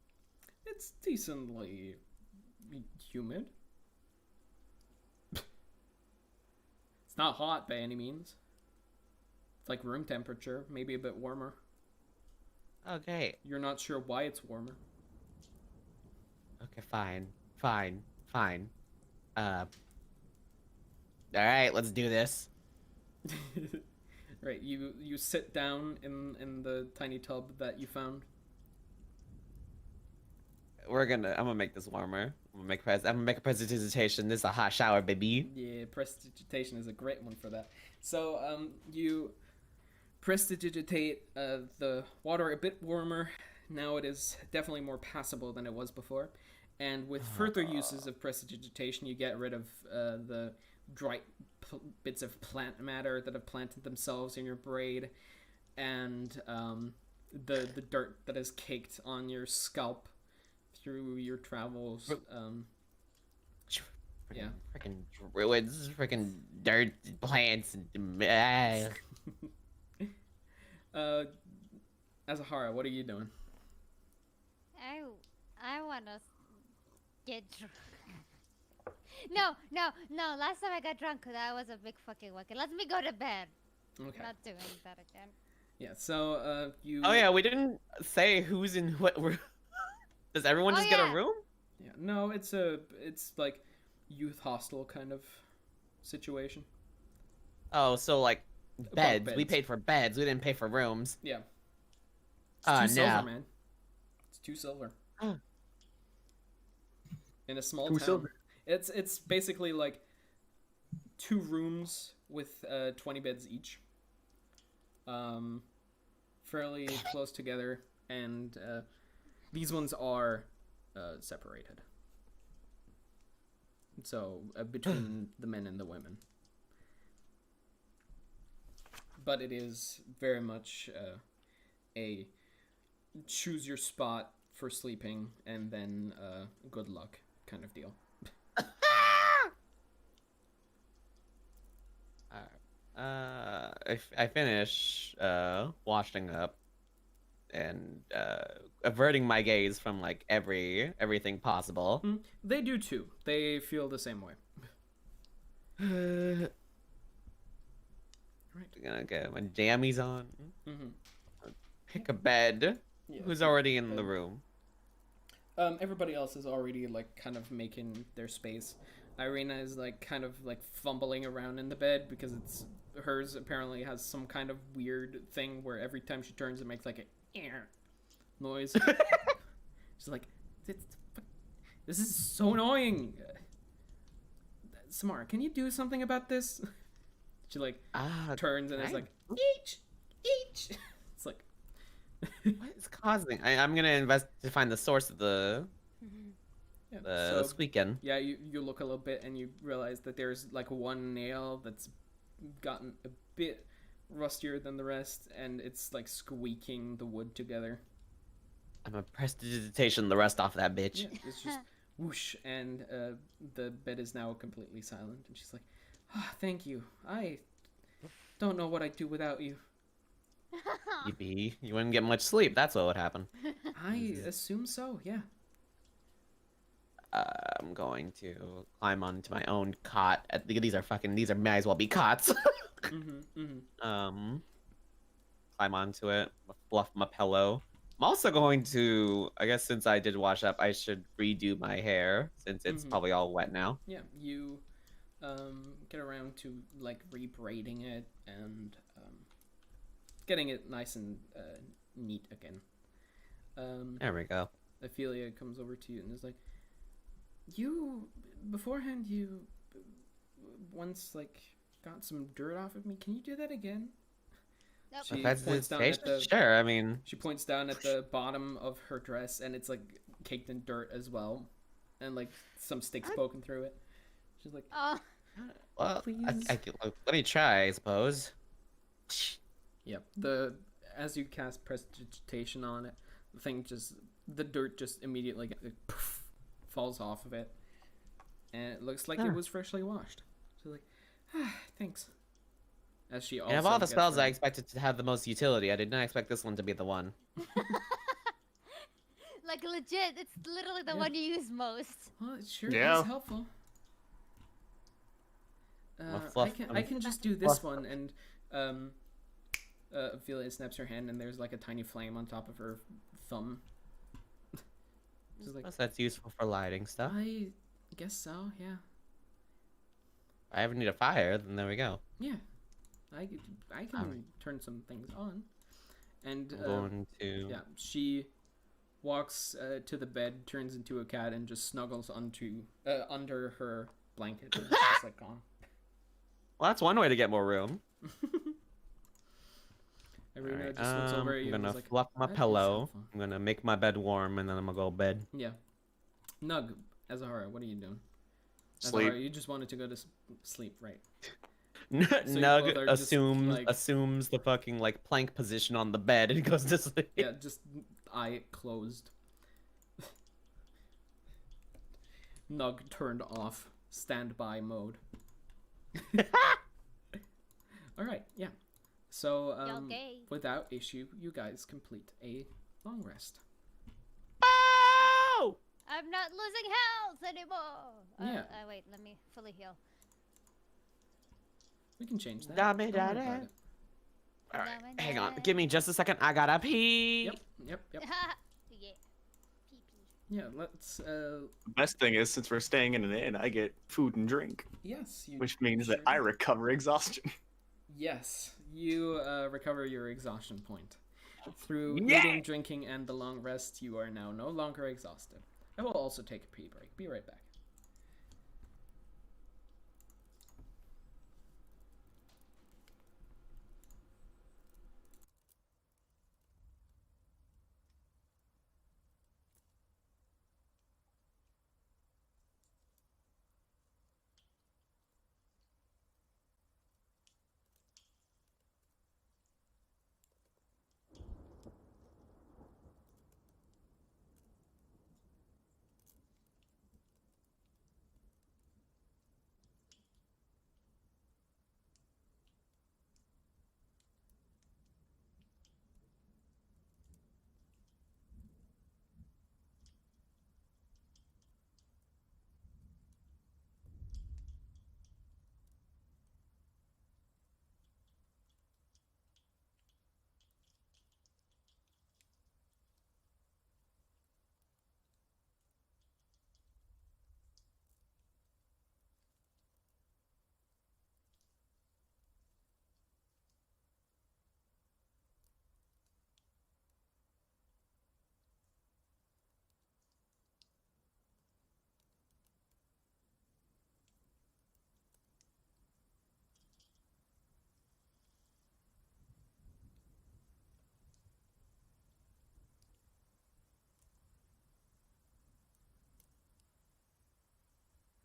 It's decently humid. It's not hot by any means. It's room temperature, maybe a bit warmer. Okay. You're not sure why it's warmer. Okay, fine. Alright, let's do this. Right, you sit down in the tiny tub that you found. I'm gonna make this warmer. I'm gonna make a presentation. This is a hot shower, baby. Yeah, prestidigitation is a great one for that. So, you prestidigitate the water a bit warmer. Now it is definitely more passable than it was before. And with further uses of prestidigitation, you get rid of the dry bits of plant matter that have planted themselves in your braid, and the dirt that is caked on your scalp through your travels. Yeah. Freaking druids, freaking dirt plants. Azahara, what are you doing? I wanna get drunk. No. Last time I got drunk, that was a big fucking wacket. Let me go to bed. Okay. Not doing that again. Yeah. So you. Oh yeah, we didn't say who's in what room. Does everyone just get a room? Yeah. No, it's youth hostel kind of situation. Oh, so beds. beds. We paid for beds. We didn't pay for rooms. Yeah. Oh, It's 2 no. silver, man. It's 2 silver. Oh. In a small 2 town. silver. It's basically 2 rooms with 20 beds each. Fairly close together, and these ones are separated. So between the men and the women. But it is very much a choose your spot for sleeping and then good luck kind of deal. I finish washing up and averting my gaze from everything possible. They do too. They feel the same way. Right. Gonna get my jammies on. Mm-hmm. Pick a bed. Yeah. Who's already in the Um, room? Everybody else is already like kind of making their space. Irina is like kind of like fumbling around in the bed because it's hers apparently has some kind of weird thing where every time she turns it makes like a noise. She's like, this is so annoying. Samara, can you do something about this? She like turns and it's like each. It's like What is causing? I'm gonna invest to find the source of the yeah, squeaking. Yeah, you look a little bit and you realize that there's like one nail that's gotten a bit rustier than the rest, and it's like squeaking the wood together. I'm a prestidigitation the rest off that bitch. Yeah, it's just whoosh, and the bed is now completely silent. And she's like, "Thank you. I don't know what I'd do without you." Yippee. You wouldn't get much sleep. That's what would happen. I assume so. Yeah. I'm going to climb onto my own cot. These are may as well be cots. Climb onto it, fluff my pillow. I'm also going to, I guess since I did wash up, I should redo my hair since it's probably all wet now. Yeah, you get around to like rebraiding it and getting it nice and neat again. There we go. Ophelia comes over to you and is like, "You beforehand you once like got some dirt off of me. Can you do that again?" Nope. She points down at the Sure, I mean, she points down at the bottom of her dress and it's like caked in dirt as well, and like some sticks poking through it. She's like, well, please. let me try, I suppose. Yep. As you cast prestidigitation on it, the dirt just immediately poof, falls off of it, and it looks like it was freshly washed. She's like, thanks. As she also And of all the gets spells I ready. expected to have the most utility, I did not expect this one to be the one. Like legit, it's literally the Yeah. one you use most. Well, it sure Yeah. is helpful. fluff- I can just do this one, and Ophelia snaps her hand, and there's like a tiny flame on top of her thumb. She's like, Suppose that's useful for lighting stuff. I guess so. Yeah. If I ever need a fire, then there we go. Yeah. I can Alright. turn some things on. And I'm going to. yeah, she walks to the bed, turns into a cat, and just snuggles under her blanket. And it's just like gone. Well, that's one way to get more room. Irina Alright, just looks over at you I'm and gonna is like, fluff my "That is pillow. helpful." I'm gonna make my bed warm, and then I'm gonna go to bed. Yeah. Nug, Azahara, what are you doing? Sleep. Azahara, you just wanted to go to sleep, right? Nug both are just, assumes like- assumes the fucking like plank position on the bed and goes to sleep. Yeah, just eye closed. Nug turned off standby mode. All right, yeah. So Okay. without issue, you guys complete a long rest. Oh! I'm not losing health anymore. Yeah. Wait, let me fully heal. We can change that. Da me Don't worry da about da. it. All right, hang on. Give me just a second. I gotta pee. Yep. Yeah. Pee pee. Yeah. Let's. The best thing is, since we're staying in an inn, I get food and drink, Yes. You which means sure that I do. recover exhaustion. Yes, you recover your exhaustion point. Through Yeah! eating, drinking, and the long rest, you are now no longer exhausted. I will also take a pee break. Be right back.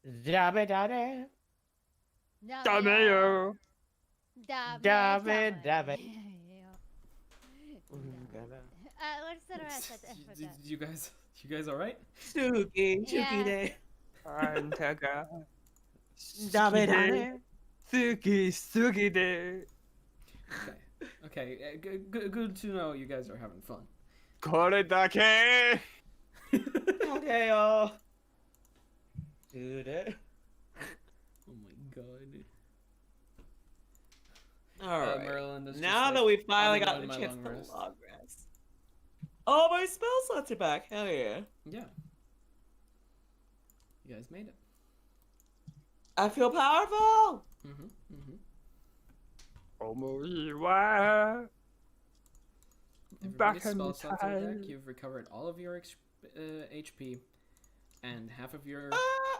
Dabba dabba. Damn. Dabba dabba. What's the rest? I forgot. You guys all right? Suki, Yeah. Suki de. Antaga. Dabba dabba. Suki de. Okay. Good to know you guys are having fun. Koredake. Okay, y'all. Dude. Oh my god. Alright. Merlin is just Now like, that we finally I'm got in the my chance long to rest. long rest. Oh, my spell slots are back. Hell yeah. Yeah. You guys made it. I feel powerful. Omoiwa. Everybody's Back in spell the slots are back. time. You've recovered all of your HP and half of your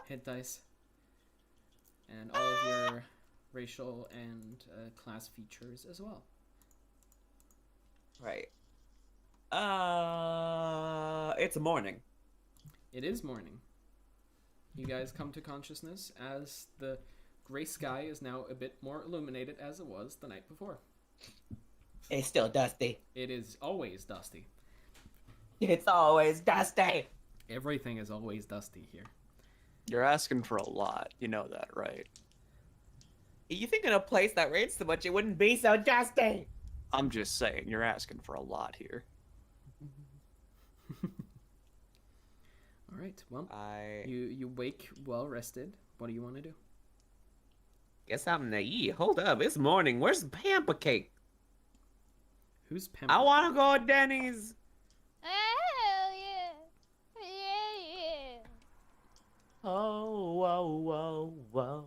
hit dice and all of your racial and class features as well. Right. It's morning. It is morning. You guys come to consciousness as the gray sky is now a bit more illuminated as it was the night before. It's still dusty. It is always dusty. It's always dusty. Everything is always dusty here. You're asking for a lot. You know that, right? You think in a place that rains so much it wouldn't be so dusty? I'm just saying, you're asking for a lot here. All right. Well, I you wake well rested. What do you want to do? guess something to eat. Hold up, it's morning. Where's the pamper cake? Who's Pampa? I want to go to Denny's. Hell yeah. Yeah. Oh, whoa, whoa, whoa.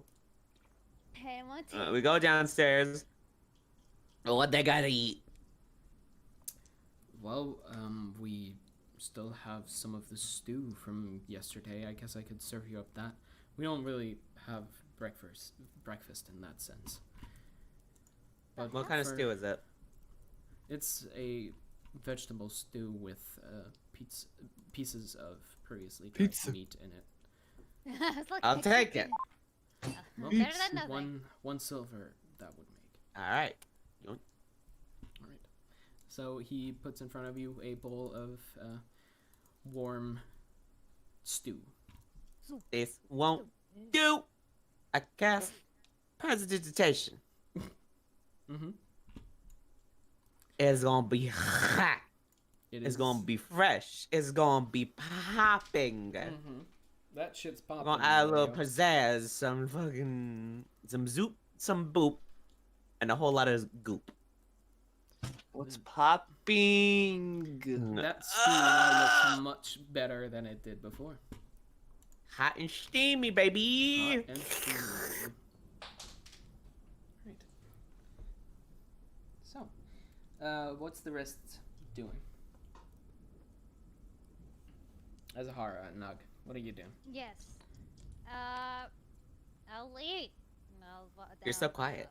Hey, Monty. We go downstairs. What they gotta eat? Well, we still have some of the stew from yesterday. I guess I could serve you up that. We don't really have breakfast in that sense. But What kind of for- stew is it? It's a vegetable stew with pieces of previously dried Pizza. meat in it. It's like I'll take it. Well, Better than nothing. one silver that would make. All right. All right. So he puts in front of you a bowl of warm stew. This won't do. I cast prestidigitation. Mm-hmm. It's gonna be hot. It's gonna be fresh. It's gonna be popping. Mm-hmm. That shit's We're popping. gonna add a little Mario. pizzazz, some zoop, some boop, and a whole lot of goop. What's popping? That stew now looks much better than it did before. Hot and steamy, baby. Hot and steamy. Right. So, what's the rest doing? Azahara and Nug, what are you doing? Yes. I'll eat. You're so quiet.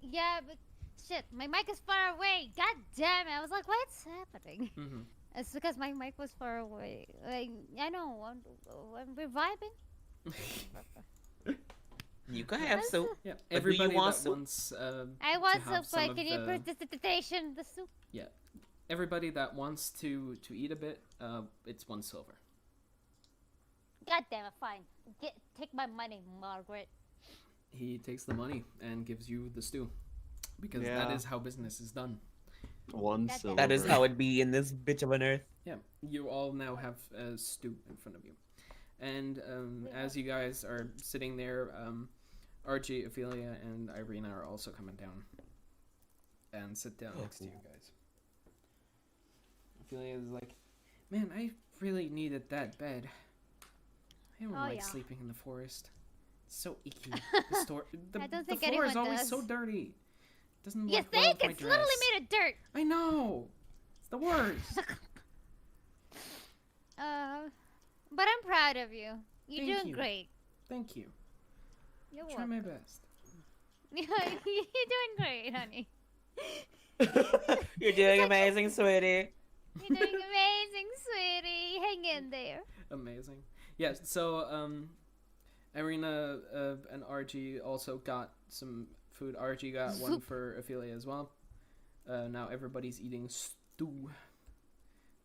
Yeah, but shit, my mic is far away. God damn it! I was like, what's happening? Mm-hmm. It's because my mic was far away. Like, I know, we're vibing. You can have soup. Yeah, But do you everybody want that soup? wants I want to have soup. Like, some can of you the- prestidigitation the soup? everybody that wants to eat a bit, it's 1 silver. God damn it! Fine. Take my money, Margaret. He takes the money and gives you the stew, because Yeah. that is how business is done. 1 That- silver. That is how it be in this bitch of an earth. Yeah, you all now have a stew in front of you, and as you guys are sitting there, Archie, Ophelia, and Irina are also coming down and sit down next to you guys. Ophelia is like, "Man, I really needed that bed. I don't Oh, like yeah. sleeping in the forest. It's so icky. The I don't the think floor is anyone always does. so dirty. It doesn't You work well think with my it's literally dress. made of dirt? I know. It's the worst. But I'm proud of you. You're Thank doing you. great. Thank you. You're Try welcome. my best. You're doing great, honey. You're doing amazing, sweetie. You're doing amazing, sweetie. Hang in there. Amazing. Yes. So, Irina and RG also got some food. RG got one for Ophelia as well. Now everybody's eating stew.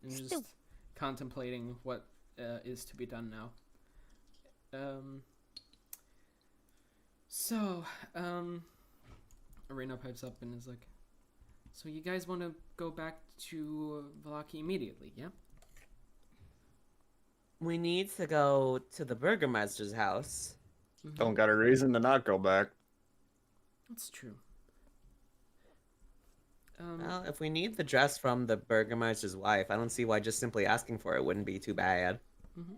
And Stew. just contemplating what is to be done now. Irina pipes up and is like, so you guys want to go back to Valaki immediately, yeah? We need to go to the Burgermeister's house. Don't got a reason to not go back. That's true. Well, if we need the dress from the Burgermeister's wife, I don't see why just simply asking for it wouldn't be too bad.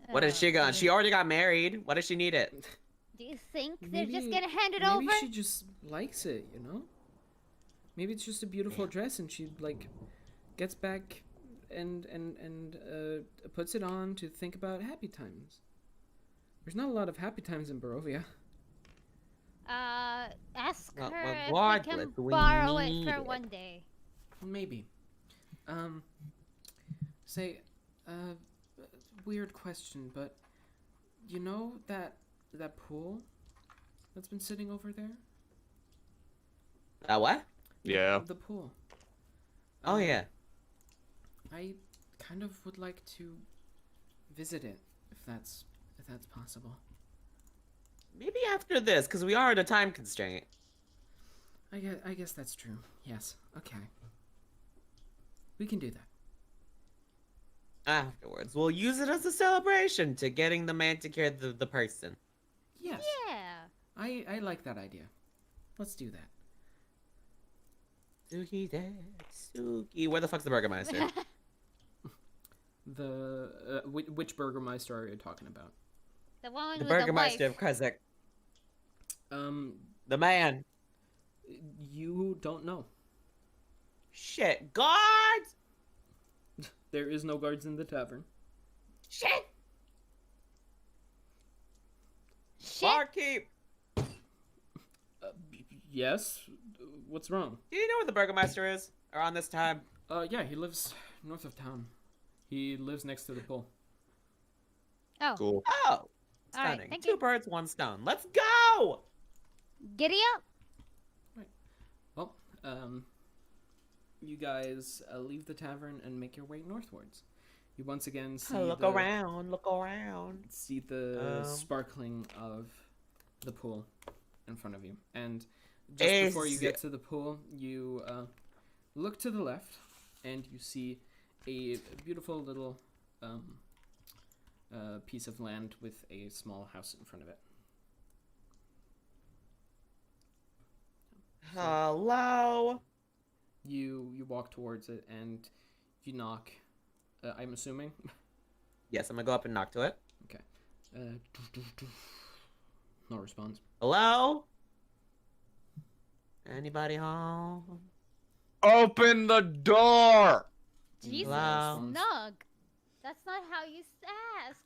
What is she gonna? She already got married. What does she need it? Do you think Maybe- they're just gonna hand it maybe over? she just likes it, you know? Maybe it's just a beautiful dress and she, like, gets back and puts it on to think about happy times. There's not a lot of happy times in Barovia. Ask Well, her if regardless, we can we borrow it need for it. one day. Maybe. Say, weird question, but you know that pool that's been sitting over there? What? Yeah. The pool. Oh yeah. I kind of would like to visit it, if that's possible. Maybe after this, because we are at a time constraint. I guess that's true. Yes. Okay. We can do that. Afterwards, we'll use it as a celebration to getting the man to care the person. Yes. Yeah. I like that idea. Let's do that. Suki, Suki. Where the fuck's the Burgermeister? The which Burgermeister are you talking about? The one The with Burgermeister the of Kresik. Um, The man. you don't know. Shit. Guards! There is no guards in the tavern. Shit! Shit. Barkeep! Yes. What's wrong? Do you know where the Burgermeister is? Around this time? Yeah, he lives north of town. He lives next to the pool. Oh, Cool. Oh! All right, Stunning. thank Two you. birds, one stone. Let's go! giddy up. Well, you guys leave the tavern and make your way northwards. You once again see Look around, look around. see the Um, sparkling of the pool in front of you. And just before you Is- get to the pool, you look to the left and you see a beautiful little piece of land with a small house in front of it. Hello? You walk towards it and you knock. I'm assuming. Yes, I'm gonna go up and knock to it. No response. Hello? Anybody home? Open the door! Jesus, Hello? snug. That's not how you ask.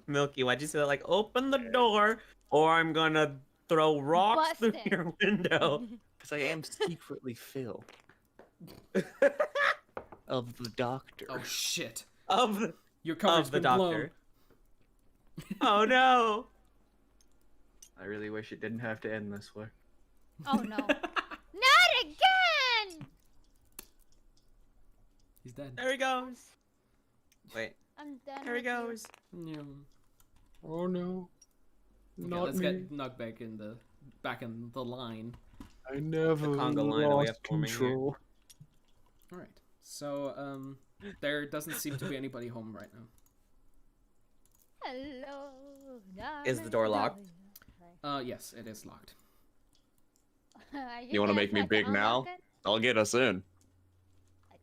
Milky, why'd you say that? Like, open the door, or I'm gonna throw rocks Bust through it. your window. Because I am secretly Phil. Of the doctor. Oh shit! of Your cover's of the been doctor. Oh no! I really wish it didn't have to end this way. Oh no. Not again! He's dead. There he goes. Wait, I'm done. there he with you. goes. Yeah. Oh no. Okay, Not let's me. get Nug back in the line. I never conga line that we have lost forming here. control. All right. So there doesn't seem to be anybody home right now. Hello. Is the door locked? Yes, it is locked. You wanna make me big now? I'll get us in.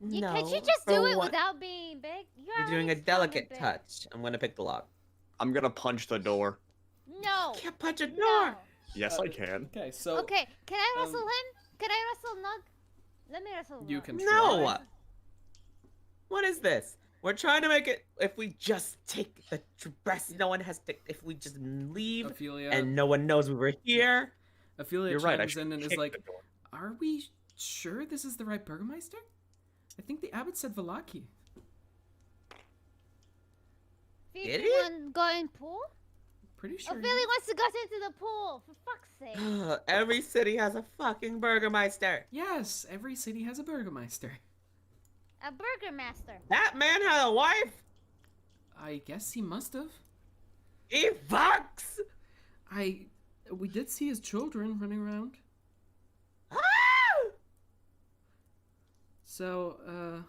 Could you just do it without being big? You're doing a already delicate big. touch. I'm gonna pick the lock. I'm gonna punch the door. No. Can't punch a door. No. Yes, I can. Okay, so Okay, can I wrestle um, him? Can I wrestle Nug? Let me wrestle you Nug. can No. try. What is this? We're trying to make it. If we just take the dress, no one has to. If we just leave Ophelia. and no one knows we were here. Ophelia You're right. I chimes should in and is kick like, the door. "Are we sure this is the right Burgermeister? I think the abbot said Valaki." Did Phoebe he? want go in pool? Pretty sure. Ophelia wants to go into the pool. For fuck's sake. Every city has a fucking Burgermeister. Yes, every city has a burgomaster. A burger master. That man had a wife. I guess he must have. He fucks. We did see his children running around. Ah! So,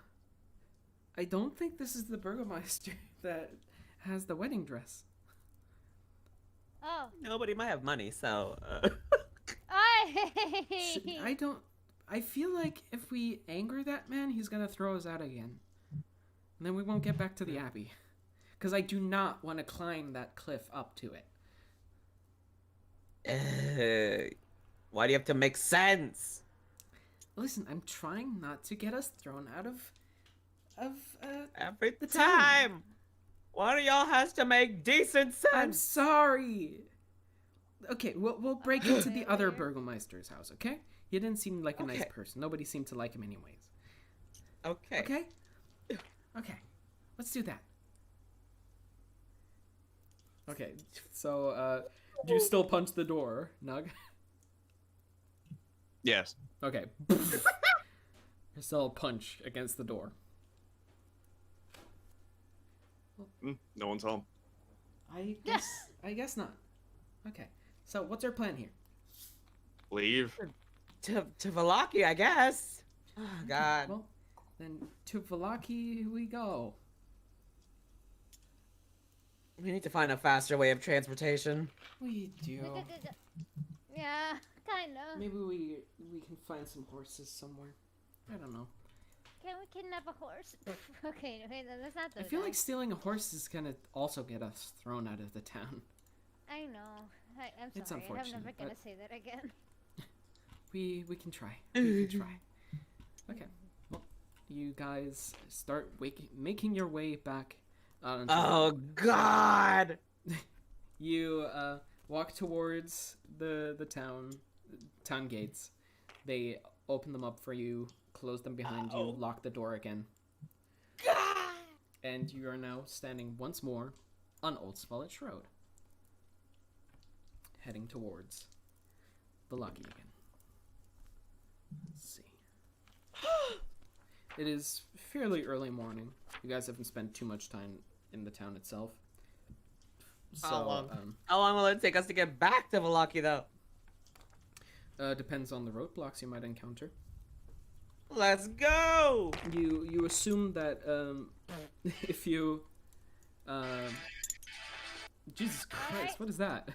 I don't think this is the burgomaster that has the wedding dress. Oh. Nobody might have money, so. I feel like if we anger that man, he's gonna throw us out again. And then we won't get back to the abbey. Because I do not want to climb that cliff up to it. Why do you have to make sense? Listen, I'm trying not to get us thrown out of Every the town. time. One of y'all has to make decent I'm sense. sorry. Okay, we'll break into the other burgomeister's house, okay? He didn't seem like a nice Okay. person. Nobody seemed to like him anyways. Okay. Okay? Okay. Let's do that. Okay, so, do you still punch the door, Nug? Yes. Okay. There's still a punch against the door. No one's home. I guess not. Okay. So, what's our plan here? Leave. To Valaki, I guess. Oh, God. Well, then to Valaki we go. We need to find a faster way of transportation. We do. Yeah, kinda. Maybe we can find some horses somewhere. I don't know. Can we kidnap a horse? Okay, that's not the I feel like stealing a horse is gonna also get us thrown out of the town. I know. I'm sorry. It's I'm unfortunate, never gonna but- say that again. We can try. We can try. Okay. Well, you guys start making your way back out into the Oh, road. God. You walk towards the town gates. They open them up for you, close them behind you, lock the door again. God. And you are now standing once more on Old Spallage Road, heading towards the Lucky again. Let's see. It is fairly early morning. You guys haven't spent too much time in the town itself. So, How long? How long will it take us to get back to Valaki, though? depends on the roadblocks you might encounter. Let's go. You assume that if you Jesus Christ, Alright. what is that?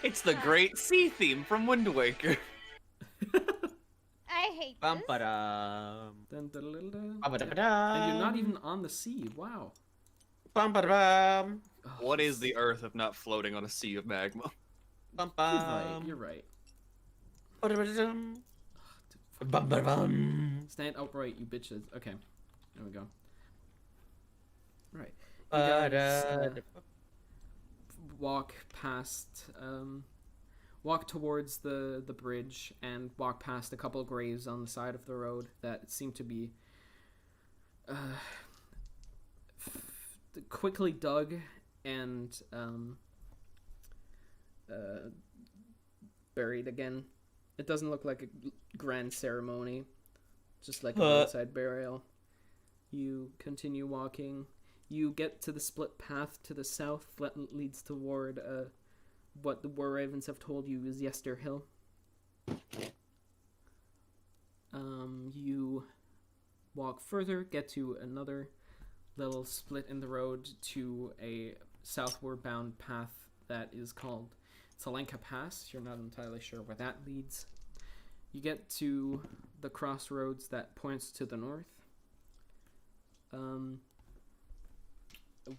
It's the great sea theme from Wind Waker. I hate Bum this. ba dum. Dun, dun, dun, dun. Bum ba And you're not dum. even on the sea. Wow. Bum ba dum. Oh, What is the Earth if not floating on a sea of magma? Bum You're bum. right. You're right. Ba da ba da dum. Bum ba bum. Stand upright, you bitches. Okay, there we go. Right. You Ba guys, da. walk past, walk towards the bridge and walk past a couple of graves on the side of the road that seem to be quickly dug and buried again. It doesn't look like a grand ceremony, just like a roadside burial. You continue walking. You get to the split path to the south that leads toward what the War Ravens have told you is Yester Hill. You walk further, get to another little split in the road to a southward bound path that is called Salenka Pass. You're not entirely sure where that leads. You get to the crossroads that points to the north.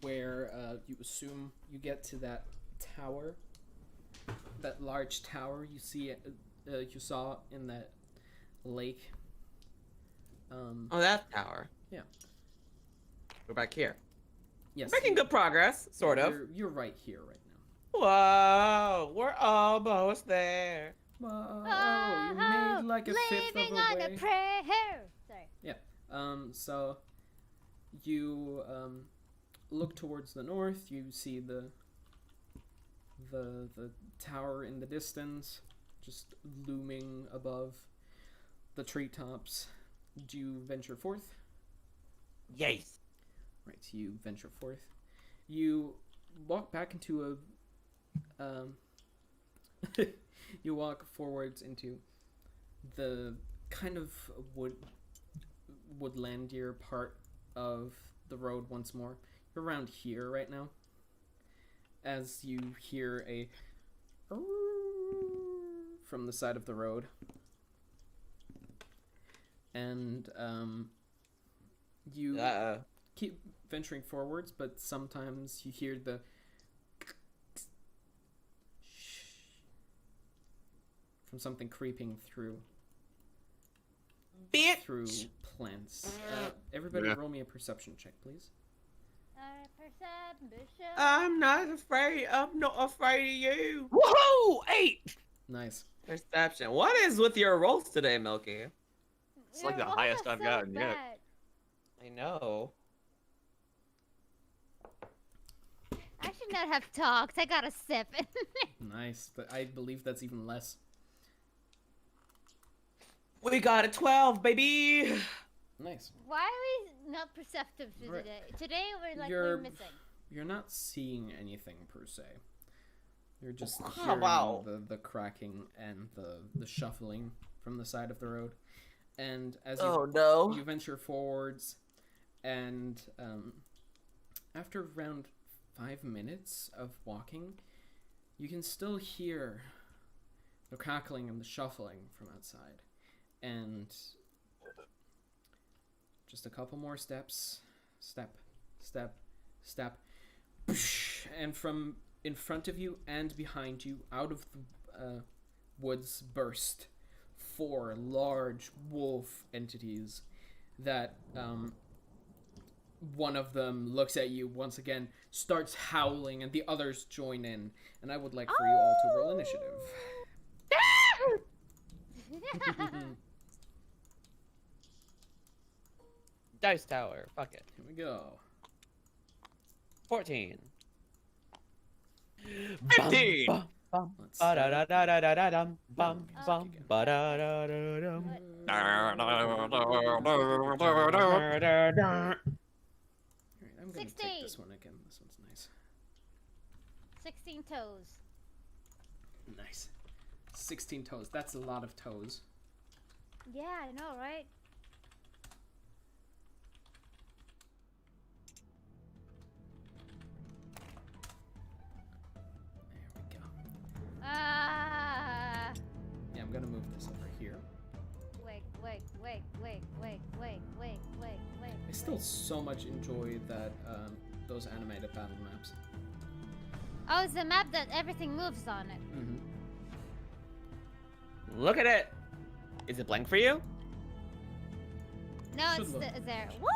Where you assume you get to that tower, that large tower you see, you saw in that lake. Oh, that tower. Yeah. We're back here. Yes, Making good progress, sort of. You're right here right now. Whoa, we're almost there. Whoa, Oh, you made like a fifth of living a on way. a prayer. Sorry. So you look towards the north, you see the tower in the distance, just looming above the treetops. Do you venture forth? Yes. Right, you venture forth. You walk back into a you walk forwards into the kind of woodlandier part of the road once more. You're around here right now. As you hear a from the side of the road. And you keep venturing forwards, but sometimes you hear the from something creeping through plants. Everybody roll me a perception check, please. I'm not afraid. I'm not afraid of you. Woohoo! 8! Nice. Perception. What is with your rolls today, Milky? It's like the highest I've gotten yet. I know. I should not have talked. I got a sip. Nice, but I believe that's even less. We got a 12, baby. Nice. Why are we not perceptive today? Today we're missing. You're not seeing anything per se. You're just Oh, hearing wow. the cracking and the shuffling from the side of the road. And as you venture forwards, and after around 5 minutes of walking, you can still hear the crackling and the shuffling from outside. And just a couple more steps. Step, step, step. And from in front of you and behind you, out of the woods, burst 4 large wolf entities that one of them looks at you once again, starts howling, and the others join in. And I would like for you all to roll initiative. Dice Tower. Fuck it. Here we go. 14. 15. Let's Ba-da-da-da-da-da-dum, bum, bum, ba-da-da-da-dum. Alright, I'm gonna 16. take this one again. This one's nice. 16 toes. Nice. 16 toes. That's a lot of toes. Yeah, I know, right? There we go. Ah. Yeah, I'm gonna move this over here. Wait. I still so much enjoy that those animated battle maps. Oh, it's the map that everything moves on it. Mm-hmm. Look at it. Is it blank for you? No, Should it's look. there. Woo!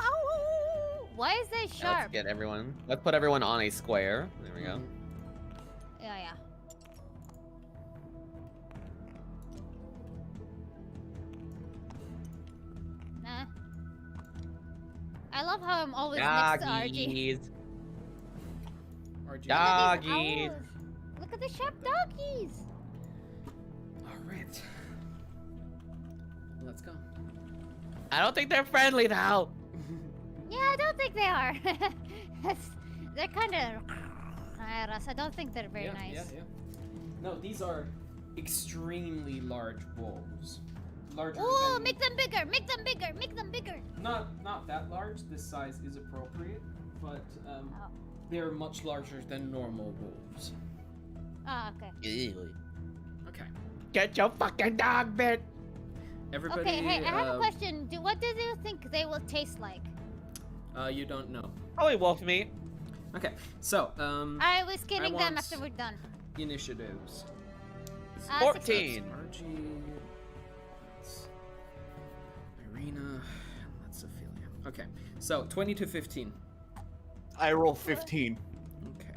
Ow! Why is that Let's sharp? get everyone. Let's put everyone on a square. There we go. Yeah. Nah. I love how I'm always next to RG. Doggies. RG. Doggies. Look at the sharp doggies. Alright. Let's go. I don't think they're friendly now. Yeah, I don't think they are. They're kind of. I don't think they're very nice. Yeah. No, these are extremely large wolves. Larger Ooh, than... make them bigger! Make them bigger! Make them bigger! Not that large. This size is appropriate, but Oh. they're much larger than normal wolves. Oh, okay. Okay. Get your fucking dog bit. Everybody. Okay, hey, I have a question. What do you think they will taste like? You don't know. Probably wolf meat. Okay, so I was kidding them want- after we're done. initiatives. 14. Margie. That's Irina. And that's Ophelia. Okay, so 20 to 15. I roll 15. Okay.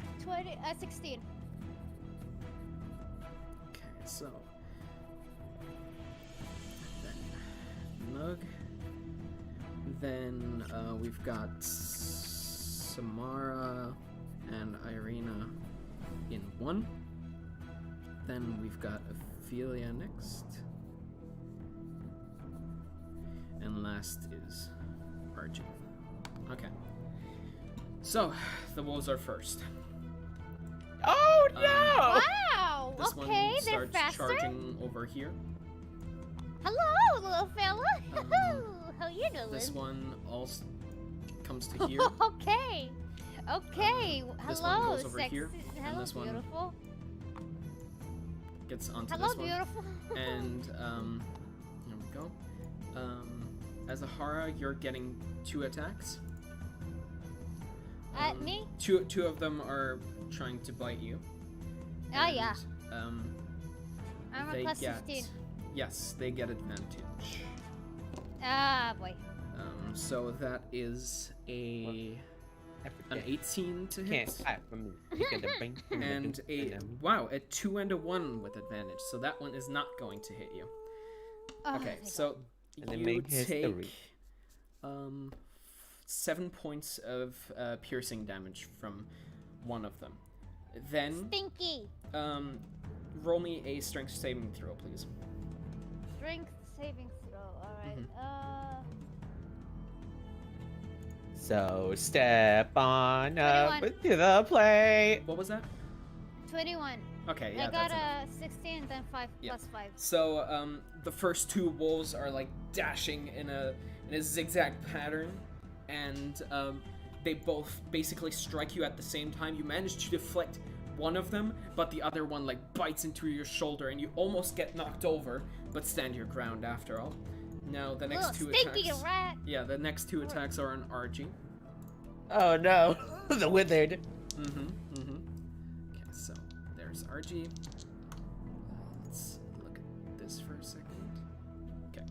16. Okay, so then Nug. Then we've got Tamara and Irina in 1. Then we've got Ophelia next. And last is Archie. Okay. So, the wolves are first. Oh no! Wow. This Okay, one they're starts faster. charging over here. Hello, little fella. How you doing? This one also comes to here. Okay. Okay. This one Hello, goes over sexy. here, and Hello, this one beautiful. Gets onto Hello, this one. beautiful. And here we go. As a Hara, you're getting 2 attacks. At me? Two of them are trying to bite you. Oh, yeah. Um, I'm a they plus get 15. yes, they get advantage. Ah, boy. So that is an 18 to hit. Can't hide from me. You get the bring, And a 2 and a 1 with advantage. So that one is not going to hit you. Oh, Okay, thank so And they you make history. take 7 points of piercing damage from one of them. Then Stinky. roll me a strength saving throw, please. Strength saving throw. Alright. Mm-hmm. So step on up 21. to the plate. What was that? 21. Okay, yeah, I got that's enough. a 16, then 5 Yeah. plus 5. So the first 2 wolves are like dashing in a zigzag pattern, and they both basically strike you at the same time. You manage to deflect one of them, but the other one like bites into your shoulder, and you almost get knocked over, but stand your ground after all. Now the next 2 stinky attacks. rat. Yeah, the next 2 attacks are on RG. Oh no, the withered. Okay, so there's RG. Let's look at this for a second. Okay.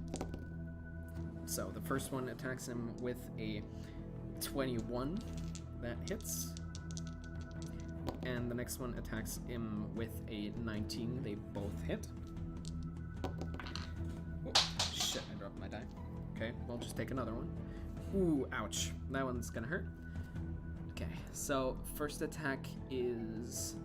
So the first one attacks him with a 21. That hits. And the next one attacks him with a 19. They both hit. Oh, shit, I dropped my die. Okay, we'll just take another one. Ooh, ouch. That one's gonna hurt. Okay, so first attack is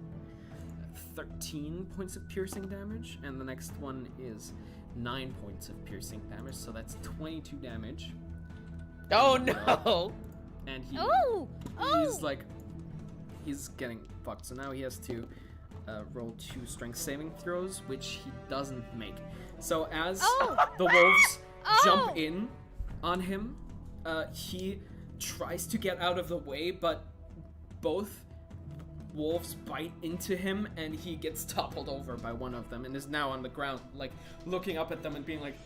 13 points of piercing damage, and the next one is 9 points of piercing damage, so that's 22 damage. Oh no! And Oh! he's like, he's getting fucked, so now he has to roll 2 strength saving throws, which he doesn't make. So as the wolves jump in on him, he tries to get out of the way, but both wolves bite into him, and he gets toppled over by one of them and is now on the ground, like looking up at them and being like,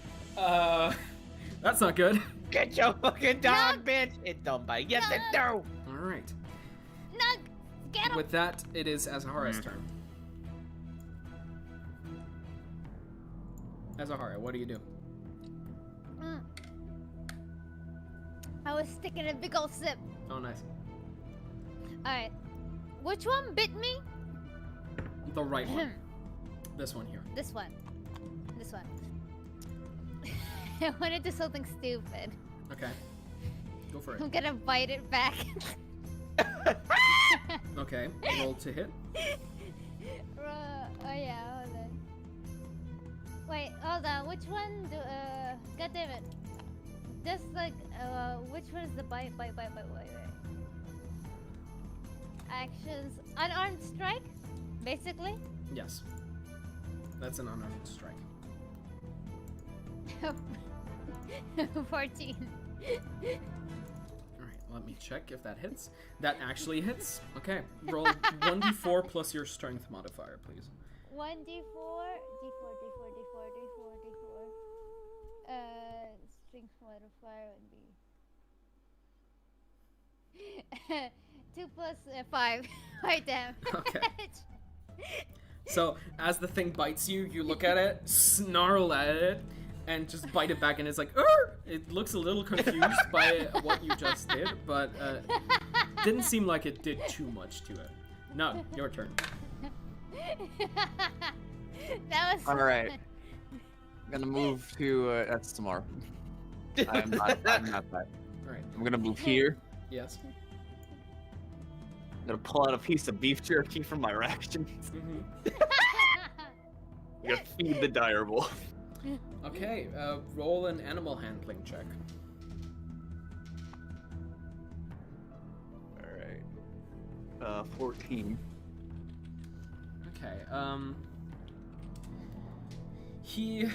that's not good. Get your fucking dog, bitch! It don't bite. Yes, it do! Alright. Nug! Get him! With that, it is Azahara's turn. Azahara, what do you do? I was sticking a big ol' sip. Oh, nice. Alright. Which one bit me? The right one. This one here. This one. This one. I want to do something stupid. Okay. Go for it. I'm gonna bite it back. Okay. Roll to hit. Oh yeah, hold on. Wait, hold on. Which one do God damn it. Just like which one is the bite? Wait. Actions. Unarmed strike? Basically? Yes. That's an unarmed strike. 14. Alright, let me check if that hits. That actually hits. Okay. Roll 1d4 plus your strength modifier, please. 1d4, d4. Strength modifier would be 2 plus 5. Right, damn. Okay. So, as the thing bites you, you look at it, snarl at it, and just bite it back, and it's like, "Arr!" It looks a little confused by what you just did, but didn't seem like it did too much to it. No, your turn. That was Alright. I'm gonna move to, that's tomorrow. I'm not that. Alright, I'm gonna move here. yes. gonna pull out a piece of beef jerky from my rations. I'm gonna feed the dire wolf. Okay, roll an animal handling check. Alright. 14. Okay, he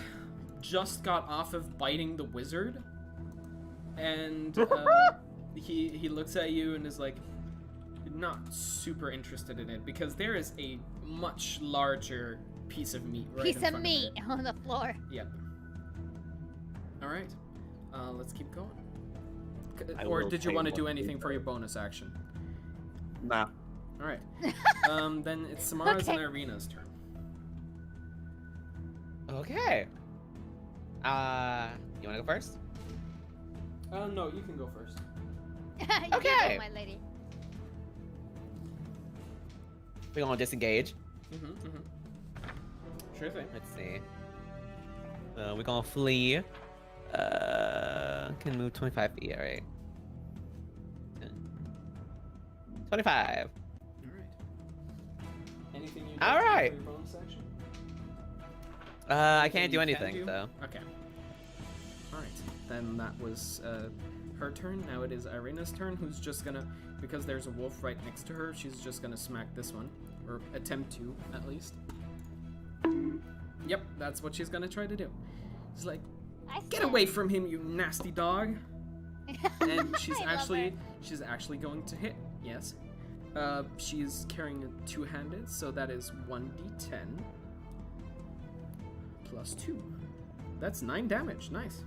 just got off of biting the wizard, and he looks at you and is like, not super interested in it because there is a much larger piece of meat right in Piece front of of meat it. on the floor. Yep. All right, let's keep going. I Or will did you pay want to what do we anything for got. your bonus action? Nah. All right. Then it's Samara's and Okay. Irina's turn. Okay. You wanna go first? No, you can go first. You go, Okay. my lady. We're gonna disengage. Sure thing. Let's see. We're gonna flee. Can move 25 feet, alright. 25. All right. Anything you All do right. for your bonus action? I can't you do can anything do? though. Okay. All right. Then that was her turn. Now it is Irina's turn, who's just gonna, because there's a wolf right next to her, she's just gonna smack this one, or attempt to at least. Yep, that's what she's gonna try to do. She's like, I "Get said- away from him, you nasty dog!" And she's I love actually going to hit. Yes. She's carrying a two-handed, so that is 1d10 plus 2. That's 9 damage. Nice.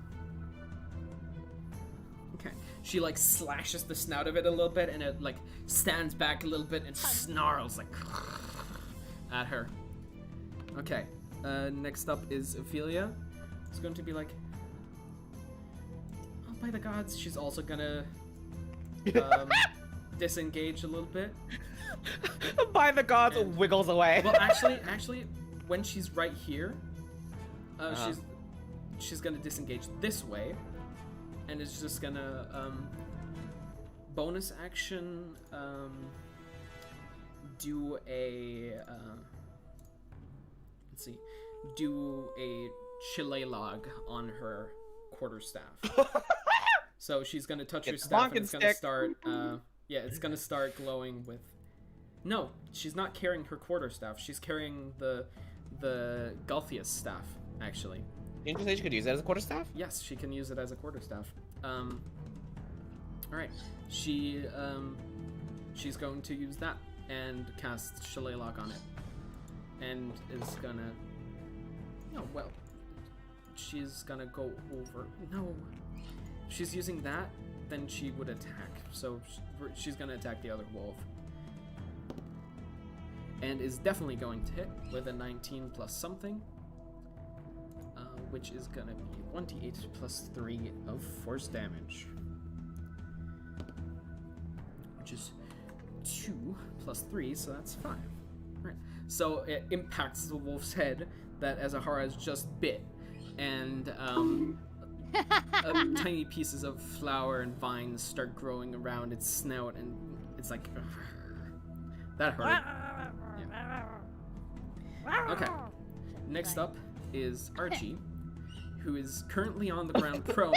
Okay. She like slashes the snout of it a little bit, and it like stands back a little bit and snarls like at her. Okay. Next up is Ophelia. It's going to be like, oh, by the gods, she's also gonna disengage a little bit. By the gods, And- wiggles away. Well, actually, when she's right here, she's gonna disengage this way, and is just gonna bonus action do a let's see, do a shillelagh on her quarterstaff. So she's gonna touch Get her the staff, and honking it's gonna stick. start. Yeah, it's gonna start glowing with. No, she's not carrying her quarterstaff. She's carrying the Gulfius staff, actually. Didn't you say you could use that as a quarterstaff? Yes, she can use it as a quarterstaff. All right, she's going to use that and cast Shillelagh on it, and is gonna. No, well, she's gonna go over. No, she's using that. Then she would attack. So she's gonna attack the other wolf. And is definitely going to hit with a 19 plus something. Which is gonna be 1d8 plus 3 of force damage. Which is 2 plus 3, so that's 5. Right. So it impacts the wolf's head that Azahara has just bit. And tiny pieces of flower and vines start growing around its snout, and it's like that hurt. Okay. Next up is Archie, who is currently on the ground prone.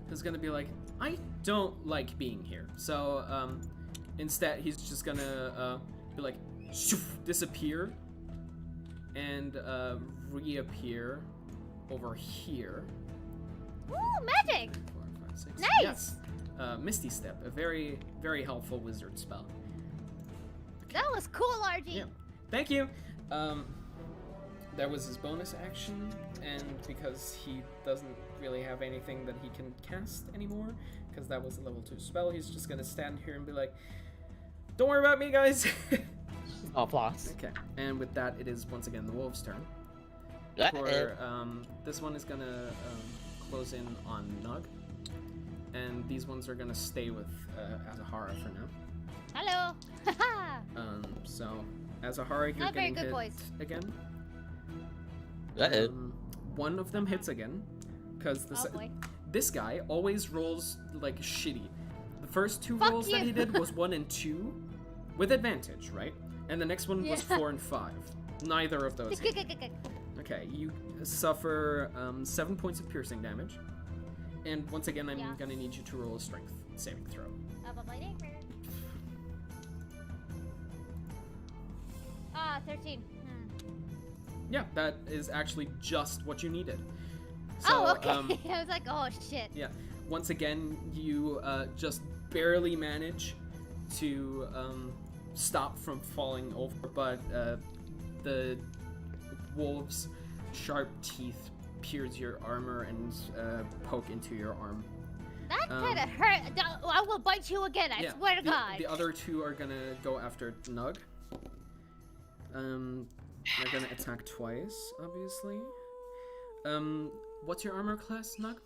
Who's gonna be like, I don't like being here. So instead, he's just gonna be like, shoof, disappear, and reappear over here. Ooh, magic! 4, 5, 6. Nice! Yes. Misty Step, a very, very helpful wizard spell. That was cool, RG. Yeah. Thank you. That was his bonus action, and because he doesn't really have anything that he can cast anymore, because that was a level 2 spell, he's just gonna stand here and be like, don't worry about me, guys. Oh, floss. Okay. And with that, it is once again the wolf's turn. For, this one is gonna close in on Nug, and these ones are gonna stay with Azahara for now. Hello. Haha. So Azahara, you're Not very getting good hit voice. again. Uh-oh. One of them hits again, because Oh boy. this guy always rolls like shitty. The The first two Fuck rolls that you. he did was 1 and 2, with advantage, right? And the next one was Yeah. 4 and 5. Neither of those hit. Okay, you suffer 7 points of piercing damage. And once again, I'm Yeah. gonna need you to roll a strength saving throw. Ah, 13. Yeah, that is actually just what you needed. Oh, okay. Um, I was like, oh shit. yeah, once again, you just barely manage to stop from falling over, but the wolf's sharp teeth pierce your armor and poke into your arm. That kind of hurt. I will bite you again. I swear to God. The other two are gonna go after Nug. They're gonna attack twice, obviously. What's your armor class, Nug?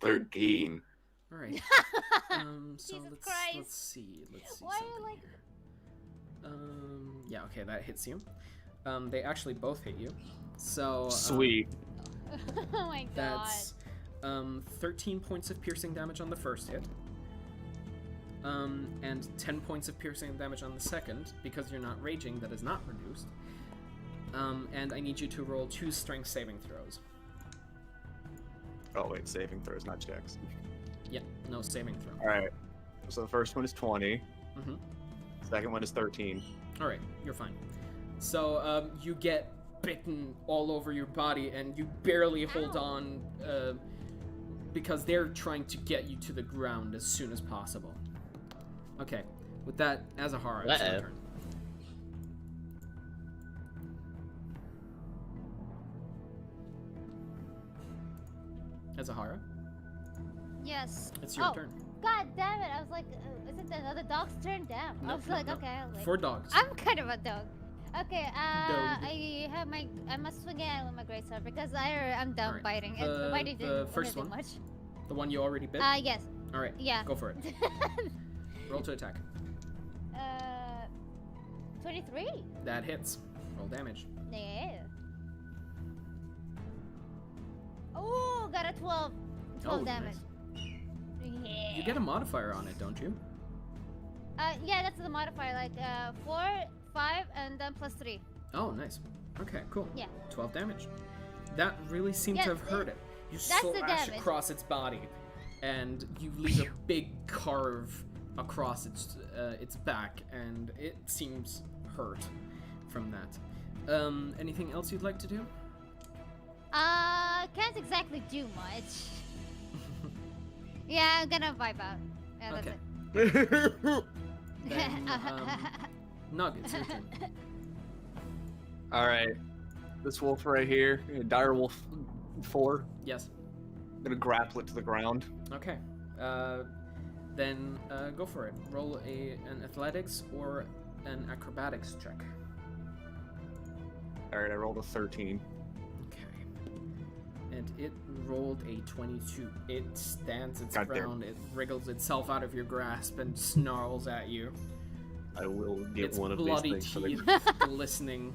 13. All right. So Jesus let's Christ. see. Let's see Why are you something like? here. Yeah. Okay, that hits you. They actually both hit you. So Sweet. Oh my God. that's 13 points of piercing damage on the first hit. And 10 points of piercing damage on the second, because you're not raging, that is not reduced. And I need you to roll 2 strength saving throws. Oh wait, saving throws, not checks. Yeah, no saving throw. All right. So the first one is 20. Mm-hmm. Second one is 13. All right, you're fine. So you get bitten all over your body, and you barely hold Ow. on because they're trying to get you to the ground as soon as possible. Okay, with that, Azahara, it's your Uh-oh. turn. Azahara, Yes. it's your Oh, turn. God damn it. I was like, is it another dog's turn? Damn. No, I was no, like, no. okay. I was like, 4 dogs. I'm kind of a dog. Okay, Dog. I must swing it with my great sword because I'm done Alright, biting. the- Biting the didn't do first anything one? much. The one you already bit? Yes. All right, Yeah. go for it. Roll to attack. 23. That hits. Roll damage. Yeah. Oh, got a 12. 12 Oh, damage. nice. Yeah. You get a modifier on it, don't you? Yeah, that's the modifier. Like, 4, 5, and then plus 3. Oh, nice. Okay, cool. Yeah. 12 damage. That really seemed Yes, to have hurt it. You that's the slash damage. across its body, and you leave a big carve across its back, and it seems hurt from that. Anything else you'd like to do? Can't exactly do much. Yeah, I'm gonna vibe out. Yeah, that's Okay. it. Then, Nug, it's your turn. All right. This wolf right here, dire wolf 4. Yes. I'm gonna grapple it to the ground. Okay. Then go for it. Roll an athletics or an acrobatics check. All right, I rolled a 13. Okay. And it rolled a 22. It stands its Goddamn. ground. It wriggles itself out of your grasp and snarls at you. I will get Its one of these bloody things for the teeth glistening.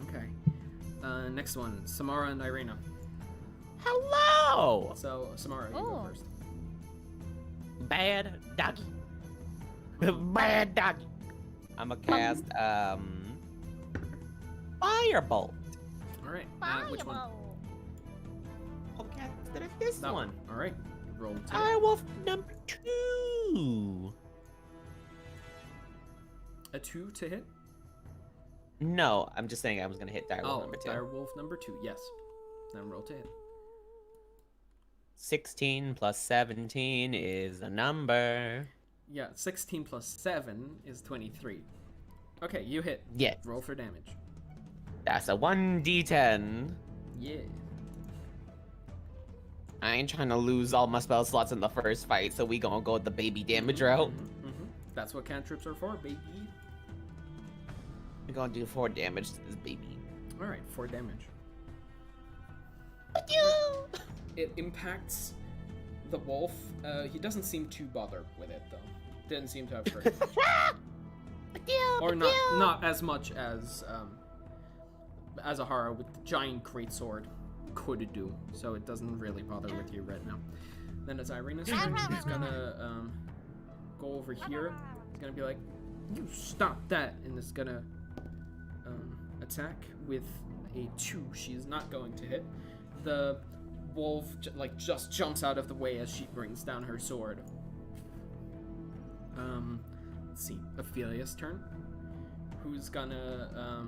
Okay. Next one, Samara and Irina. Hello, So, Samara, you go Oh. first. bad doggy. Bad doggy. I'm a cast firebolt. All right. Which one? Fireball. Okay, instead of this That one. All right. Roll 2. Direwolf number 2. A 2 to hit? No, I'm just saying I was gonna hit direwolf Oh, number 2. Direwolf number 2. Yes. Then roll to hit. 16 plus 17 is a number. Yeah, 16 plus 7 is 23. Okay, you hit. Yes, Roll for damage. that's a 1d10. Yeah. I ain't trying to lose all my spell slots in the first fight, so we gonna go with the baby damage route. Mhm. That's what cantrips are for, baby. We're gonna do 4 damage to this baby. All right, 4 damage. Fuck you! It impacts the wolf. He doesn't seem too bothered with it, though. Didn't seem to have hurt him. Fuck you! Or fuck not you! not as much as Azahara with the giant greatsword could do. So it doesn't really bother with you right now. Then as Irena's turn, she's gonna go over here. It's gonna be like, you stop that, and it's gonna attack with a 2. She's not going to hit. The wolf just jumps out of the way as she brings down her sword. Let's see, Ophelia's turn. Who's gonna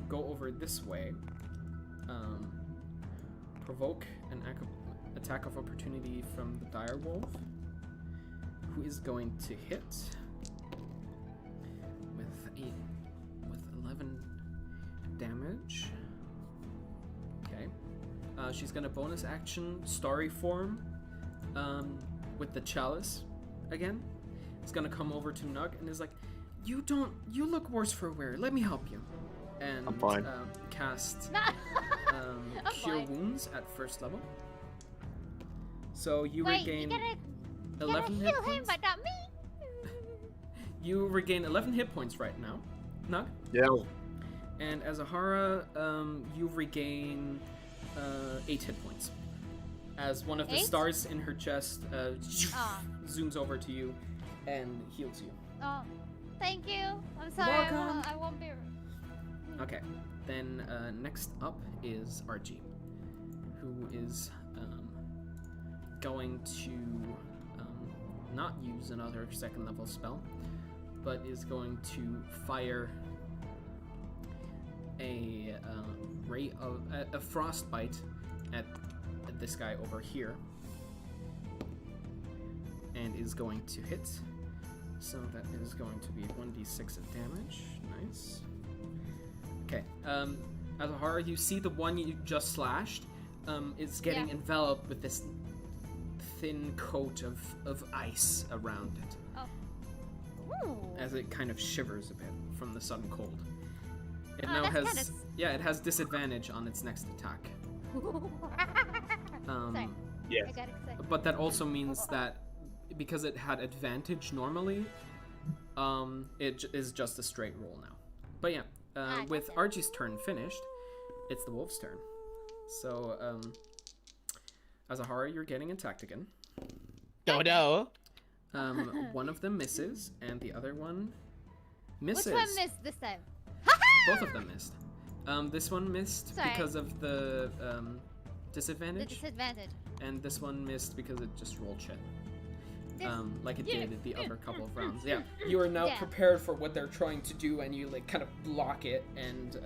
go over this way, provoke an attack of opportunity from the dire wolf, who is going to hit with 11 damage. Okay. She's gonna bonus action Starry Form with the chalice again. It's gonna come over to Nug and is like, you look worse for wear. Let me help you. And I'm fine. Cast I'm Cure fine. Wounds at first level. So you Wait, regain you gotta 11 heal hit him, points. but not me. You regain 11 hit points right now, Nug. Yeah. And as Ahara, you regain 8 hit points. As one of the 8? stars in her chest Aw. zooms over to you and heals you. Oh, thank you. I'm sorry. Welcome. I won't be. Okay, then next up is Archie, who is going to not use another second level spell, but is going to fire a ray of a frostbite at this guy over here, and is going to hit. So that is going to be 1d6 of damage. Nice. Okay. As a horror, you see the one you just slashed is getting enveloped with this thin coat of ice around it, Ooh. as it kind of shivers a bit from the sudden cold. It Oh, now that's has it has disadvantage on its next attack. Sorry, Yes. I got excited. But that also means that because it had advantage normally, is just a straight roll now. But yeah, with Archie's turn finished, it's the wolf's turn. So, as a horror, you're getting attacked again. Dodo. One of them misses, and the other one misses. Which one missed this time? Both of them missed. This one missed Sorry. because of the The disadvantage, disadvantage. and this one missed because it just rolled shit. This- Like it did the other couple of rounds. Yeah, you are now Yeah. prepared for what they're trying to do, and you kind of block it and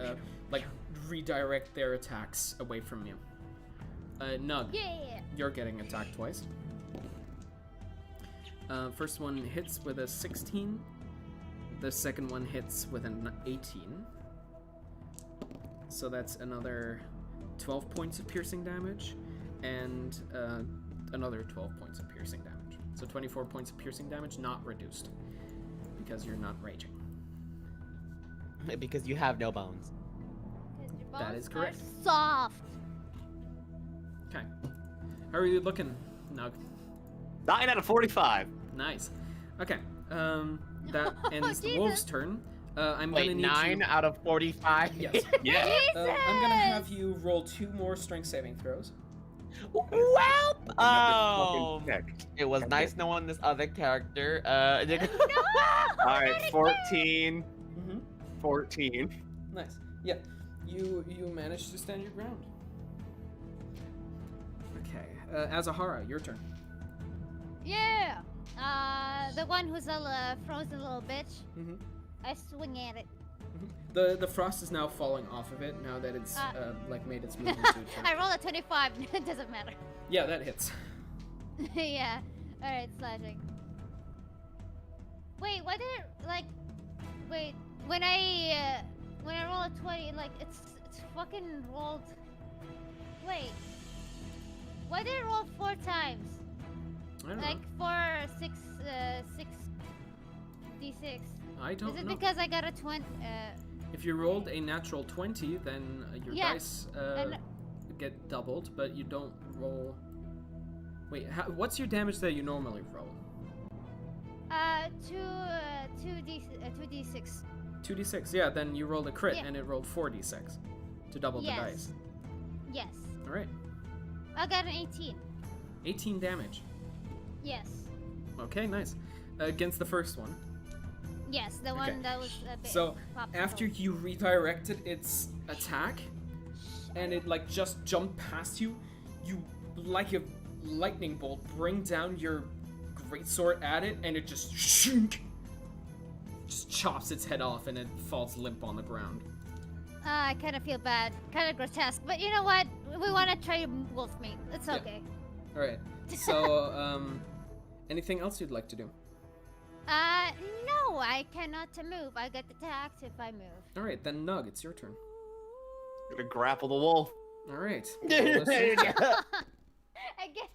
redirect their attacks away from you. Nug, Yeah. you're getting attacked twice. First one hits with a 16. The second one hits with an 18. So that's another 12 points of piercing damage, and another 12 points of piercing damage. So 24 points of piercing damage, not reduced, because you're not raging. Because you have no bones. 'Cause your That bones is correct. are soft. Okay. How are you looking, Nug? 9 out of 45. Nice. Okay. That ends the Jesus. wolf's turn. I'm Wait, gonna need 9 you. out of 45? Yes. Yeah. I'm gonna have you roll 2 more strength saving throws. Welp! Oh, Fucking check. it was Okay. nice knowing this other character. All right, 14. Mm-hmm. 14. Nice. Yeah. You managed to stand your ground. Okay. Azahara, your turn. Yeah. The one who's a frozen little bitch. Mm-hmm. I swing at it. The frost is now falling off of it now that it's made its move into a turn. I roll a 25. It doesn't matter. Yeah, that hits. Yeah. All right, slashing. Wait, why did it wait? When I roll a 20, it's fucking rolled. Wait. Why did it roll 4 times? I don't Like know. 4, 6 d6. I don't Is it know. because I got a 20? If you rolled a natural 20, then your Yeah, dice and- get doubled, but you don't roll. Wait, what's your damage that you normally roll? 2d6. 2d6. Yeah, then you rolled a crit Yeah. and it rolled 4d6 to double Yes. the dice. Yes. All right. I got an 18. 18 damage. Yes. Okay, nice. Against the first one. Yes, the one Okay. that was a bit. So popsicle. after you redirected its attack, and it like just jumped past you, you like a lightning bolt bring down your greatsword at it, and it just chops its head off, and it falls limp on the ground. I kind of feel bad, kind of grotesque, but you know what? We want to try wolf meat. It's Yeah. okay. All right. So anything else you'd like to do? No, I cannot to move. I get attacked if I move. All right, then Nug, it's your turn. Gonna grapple the wolf. All right. There you go. Again.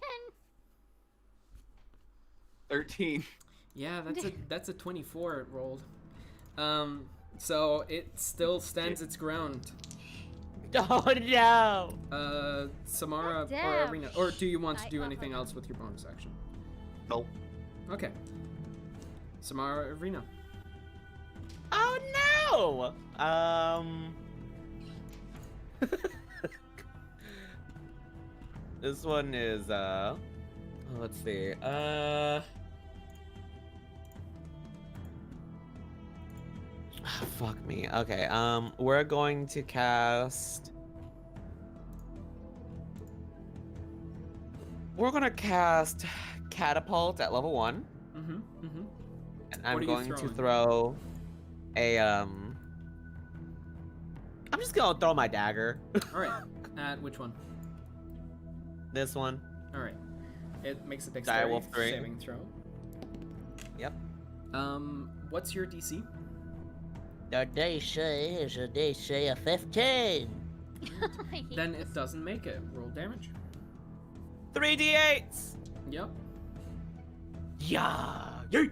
13. Yeah, that's a 24 it rolled. So it still stands its ground. Oh no! Samara or Damn. Arena, or do you want to I do offer anything them. else with your bonus action? Nope. Okay. Samara, Arena. Oh no! This one is let's see. Fuck me. Okay. We're going to cast. We're gonna cast catapult at level 1, Mm-hmm. and What I'm are you going to throwing? throw a I'm just gonna throw my dagger. All right. At which one? This one. All right. It makes a Direwolf dexterity 3. saving throw. Yep. What's your DC? The DC is a DC of 15. I hate Then this. it doesn't make it. Roll damage. 3d8s. Yep. Yeah. Yeet.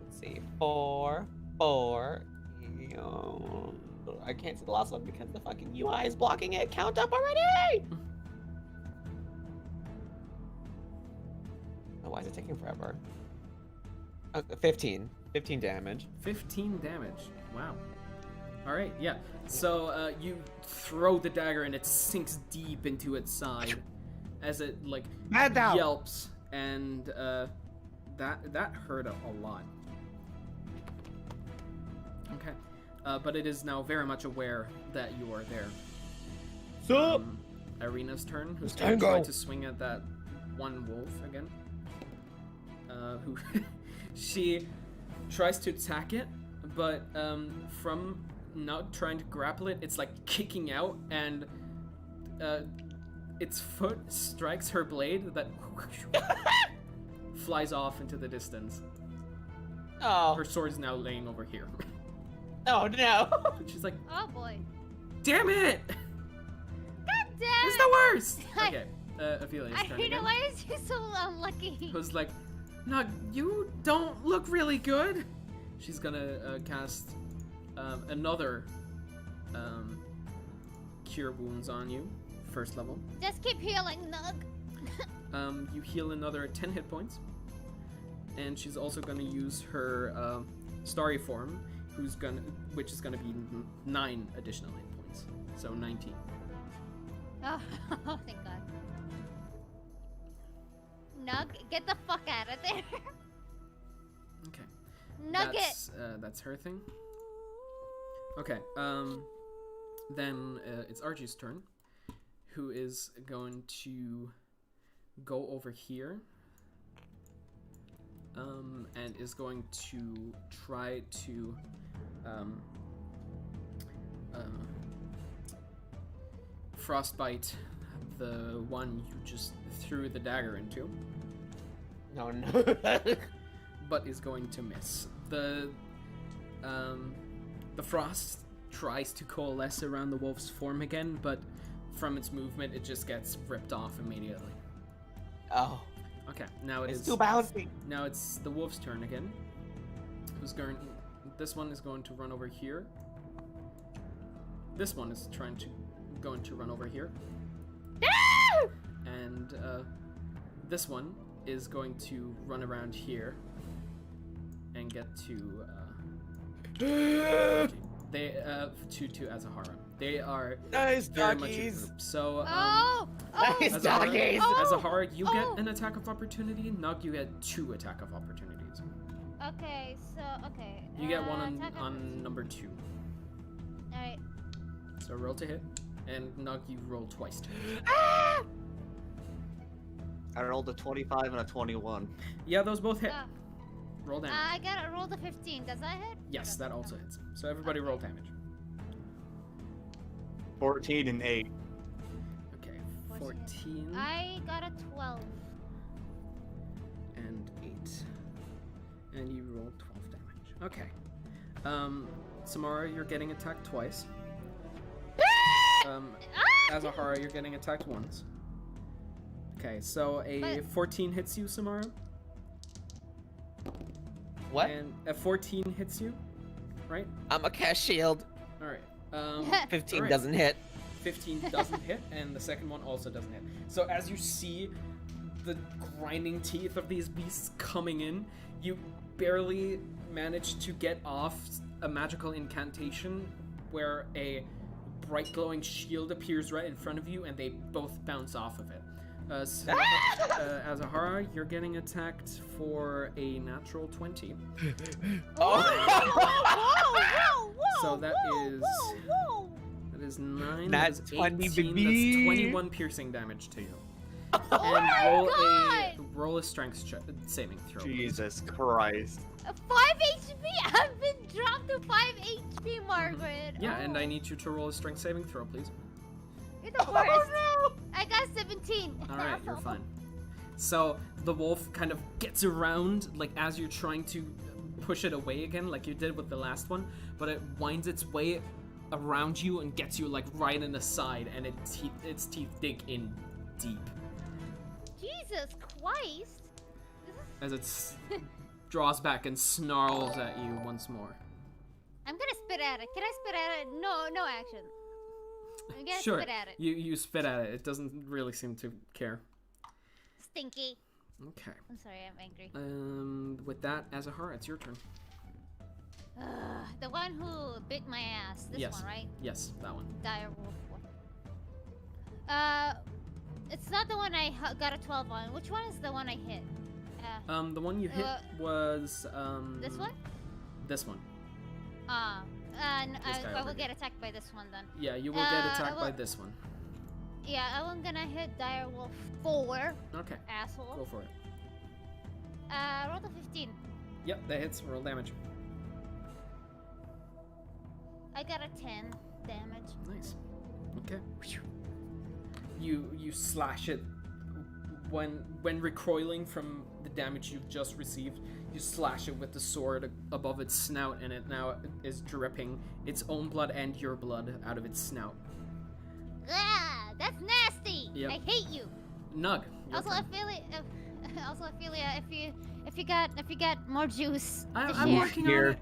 Let's see. 4. I can't see the last one because the fucking UI is blocking it. Count up already! Oh, why is it taking forever? 15. 15 damage. 15 damage. Wow. All right. Yeah. So you throw the dagger and it sinks deep into its side as it like Bad now. yelps, and that hurt a lot. Okay. But it is now very much aware that you are there. So, Irina's turn, who's It's going to try tango. to swing at that one wolf again. Who she tries to attack it, but from not trying to grapple it, it's like kicking out, and its foot strikes her blade that flies off into the distance. oh, Her sword is now laying over here. oh no. And she's like, Oh boy. "Damn it! God damn It's it. the worst!" Okay, Ophelia's turn I know again. why is you so unlucky? Who's like, "No, you don't look really good." She's gonna cast another cure wounds on you, first level. Just keep healing, Nug. You heal another 10 hit points, and she's also gonna use her starry form, which is gonna be 9 additional hit points, so 19. Oh, thank God. Nug, get the fuck out of there. Okay. Nugget. That's her thing. Okay. Then it's Archie's turn, who is going to go over here, and is going to try to frostbite the one you just threw the dagger into, No, no. but is going to miss. The frost tries to coalesce around the wolf's form again, but from its movement, it just gets ripped off immediately. Oh, Okay, now it it's is. too bouncy. Now it's the wolf's turn again. Who's going? This one is going to run over here. This one is going to run over here. And this one is going to run around here and get to they to Azahara. They are Nice very much a doggies. group. So, Oh! Oh! Nice Azahara, doggies. Azahara, you Oh. get an attack of opportunity. Nug, you get 2 attack of opportunities. Okay, so, okay. You get one attack of- on number 2. Alright. So roll to hit, and Nug, you roll twice to hit. I rolled a 25 and a 21. Yeah, those both hit. Uh, Roll damage. I got a roll to 15. Does that hit? Yes, Or that does- also hits. So everybody roll damage. 14 and 8. Okay, 14 I got a 12. and 8. And you roll 12 damage. Okay. Samara, you're getting attacked twice. Azahara, you're getting attacked once. Okay, so a But- 14 hits you, Samara. What? And a 14 hits you, right? I'm a cast shield. All right. 15 Alright. doesn't hit. 15 doesn't hit, and the second one also doesn't hit. So as you see the grinding teeth of these beasts coming in, you barely manage to get off a magical incantation where a bright glowing shield appears right in front of you, and they both bounce off of it. Azahara, you're getting attacked for a natural 20. Whoa, So that is- Whoa! That is 9. Nat That is 20, 18. baby. That's 21 piercing damage to you. Oh my Roll a strength saving throw. please. Jesus Christ. 5 HP! I've been dropped to 5 HP, Margaret! Yeah, and Oh. I need you to roll a strength saving throw, please. You're the worst! I got 17! Alright, you're fine. So the wolf kind of gets around, like as you're trying to push it away again, like you did with the last one, but it winds its way around you and gets you like right in the side, and its teeth dig in deep Jesus Christ! as it draws back and snarls at you once more. I'm gonna spit at it. Can I spit at it? No action. I'm gonna Sure, spit at it. you spit at it. It doesn't really seem to care. Stinky. Okay. I'm sorry, I'm angry. With that, Azahara, it's your turn. The one who bit my ass. This Yes. one, right? Yes, that one. Dire Wolf one. It's not the one I got a 12 on. Which one is the one I hit? The one you hit was This one? This one. And This guy I over will here. get attacked by this one then. Yeah, you will get attacked by well- this one. Yeah, I'm gonna hit Dire Wolf 4, Okay, asshole. go for it. Roll to 15. Yep, that hits. Roll damage. I got a 10 damage. Nice. Okay. You slash it when recoiling from the damage you've just received. You slash it with the sword above its snout, and it now is dripping its own blood and your blood out of its snout. Ah, that's nasty. Yep. I hate you. Nug. your Also, turn. Ophelia, if you got more juice to I'm share. working Here. on it.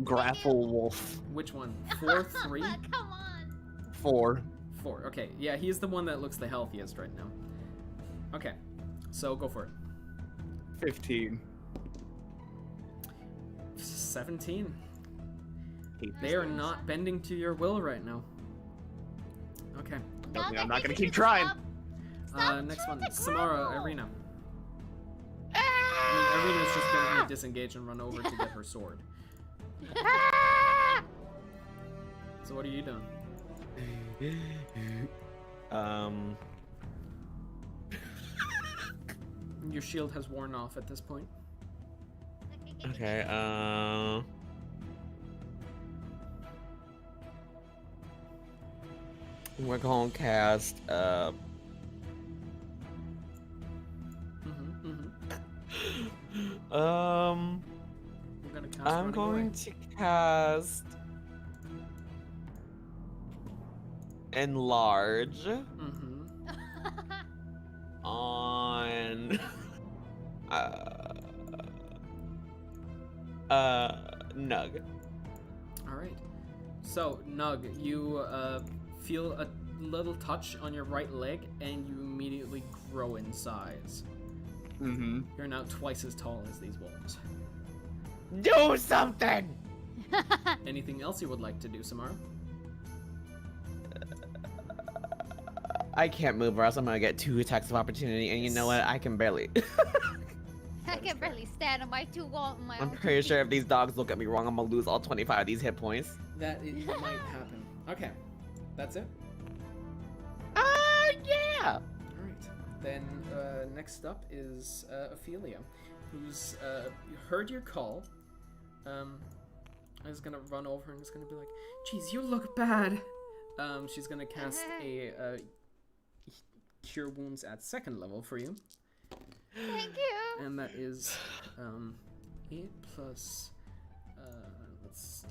Grapple Wolf. Which one? 4, 3, Come on. 4. 4. Okay, yeah, he's the one that looks the healthiest right now. Okay, so go for it. 15. 17. Hate They are not bending to your will right now. Okay. Don't Nug, I'm I not think gonna you keep should trying. stop Next trying one, to Samara grapple. Arena. I mean, Arena's just gonna disengage and run over to get her sword. Ah! So what are you doing? Your shield has worn off at this point. Okay, we're gonna cast, Mm-hmm, mm-hmm. We're gonna cast I'm running going away. to cast Enlarge Mm-hmm. on Nug. All right. So Nug, you feel a little touch on your right leg, and you immediately grow in size. Mm-hmm. You're now twice as tall as these wolves. Do something! Anything else you would like to do, Samara? I can't move or else I'm gonna get 2 attacks of opportunity, and you know what? I can barely. I can barely stand on my I'm own pretty two sure feet. if these dogs look at me wrong, I'm gonna lose all 25 of these hit points. That it might happen. Okay, that's it. Yeah. All right. Then next up is Ophelia, who's heard your call. Is gonna run over and is gonna be like, "Geez, you look bad." She's gonna cast a Cure Wounds at 2nd level for you. Thank you. And that is 8 plus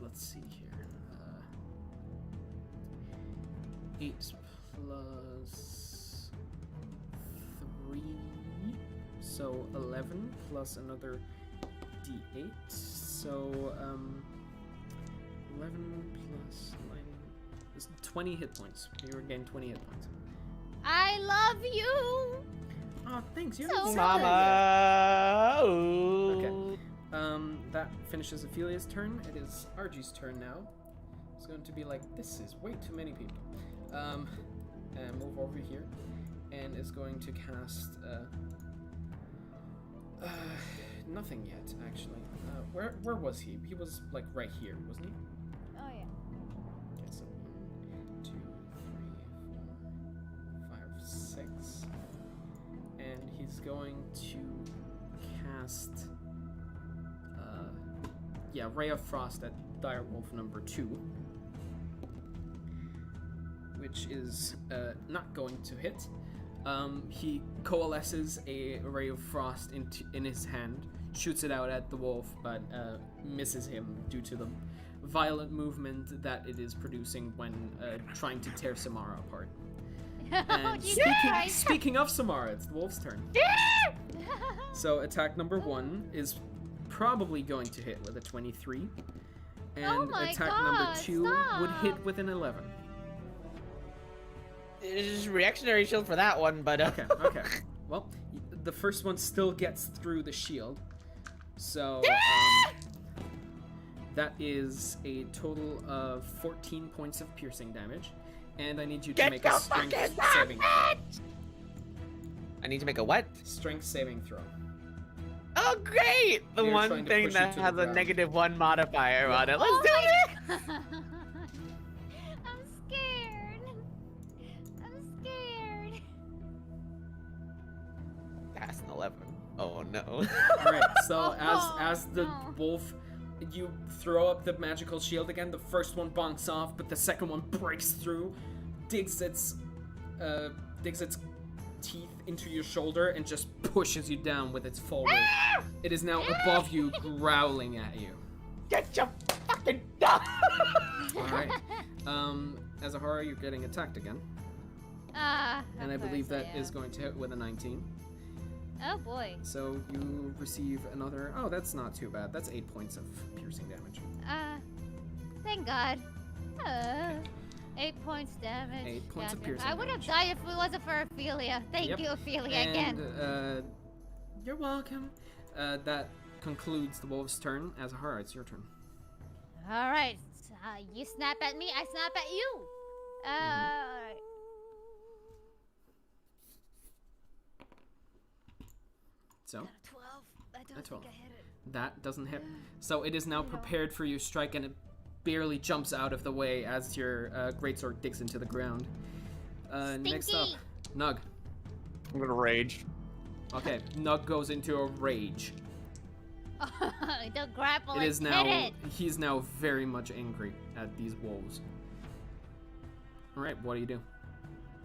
let's see here. 8 plus 3, so 11 plus another d8, so 11 plus 9 is 20 hit points. You regain 20 hit points. I love you. Oh, thanks. You So haven't said much. that yet. Mama. Ooh. Okay. That finishes Ophelia's turn. It is Argy's turn now. It's going to be like, this is way too many people. And move over here, and is going to cast nothing yet, actually. Where was he? He was like right here, wasn't he? Oh yeah. Okay, so 1, 2, 3, 4, 5, 6, and he's going to cast Ray of Frost at Direwolf number 2, which is not going to hit. He coalesces a Ray of Frost in his hand, shoots it out at the wolf, but misses him due to the violent movement that it is producing when trying to tear Samara apart. And Jesus Christ. speaking of Samara, it's the wolf's turn. So attack number 1 is probably going to hit with a 23, and Oh my attack God, number 2 would stop. hit with an 11. It's just reactionary shield for that one, but Okay. Well, the first one still gets through the shield, so that is a total of 14 points of piercing damage, and I need you to Get make the a strength fucking saving throw. I need to make a what? Strength saving throw. Oh, great! The You're one trying to thing push you that to the has a ground. -1 modifier on it. Let's Oh do my it! God. I'm scared. I'm scared. That's an 11. Oh no. All right. So Oh, as the no. wolf, you throw up the magical shield again. The first one bonks off, but the second one breaks through, digs its teeth into your shoulder, and just pushes you down with its full weight. It is now above you, growling at you. Get your fucking dog! All right. As a horror, you're getting attacked again, and I of believe course that I is am. going to hit with a 19. Oh boy. So you receive another. Oh, that's not too bad. That's 8 points of piercing damage. Thank God. 8 points damage. 8 points of Goddamn. piercing I would have damage. died if it wasn't for Ophelia. Thank Yep. you, Ophelia, And again. you're welcome. That concludes the wolf's turn. As a horror, it's your turn. All right. You snap at me, I snap at you. Alright. So 12. I don't A think 12. I hit it. that doesn't hit. So it is now prepared for your strike, and it barely jumps out of the way as your greatsword digs into the ground. Next up, Stinky. Nug. I'm gonna rage. Okay, Nug goes into a rage. Don't grapple It and is now. hit it. He's now very much angry at these wolves. All right, what do you do?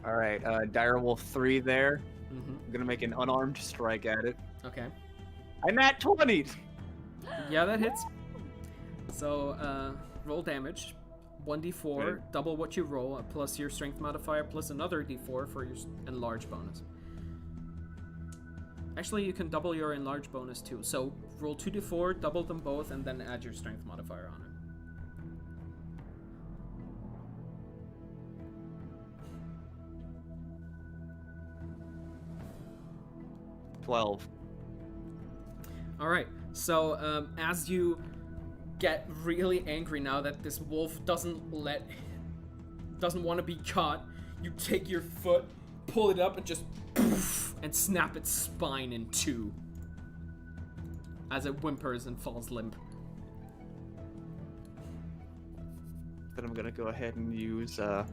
All right, Direwolf 3 there. Mm-hmm. I'm gonna make an unarmed strike at it. Okay. I'm at 20. Yeah, that hits. So, roll damage. 1d4, Okay. double what you roll, plus your strength modifier, plus another d4 for your enlarge bonus. Actually, you can double your enlarge bonus too. So, roll 2d4, double them both, and then add your strength modifier on it. $12. Alright, so as you get really angry now that this wolf doesn't want to be caught, you take your foot pull it up and just and snap its spine in two as it whimpers and falls limp. Then I'm gonna go ahead and use. Oh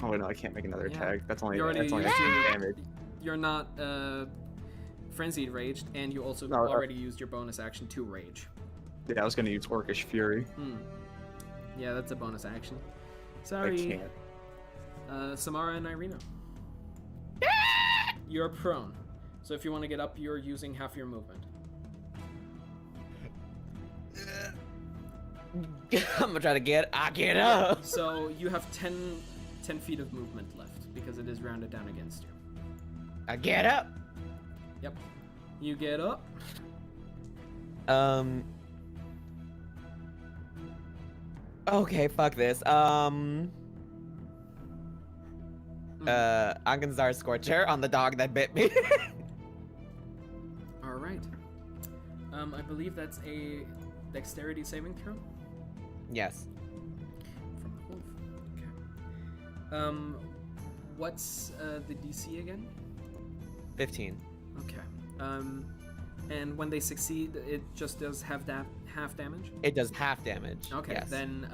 wait, no, I can't make another Yeah. tag. That's only You already that's only used your- damage. You're not frenzied raged, and you also No, already used your bonus action to rage. Yeah, I was gonna use Orcish Fury. Yeah, that's a bonus action. I Sorry. can't. Samara and Irina. You're prone. So if you want to get up, you're using half your movement. I'm gonna try to get up. So you have 10 feet of movement left because it is rounded down against you. I get up. Yep. You get up. Okay, fuck this. Anganzar Scorcher on the dog that bit me. All right. I believe that's a dexterity saving throw Yes. from the wolf. Okay. What's the DC again? 15. Okay. And when they succeed, it just does half damage. It does half damage. Okay. Yes. Then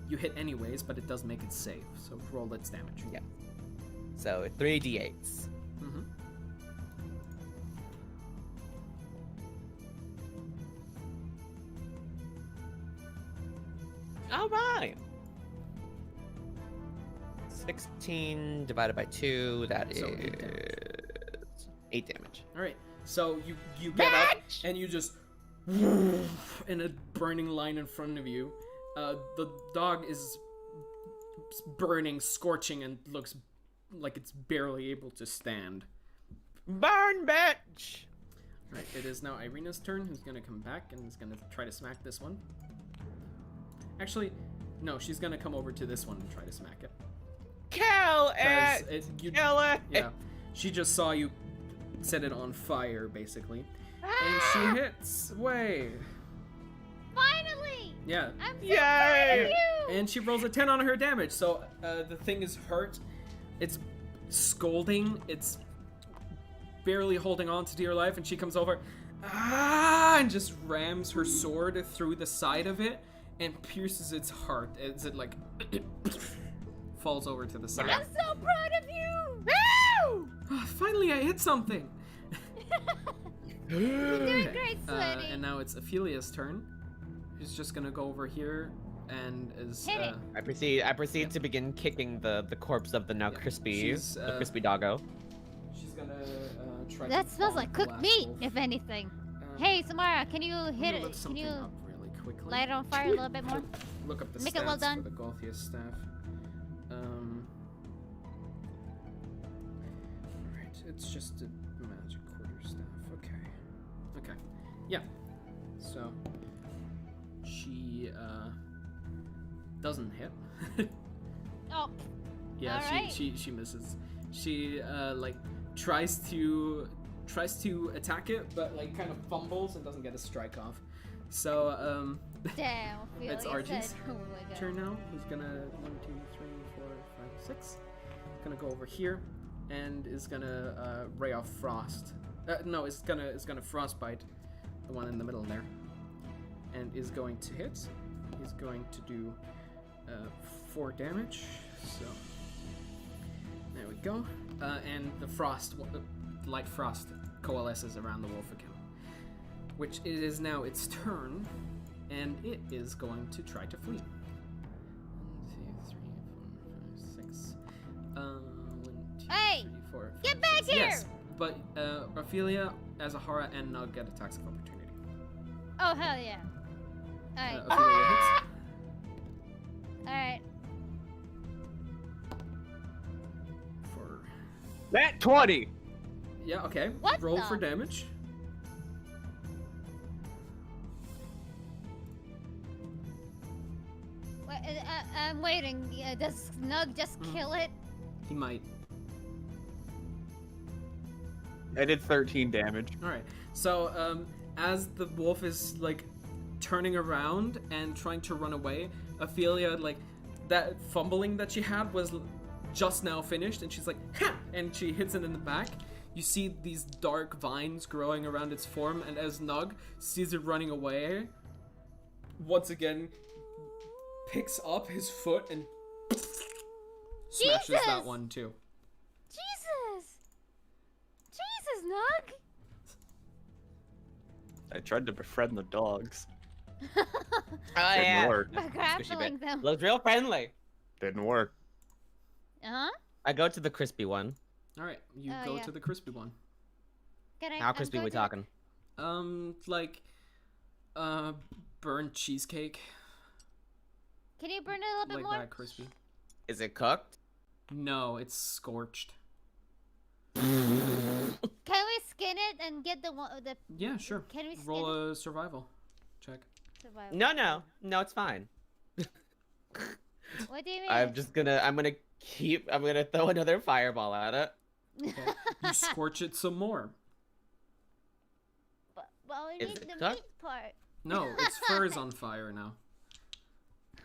you hit anyways, but it does make it safe. So roll its damage. Yeah. So 3d8s. Mm-hmm. All right. 16 divided by 2. That is So 8 damage. All right. So you get up and you just in a burning line in front of you. The dog is burning, scorching, and looks like it's barely able to stand. Burn, bitch! Right, it is now Irina's turn, who's gonna come back and is gonna try to smack this one. Actually, no, she's gonna come over to this one and try to smack it. Kill 'Cause it! you, Kill it! yeah, she just saw you set it on fire, basically. And she hits. Way. Finally! Yeah. I'm so Yay! proud of you! And she rolls a 10 on her damage, so the thing is hurt. It's scolding. It's barely holding on to dear life, and she comes over and just rams her sword through the side of it and pierces its heart as it like falls over to the side. I'm so proud of you! Woo! Finally, I hit something. You're doing great, sweetie. And now it's Ophelia's turn. She's just gonna go over here and is Hit it. I proceed to begin kicking the corpse of the now crispy, she's, the crispy doggo. she's gonna try. That to smells bonk like the cooked last meat, wolf. if anything. Um, Hey, Samara, can you let me hit it? look Can something you up really quickly. light it on fire a little bit more? Look up the Make stats it well done. for the Golthius staff. Alright, it's just a magic quarter staff. Okay. Yeah. So she doesn't hit. Oh, Yeah, Alright. she misses. She like tries to attack it, but like kind of fumbles and doesn't get a strike off. So damn. It's Ophelia Archie's said, oh my god. turn now. Who's gonna 1, 2, 3, 4, 5, 6. Gonna go over here and is gonna ray off frost. No, it's gonna frostbite the one in the middle there, and is going to hit. He's going to do 4 damage. So there we go. And the light frost coalesces around the wolf again, which it is now its turn. And it is going to try to flee. 1, 2, 3, 4, 5, 6. 1, 2, Hey! 3, 4, Get 5, back 6. here! Yes, but Ophelia, Azahara, and Nug get attacks of opportunity. Oh, hell yeah. Alright. Ophelia hits. Alright. For That 20. yeah, okay. What Roll the- for damage. Wait, I'm waiting. Does Snug just kill it? He might. I did 13 damage. All right. So as the wolf is like turning around and trying to run away, Ophelia like that fumbling that she had was just now finished, and she's like, ha! And she hits it in the back. You see these dark vines growing around its form, and as Nug sees it running away, once again picks up his foot and smashes that Jesus! one too. Jesus, Nug. I tried to befriend the dogs. Oh, Didn't yeah. work. By Squishy grappling bit. them. Looks real friendly. Didn't work. Uh-huh. I go to the crispy one. All right, you Oh, go yeah. to the crispy one. How crispy we talking? Like, burnt cheesecake, Can you burn it a little bit like more? that crispy. Is it cooked? No, it's scorched. Can we skin it and get the one? The Yeah, sure. Can we skin Roll a survival check. survival? No, it's fine. What do you mean? I'm gonna throw another fireball at it. Okay. You scorch it some more. Well, we Is need it the cooked? meat part. No, its fur is on fire now.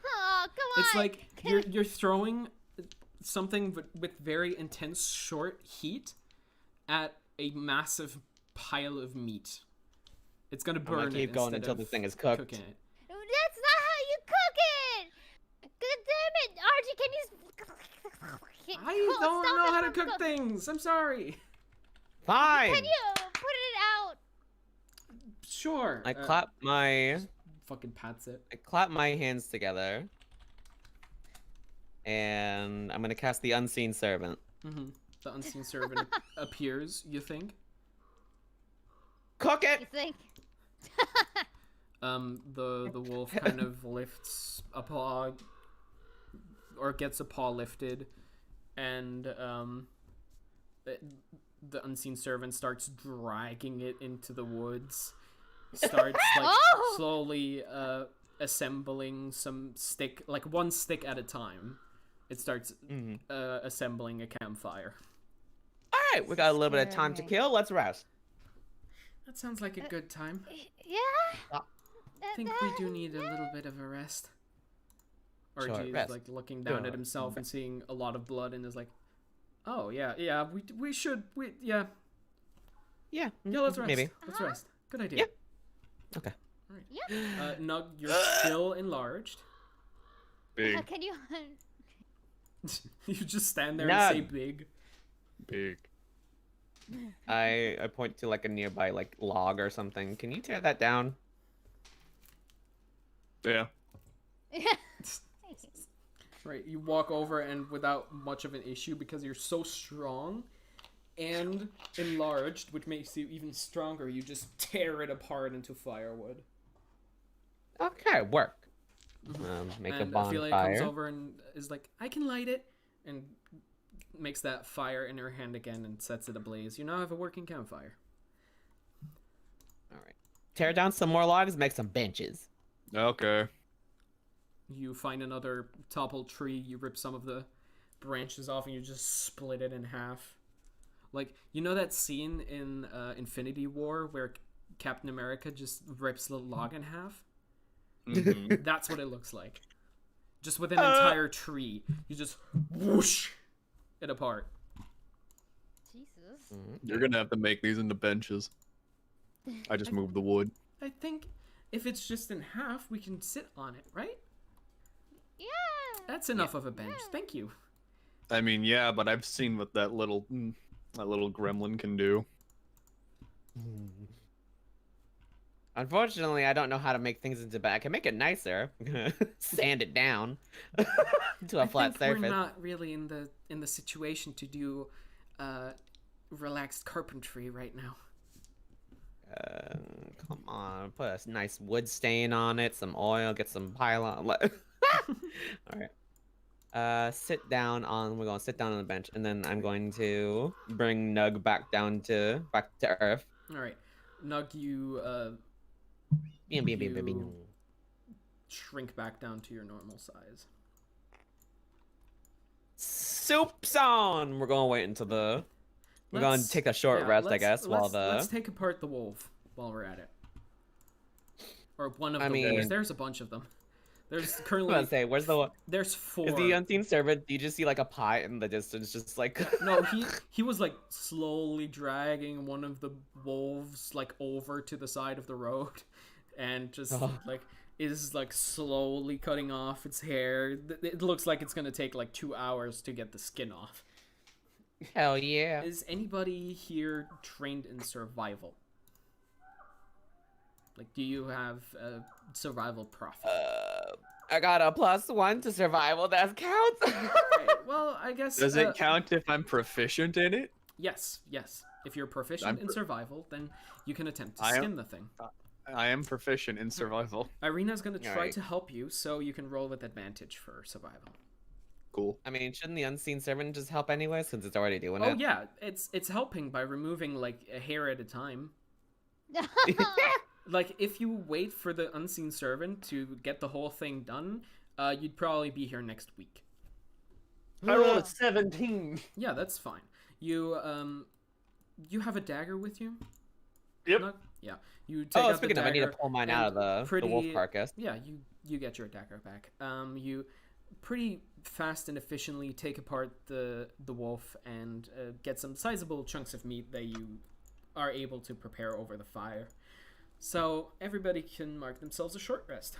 Oh, come on. It's like you're throwing something with very intense short heat at a massive pile of meat. It's gonna I'm burn gonna keep it going instead until of the thing is cooked. cooking it. That's not how you cook it. God damn it, Archie! Can you? I don't know how to cook things. I'm sorry. Fine. Can you put it out? Sure. I clap my Fucking pats it. hands together, and I'm gonna cast the Unseen Servant. Mm-hmm. The unseen servant appears. You think? Cook You it. think? The wolf kind of lifts a paw, or gets a paw lifted, and the unseen servant starts dragging it into the woods. Starts like Oh! slowly assembling some stick, like one stick at a time. It starts assembling a campfire. All right, we got a little bit of time to Scary. kill. Let's rest. That sounds like a good time. Yeah. I think we do need a little bit of a rest. Sure, RG is rest. like looking down Sure. at himself and seeing a lot of blood and is like, "Oh yeah, we should yeah let's rest. Maybe. Let's rest. Good idea." Yeah. Okay. Yeah. Nug, you're still enlarged. Big, Can you? You just stand there Nug. and say big. big. I point to like a nearby like log or something. Can you tear that down? Yeah. Right, you walk over and without much of an issue because you're so strong and enlarged, which makes you even stronger, you just tear it apart into firewood. Okay, work. Make a And Ophelia bonfire. comes over and is like, "I can light it," and makes that fire in her hand again and sets it ablaze. You now have a working campfire. All right. Tear down some more logs. Make some benches. Okay. You find another toppled tree, you rip some of the branches off, and you just split it in half. Like, you know that scene in Infinity War where Captain America just rips the log in half? Mhm. That's what it looks like. Just with an entire tree. You just whoosh it apart. Jesus. You're gonna have to make these into benches. I just moved the wood. I think if it's just in half, we can sit on it, right? Yeah. That's enough of a bench. Thank you. I mean, yeah, but I've seen what that little gremlin can do. Unfortunately, I don't know how to make things into bed. I can make it nicer. Sand it down to a flat I think surface. we're not really in the situation to do relaxed carpentry right now. Come on, put a nice wood stain on it, some oil, get some pylon. All right. Sit down on. We're gonna sit down on the bench, and then I'm going to bring Nug back to Earth. All right, Nug, you Beam, beam, beam, beam, beam. You- shrink back down to your normal size. Soup's on. We're gonna wait until the. We're gonna Let's- take a short yeah, rest, I let's- guess, while let's the. take apart the wolf while we're at it. Or one of I the wolves. mean- There's a bunch of them. There's I was currently gonna say, where's the there's 4. is the unseen servant? You just see like a pie in the distance, just like No, he was like slowly dragging one of the wolves like over to the side of the road, and just like is like slowly cutting off its hair. It looks like it's gonna take like 2 hours to get the skin off. Hell yeah. Is anybody here trained in survival? Like, do you have a survival profit? I got a +1 to survival. That counts. Okay, well, I guess. Does it count if I'm proficient in it? Yes. If you're proficient in survival, then you can attempt to I am- skin the thing. I am proficient in survival. Irina's gonna try Alright. to help you, so you can roll with advantage for survival. Cool. I mean, shouldn't the unseen servant just help anyway, since it's already doing Oh it? yeah, it's helping by removing like a hair at a time. Like if you wait for the unseen servant to get the whole thing done, you'd probably be here next week. I rolled a 17. Yeah, that's fine. You have a dagger with you? Yep. Yeah. You take out the Speaking of, I need to dagger pull mine and out of the wolf carcass. Yeah, you get your dagger back. You pretty fast and efficiently take apart the wolf and get some sizable chunks of meat that you are able to prepare over the fire. So everybody can mark themselves a short rest.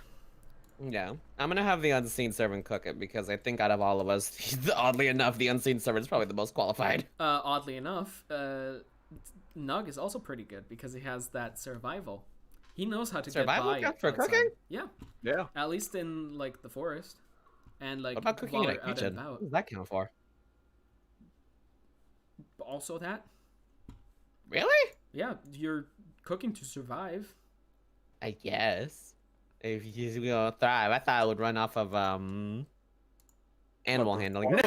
Yeah, I'm gonna have the unseen servant cook it because I think out of all of us, oddly enough, the unseen servant is probably the most qualified. Oddly enough, Nug is also pretty good because he has that survival. He knows how to Survival get by count for outside. cooking? Yeah, Yeah. at least in like the forest, and like What about cooking while in a they're out kitchen? and What about. does that count for? Also, that Really? yeah, you're cooking to survive. I guess. If you gonna thrive, I thought it would run off of animal handling.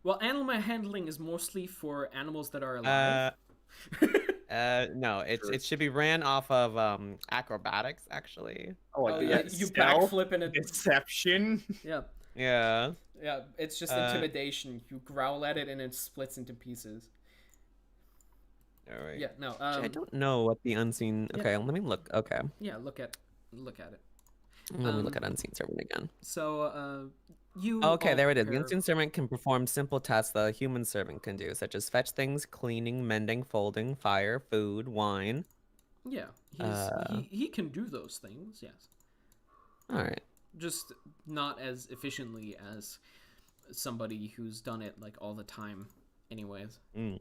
Well, animal handling is mostly for animals that are alive. No, it should be ran off of acrobatics actually. Oh, Oh, yeah, you backflip and it. Deception. Yeah, Yeah. yeah. It's just intimidation. You growl at it and it splits into pieces. All right. Yeah, no. I don't know what the unseen. yeah. Okay, let me look. Okay, Yeah, look at it. let me look at unseen servant again. So, you. Okay, all there it is. The prepare- unseen servant can perform simple tasks that a human servant can do, such as fetch things, cleaning, mending, folding, fire, food, wine. Yeah, he can do those things. Yes, All right. just not as efficiently as somebody who's done it like all the time. Anyways. Mm.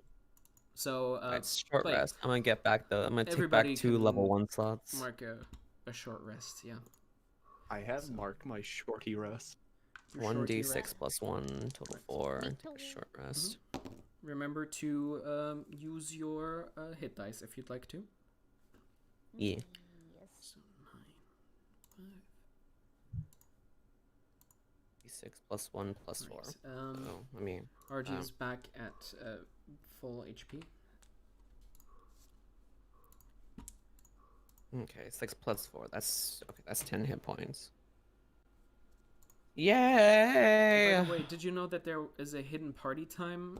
So It's short but rest. I'm gonna get back the. I'm gonna take everybody back 2 can level 1 slots. mark a short rest. Yeah. I have marked my shorty rest. Your shorty 1d6 rest. plus 1, total 4. Me Take a too. short rest. Remember to use your hit dice if you'd like to. Yeah. Yes. So 6 plus 1 plus 4. Nice. Oh, I mean, RG's back at full HP. okay, 6 plus 4. That's okay. That's 10 hit points. Yay! By the way, did you know that there is a hidden party time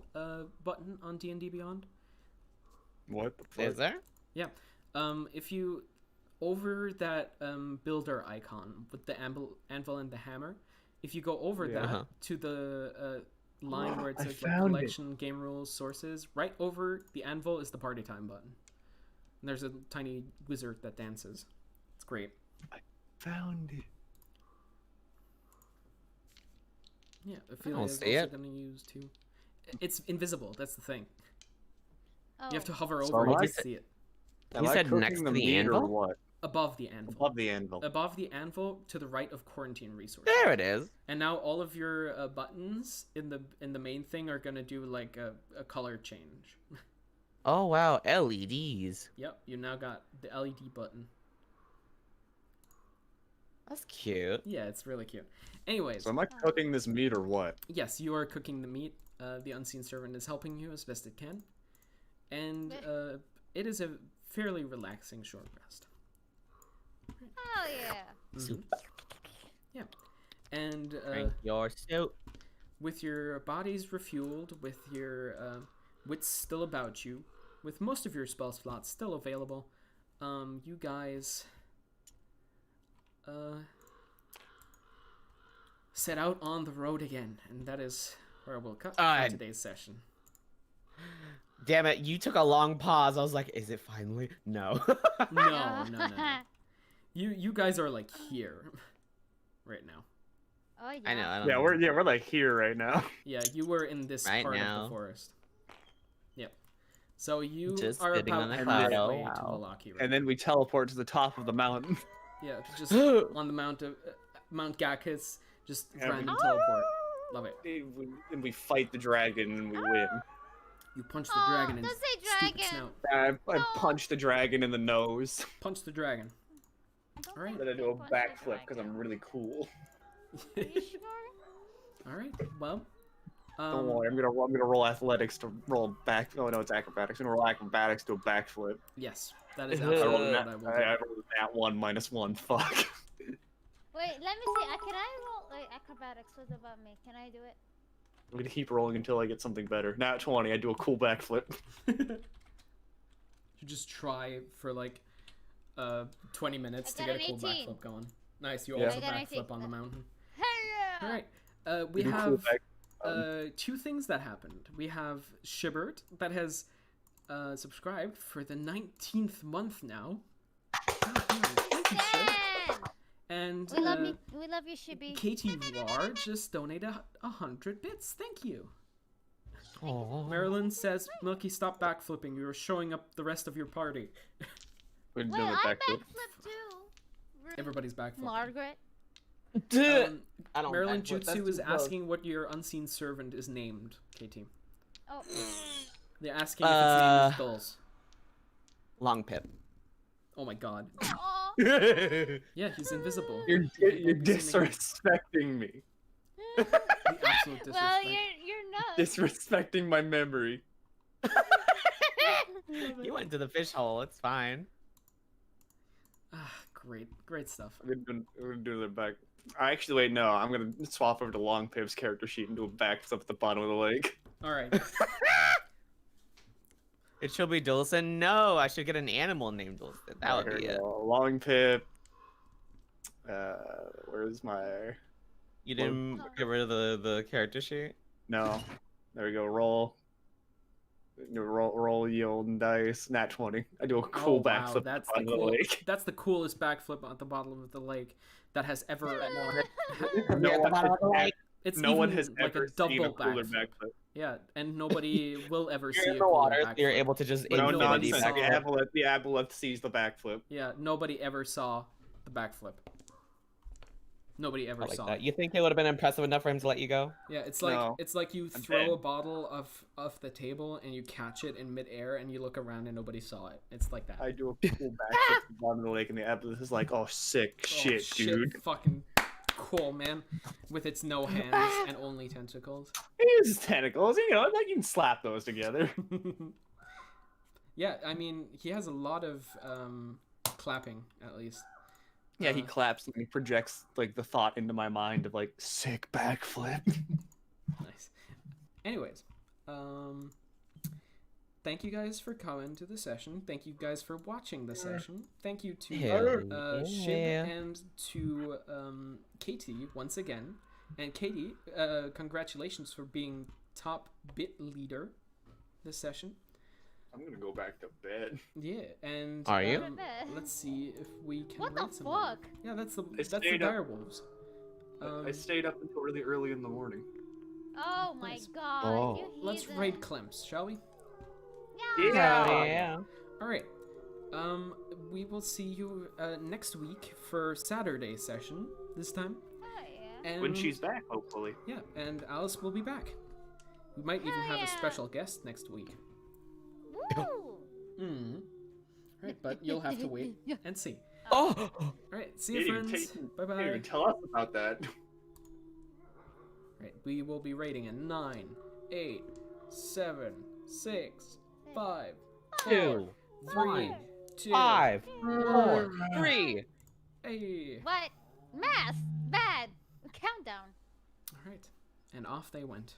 button on D&D Beyond? What the fuck? Is there? Yeah. If you over that builder icon with the anvil and the hammer, if you go over Yeah. that to the line where it I says like found it. collection, game rules, sources, right over the anvil is the party time button. And there's a tiny wizard that dances. It's great. Found it. Yeah, don't Ophelia is see also it. gonna use too. It's invisible. That's the thing. Oh. You have to hover So over it am I- to see it. You said next to the meat or anvil? what? Above the anvil. Above the anvil. Above the anvil, to the right of quarantine resources. There it is. And now all of your buttons in the main thing are gonna do like a color change. Oh wow, LEDs. Yep, you now got the LED button. That's cute. Yeah, it's really cute. Anyways, So am I cooking this meat or what? yes, you are cooking the meat. The unseen servant is helping you as best it can, and it is a fairly relaxing short rest. Hell yeah. Mhm. Yeah, and Drink your soup. with your bodies refueled, with your wits still about you, with most of your spell slots still available, you guys set out on the road again, and that is where we'll cut Uh, for today's session. Damn it, you took a long pause. I was like, is it finally? No. No. You guys are like here right now. Oh yeah. I know. I don't Yeah, know. we're like here right now. Yeah, you were in this Right part of now. the forest. Yep. So you Just are sitting about on the halfway cloud. to Wow. Malaki right And then we teleport to the top of the mountain. Yeah, just on the Mount Gakis, just Yeah, random teleport. Love it. And we fight the dragon and we win. You punch the dragon in don't say stupid dragon. snout. I punch the dragon in the nose. Punch the dragon. Don't Alright. say Then I do a punch the backflip because dragon. I'm really cool. Are you sure? All right. Well, Don't worry, I'm gonna roll athletics to roll back. Oh no, it's acrobatics. I'm gonna roll acrobatics to a backflip. yes, that is I absolutely rolled what that. I will I do. rolled that 1 - 1. Fuck. Wait, let me see. Can I roll like acrobatics? What about me? Can I do it? I'm gonna keep rolling until I get something better. Nat 20, I do a cool backflip. You just try for like 20 minutes I to got get a an cool 18. backflip going. Nice, you Yeah. also I got an 18. backflip on the mountain. Hey! All right. We do cool have back- two things that happened. We have Shibbert that has subscribed for the 19th month now. Thank you, Shib. Dan! And We love you. We love you, Shibby. Katie Var just donated 100 bits. Thank you. Aw. Marilyn says, Milky, stop backflipping. You're showing up the rest of your party. We're Wait, doing a I backflip. backflip too. Everybody's backflipping. Margaret. I don't Marilyn backflip, that's Jutsu is too close. asking what your unseen servant is named, KT. Oh. They're asking if its name is Dulls. Long Pip. Oh my god. Aw. Yeah, he's invisible. You're Won't be seen again. disrespecting me. The absolute disrespect. Well, you're not. Disrespecting my memory. You went to the fish hole. It's fine. Ah, great stuff. We're gonna do the back. Actually, wait, no. I'm gonna swap over to Long Pip's character sheet and do a backflip at the bottom of the lake. All right. It should be Dulcin. No, I should get an animal named Dulcin. That would Here be we it. go. Long Pip. Where's my? You didn't get rid of the character sheet? No. There we go. Roll. Roll yield dice. Nat 20. I do a cool backflip That's on the the cool. lake. That's the coolest backflip at the bottom of the lake that has ever. No one has, It's no one even has like ever a double seen a cooler backflip. backflip. Yeah, and nobody will ever see You're a in the cooler water. So you're backflip. able to just No nobody nonsense. saw backflip. The aboleth sees the backflip. Yeah, nobody ever saw the backflip. Nobody ever I like saw that. it. You think it would have been impressive enough for him to let you go? Yeah, it's like No. you I'm throw dead. a bottle off the table and you catch it in midair and you look around and nobody saw it. It's like that. I do a cool backflip at the bottom of the lake, and the aboleth is like, "Oh, sick Oh, shit, dude." Fucking cool, man. With its no hands and only tentacles. He uses tentacles. You know, like you can slap those together. Yeah, I mean, he has a lot of clapping, at least. Yeah, he claps and he projects like the thought into my mind of like sick backflip. Nice. Anyways, thank you guys for coming to the session. Thank you guys for watching the session. Thank you to Shib yeah. and to Katie once again. And Katie, congratulations for being top bit leader this session. I'm gonna go back to bed. Yeah, and Are you? let's see if we can What the rate somebody. fuck? Yeah, that's the stayed up- direwolves. I stayed up until really early in the morning. Oh my Nice. god. Oh. You Let's heathen. raid Clemps, shall we? Yeah. All right. We will see you next week for Saturday session this time. Oh yeah. And When she's back, hopefully. yeah, and Alice will be back. We might even Hell have a yeah. special guest next week. Woo! Hmm. Right, but you'll have to wait and see. Oh! All right, see You you, didn't friends. even Bye You didn't bye. even tell us about that. Right, we will be rating in 9, 8, 7, 6, 5, 2, 3, 2. 5, 4, 3. Hey. What? Math? Bad. Countdown. All right, and off they went.